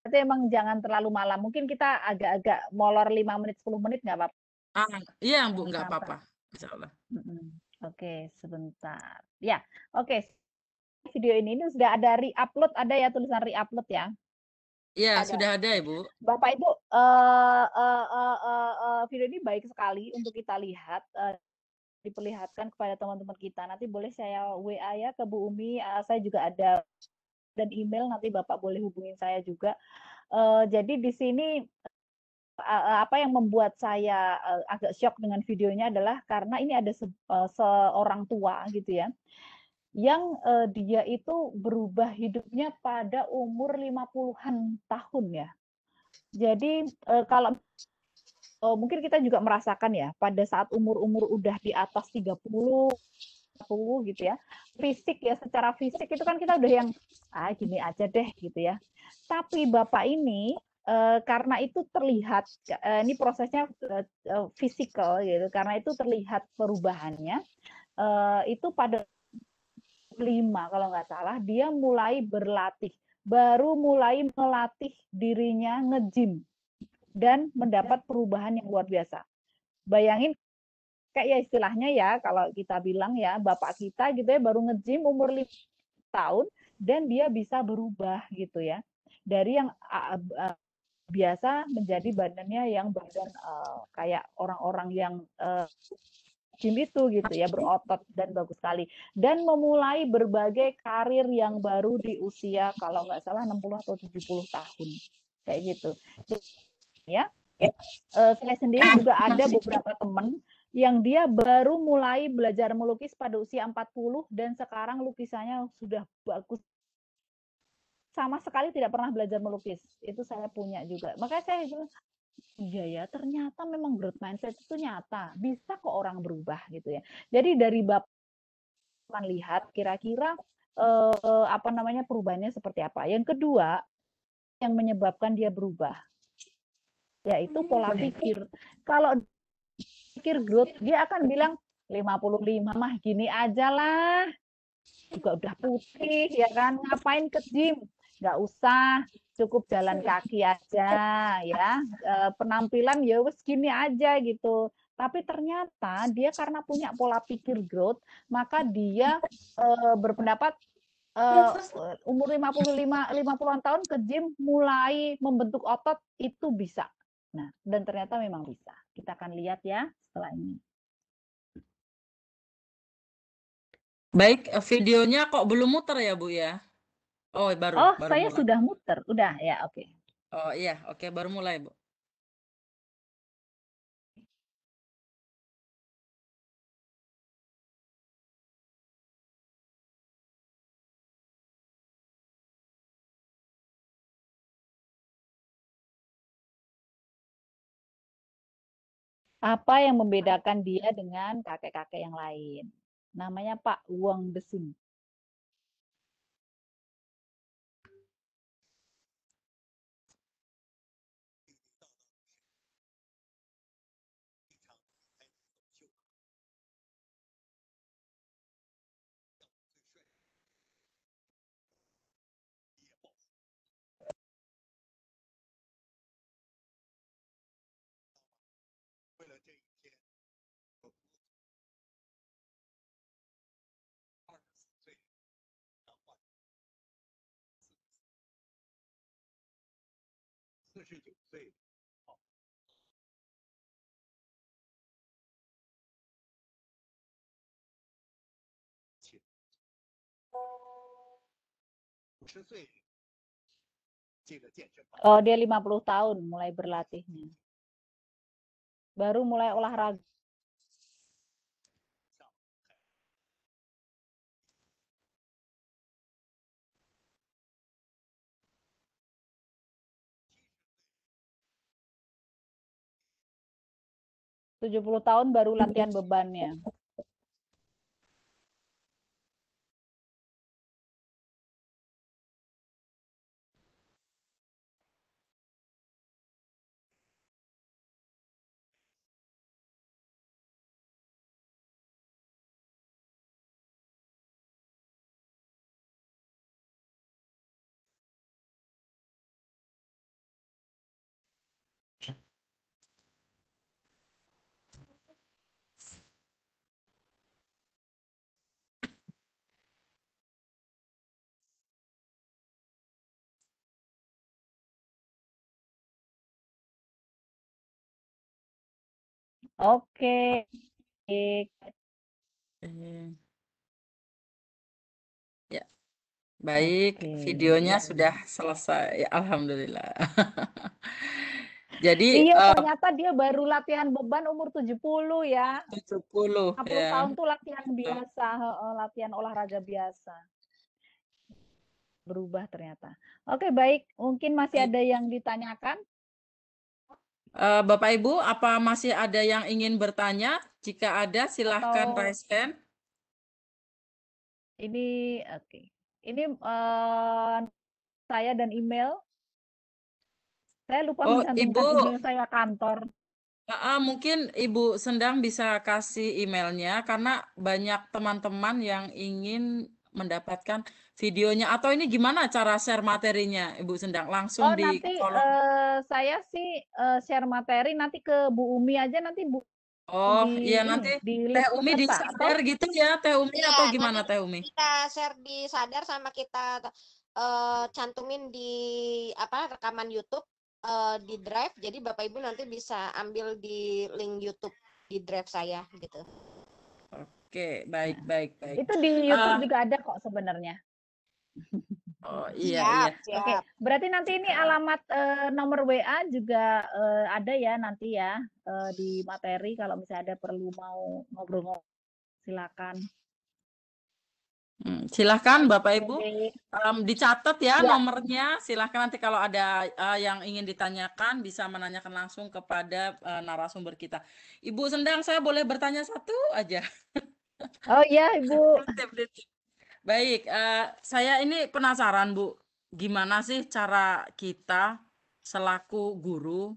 Berarti emang jangan terlalu malam. Mungkin kita agak-agak molor 5 menit 10 menit nggak apa-apa. Iya Bu, nggak apa-apa. Insyaallah. Oke, sebentar. Ya, oke. Video ini sudah ada re-upload, ada ya tulisan re-upload ya? Iya, sudah ada Ibu. Bapak Ibu, video ini baik sekali untuk kita lihat, diperlihatkan kepada teman-teman kita. Nanti boleh saya WA ya ke Bu Umi, saya juga ada dan email, nanti Bapak boleh hubungin saya juga. Jadi di sini apa yang membuat saya agak shock dengan videonya adalah karena ini ada seorang tua gitu ya, yang dia itu berubah hidupnya pada umur 50-an tahun ya. Jadi kalau mungkin kita juga merasakan ya pada saat umur-umur udah di atas 30 gitu ya. Fisik ya, secara fisik itu kan kita udah yang gini aja deh gitu ya. Tapi Bapak ini karena itu terlihat, ini prosesnya fisikal gitu, karena itu terlihat perubahannya, itu pada 5 kalau nggak salah, dia mulai berlatih, baru mulai melatih dirinya nge-gym dan mendapat perubahan yang luar biasa. Bayangin kayak ya istilahnya ya, kalau kita bilang ya, bapak kita gitu ya baru nge-gym umur 5 tahun dan dia bisa berubah gitu ya. Dari yang biasa menjadi badannya yang badan kayak orang-orang yang gym itu gitu ya, berotot dan bagus sekali, dan memulai berbagai karir yang baru di usia kalau nggak salah 60 atau 70 tahun kayak gitu ya. Saya sendiri juga ada beberapa teman yang dia baru mulai belajar melukis pada usia 40 dan sekarang lukisannya sudah bagus, sama sekali tidak pernah belajar melukis. Itu saya punya juga. Makanya saya bilang, iya ya, ternyata memang growth mindset itu nyata. Bisa kok orang berubah gitu ya. Jadi dari Bapak lihat kira-kira apa namanya perubahannya seperti apa. Yang kedua, yang menyebabkan dia berubah, yaitu pola pikir. Kalau pikir growth, dia akan bilang 55 mah gini aja lah. Juga udah putih ya kan, ngapain ke gym? Nggak usah, cukup jalan kaki aja ya, penampilan ya wes gini aja gitu. Tapi ternyata dia karena punya pola pikir growth, maka dia berpendapat umur 50-an tahun ke gym mulai membentuk otot itu bisa. Nah, dan ternyata memang bisa. Kita akan lihat ya setelah ini. Baik, videonya kok belum muter ya, Bu ya? Oh, baru Saya mulai. sudah muter. Udah ya, oke. Oh iya, oke, baru mulai, Bu. Apa yang membedakan dia dengan kakek-kakek yang lain? Namanya Pak Wong Desun. Oh, dia 50 tahun mulai berlatihnya. Baru mulai olahraga. ...70 tahun baru latihan bebannya. Oke. Ya, baik, videonya sudah selesai. Ya, alhamdulillah. Jadi Iya, ternyata dia baru latihan beban umur 70 ya. 70 50 ya. tahun tuh latihan biasa, latihan olahraga biasa. Berubah ternyata. Oke, baik. Mungkin masih ada yang ditanyakan? Bapak Ibu, apa masih ada yang ingin bertanya? Jika ada, silahkan Atau raise hand. ini oke. Ini saya dan email Saya lupa Oh, mencantumkan Ibu, email saya kantor. mungkin Ibu Sendang bisa kasih emailnya karena banyak teman-teman yang ingin mendapatkan videonya. Atau ini gimana cara share materinya, Ibu Sendang? Langsung Oh, di nanti kolom. saya sih share materi nanti ke Bu Umi aja, nanti Bu Oh, iya di nanti ini di Teh link Umi peserta disadar atau gitu ya, Teh Umi Iya, atau nanti gimana Teh Umi? kita share di Sadar sama kita cantumin di apa rekaman YouTube di Drive. Jadi Bapak Ibu nanti bisa ambil di link YouTube di Drive saya gitu. Oke, baik, Nah, baik, baik. itu di YouTube Ah, juga ada kok sebenarnya. oh iya, iya. Siap, Oke, siap. berarti nanti ini alamat nomor WA juga ada ya nanti ya di materi kalau misalnya ada perlu mau ngobrol-ngobrol silakan. Silahkan Bapak Ibu Oke. dicatat ya Ya, nomornya. Silahkan nanti kalau ada yang ingin ditanyakan bisa menanyakan langsung kepada narasumber kita. Ibu Sendang, saya boleh bertanya satu aja. oh iya Ibu. Baik, saya ini penasaran Bu, gimana sih cara kita selaku guru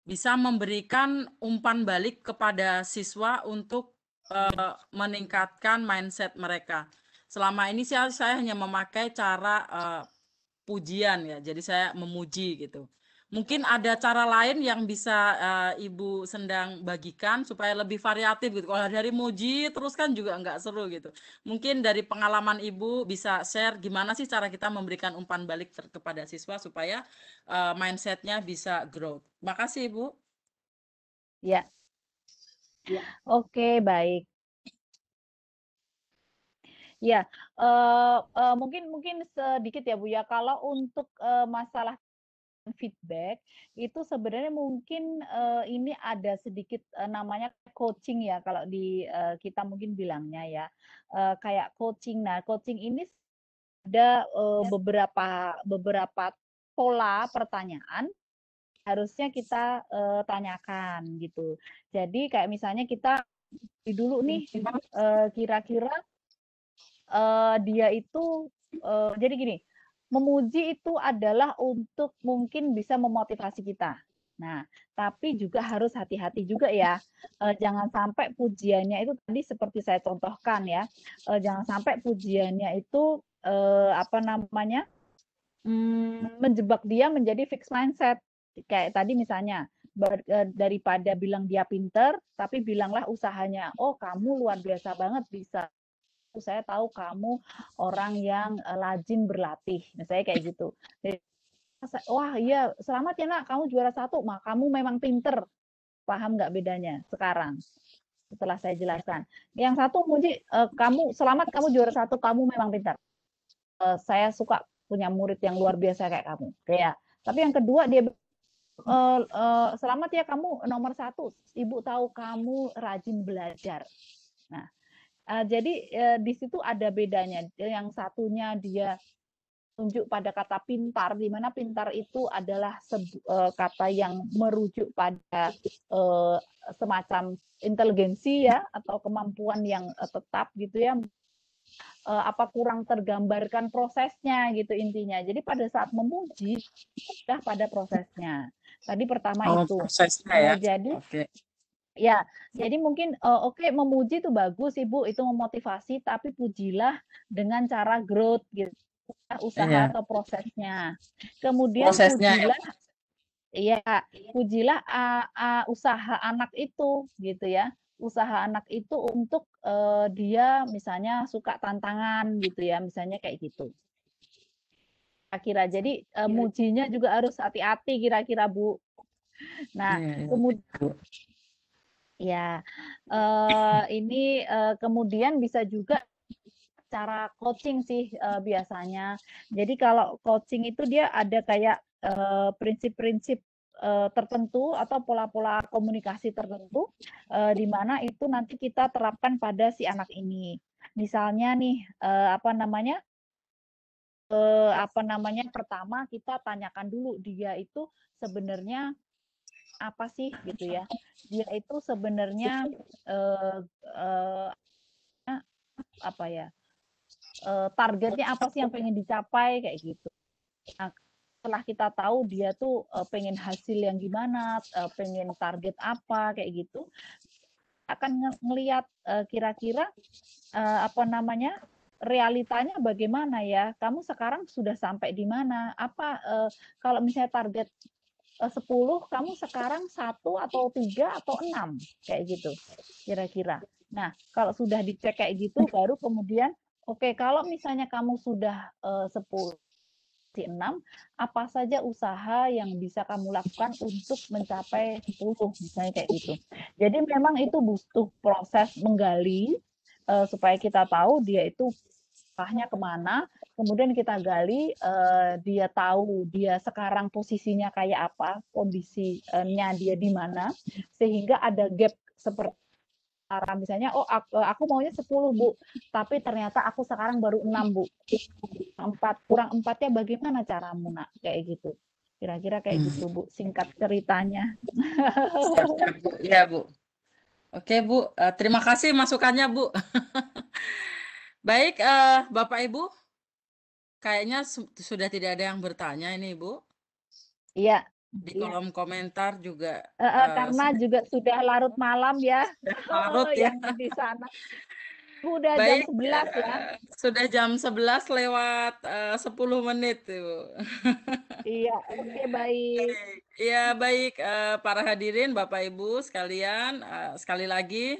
bisa memberikan umpan balik kepada siswa untuk meningkatkan mindset mereka. Selama ini saya hanya memakai cara pujian ya, jadi saya memuji gitu. Mungkin ada cara lain yang bisa Ibu Sendang bagikan supaya lebih variatif gitu. Kalau dari muji terus kan juga nggak seru gitu. Mungkin dari pengalaman Ibu bisa share gimana sih cara kita memberikan umpan balik kepada siswa supaya mindsetnya bisa growth. Makasih Ibu. Ya. Oke, baik. Ya, mungkin sedikit ya Bu ya. Kalau untuk masalah feedback itu sebenarnya mungkin ini ada sedikit namanya coaching ya kalau di kita mungkin bilangnya ya kayak coaching. Nah, coaching ini ada beberapa pola pertanyaan harusnya kita tanyakan gitu. Jadi kayak misalnya kita dulu nih kira-kira dia itu jadi gini, memuji itu adalah untuk mungkin bisa memotivasi kita. Nah, tapi juga harus hati-hati juga ya, jangan sampai pujiannya itu tadi seperti saya contohkan ya, jangan sampai pujiannya itu, apa namanya, menjebak dia menjadi fixed mindset. Kayak tadi misalnya, daripada bilang dia pinter, tapi bilanglah usahanya, "Oh kamu luar biasa banget bisa saya tahu kamu orang yang rajin berlatih," misalnya kayak gitu. Jadi, wah iya selamat ya nak kamu juara 1, mah kamu memang pinter. Paham nggak bedanya sekarang? Setelah saya jelaskan. Yang satu muji kamu selamat kamu juara 1, kamu memang pintar. Saya suka punya murid yang luar biasa kayak kamu. Kayak. Tapi yang kedua dia selamat ya kamu nomor 1. Ibu tahu kamu rajin belajar. Nah, jadi di situ ada bedanya. Yang satunya dia tunjuk pada kata pintar, di mana pintar itu adalah kata yang merujuk pada semacam inteligensi ya atau kemampuan yang tetap gitu ya. Apa kurang tergambarkan prosesnya gitu intinya. Jadi pada saat memuji sudah pada prosesnya. Tadi pertama Oh, itu. prosesnya ya. Jadi Oke. ya, jadi mungkin oke memuji itu bagus Ibu, itu memotivasi, tapi pujilah dengan cara growth gitu, usaha Iya, atau prosesnya. Kemudian prosesnya ya. pujilah usaha anak itu gitu ya. Usaha anak itu untuk dia misalnya suka tantangan gitu ya, misalnya kayak gitu. Kira-kira. Jadi mujinya juga harus hati-hati kira-kira Bu. Nah, Iya, kemudian ya, ini kemudian bisa juga cara coaching sih biasanya. Jadi kalau coaching itu dia ada kayak prinsip-prinsip tertentu atau pola-pola komunikasi tertentu di mana itu nanti kita terapkan pada si anak ini. Misalnya nih apa namanya pertama kita tanyakan dulu dia itu sebenarnya apa sih gitu ya. Dia itu sebenarnya eh, eh, apa ya targetnya apa sih yang pengen dicapai kayak gitu. Nah, setelah kita tahu dia tuh pengen hasil yang gimana, pengen target apa kayak gitu, akan ngelihat kira-kira apa namanya realitanya bagaimana ya. Kamu sekarang sudah sampai di mana? Apa kalau misalnya target 10, kamu sekarang 1 atau 3 atau 6 kayak gitu kira-kira. Nah, kalau sudah dicek kayak gitu baru kemudian oke, kalau misalnya kamu sudah 10 6, apa saja usaha yang bisa kamu lakukan untuk mencapai 10 misalnya kayak gitu. Jadi memang itu butuh proses menggali supaya kita tahu dia itu arahnya kemana, kemudian kita gali, dia tahu dia sekarang posisinya kayak apa, kondisinya dia di mana, sehingga ada gap seperti misalnya, oh aku maunya 10 Bu, tapi ternyata aku sekarang baru 6 Bu. 4, kurang 4-nya bagaimana caramu nak? Kayak gitu. Kira-kira kayak gitu Bu, singkat ceritanya. Siap, Bu. Iya, Bu. Oke, Bu. Terima kasih masukannya, Bu. Baik, Bapak Ibu, kayaknya sudah tidak ada yang bertanya ini, Bu. Iya. Di kolom komentar juga. Karena juga sudah larut malam ya. Larut ya. Yang di sana. Udah Baik, jam 11 ya. Sudah jam 11 lewat 10 menit, Ibu. Iya, oke baik. Iya, baik para hadirin Bapak Ibu sekalian, sekali lagi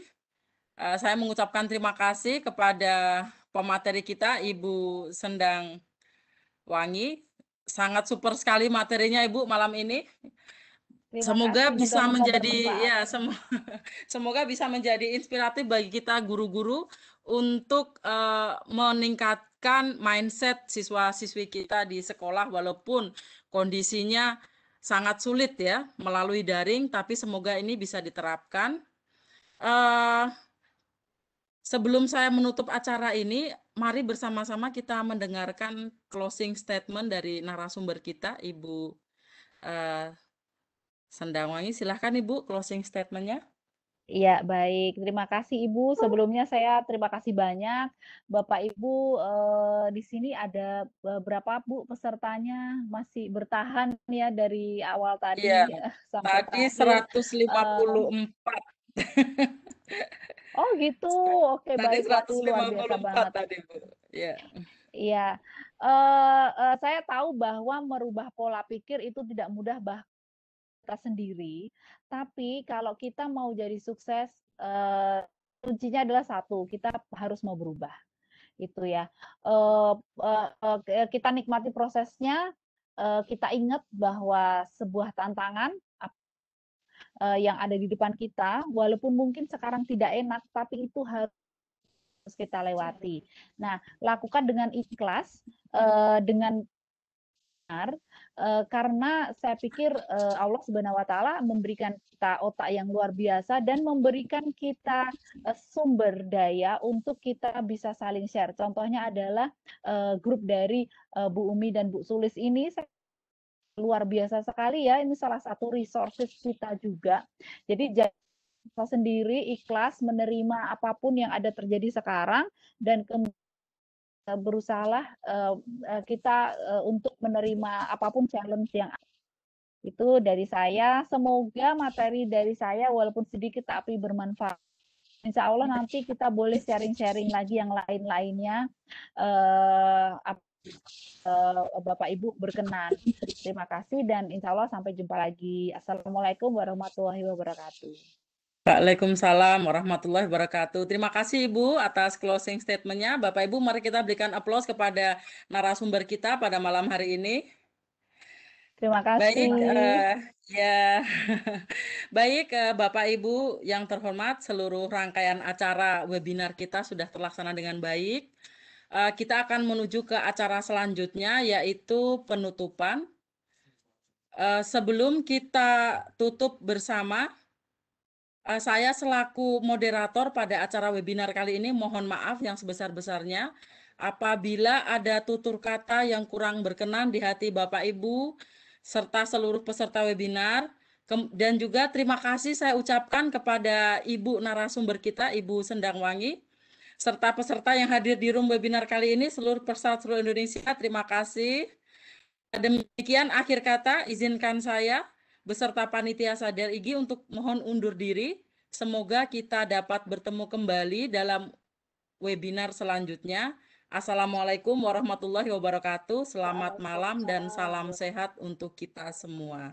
saya mengucapkan terima kasih kepada pemateri kita Ibu Sendang Wangi. Sangat super sekali materinya Ibu malam ini. Semoga bisa menjadi semoga bisa menjadi inspiratif bagi kita guru-guru untuk meningkatkan mindset siswa-siswi kita di sekolah walaupun kondisinya sangat sulit ya melalui daring, tapi semoga ini bisa diterapkan. Sebelum saya menutup acara ini, mari bersama-sama kita mendengarkan closing statement dari narasumber kita, Ibu Sendang Wangi. Silahkan Ibu closing statement-nya. Iya, baik. Terima kasih Ibu. Sebelumnya saya terima kasih banyak. Bapak Ibu, di sini ada berapa Bu pesertanya? Masih bertahan ya dari awal tadi sampai tadi terakhir. 154. Oh gitu. Oke, baik. Waduh, luar biasa banget. Tadi, Bu. Ya. Iya. Saya tahu bahwa merubah pola pikir itu tidak mudah kita sendiri, tapi kalau kita mau jadi sukses, kuncinya adalah satu, kita harus mau berubah, itu ya. Kita nikmati prosesnya, kita ingat bahwa sebuah tantangan yang ada di depan kita, walaupun mungkin sekarang tidak enak, tapi itu harus kita lewati. Nah, lakukan dengan ikhlas, dengan karena saya pikir Allah Subhanahu wa taala memberikan kita otak yang luar biasa dan memberikan kita sumber daya untuk kita bisa saling share. Contohnya adalah grup dari Bu Umi dan Bu Sulis ini luar biasa sekali ya. Ini salah satu resources kita juga. Jadi kita sendiri ikhlas menerima apapun yang ada terjadi sekarang dan kemudian berusahalah kita untuk menerima apapun challenge yang ada. Itu dari saya. Semoga materi dari saya walaupun sedikit tapi bermanfaat. Insya Allah nanti kita boleh sharing-sharing lagi yang lain-lainnya. Bapak Ibu berkenan. Terima kasih dan insya Allah sampai jumpa lagi. Assalamualaikum warahmatullahi wabarakatuh. Waalaikumsalam warahmatullahi wabarakatuh. Terima kasih Ibu atas closing statement-nya. Bapak Ibu, mari kita berikan aplaus kepada narasumber kita pada malam hari ini. Terima kasih. Baik, Bapak Ibu yang terhormat, seluruh rangkaian acara webinar kita sudah terlaksana dengan baik. Kita akan menuju ke acara selanjutnya, yaitu penutupan. Sebelum kita tutup bersama, saya selaku moderator pada acara webinar kali ini mohon maaf yang sebesar-besarnya apabila ada tutur kata yang kurang berkenan di hati Bapak Ibu serta seluruh peserta webinar. Dan juga terima kasih saya ucapkan kepada Ibu narasumber kita, Ibu Sendang Wangi, serta peserta yang hadir di room webinar kali ini, seluruh peserta seluruh Indonesia, terima kasih. Demikian akhir kata, izinkan saya beserta panitia Sadar IGI untuk mohon undur diri. Semoga kita dapat bertemu kembali dalam webinar selanjutnya. Assalamualaikum warahmatullahi wabarakatuh. Selamat malam dan salam sehat untuk kita semua.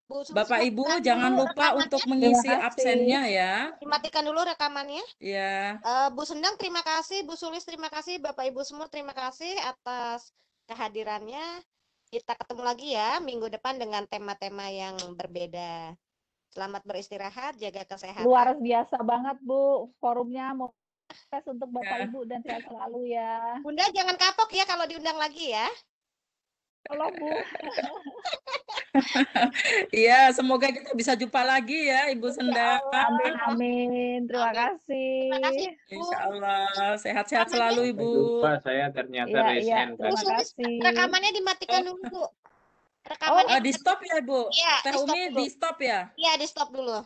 Bu Sulis, Bapak Ibu matikan jangan dulu lupa rekamannya. untuk mengisi Terima kasih. absennya ya. Dimatikan dulu rekamannya. Ya. Bu Sendang terima kasih, Bu Sulis terima kasih, Bapak Ibu semua terima kasih atas kehadirannya. Kita ketemu lagi ya minggu depan dengan tema-tema yang berbeda. Selamat beristirahat, jaga kesehatan. Luar biasa banget Bu, forumnya mau sukses untuk Bapak Ya. Ibu dan sehat selalu ya. Bunda jangan kapok ya kalau diundang lagi ya. Tolong Bu. Iya, semoga kita bisa jumpa lagi ya Ibu Sendang. Amin amin. Terima Amin. kasih. Terima kasih Bu. Insya Allah. Sehat-sehat selalu Ibu. Lupa saya ternyata Iya raise iya. hand Bu tadi. Terima Sulis, kasih. rekamannya dimatikan dulu Bu. Rekamannya Di stop ya Bu. Iya, Teh di stop Umi dulu. di stop ya. Iya, di stop dulu.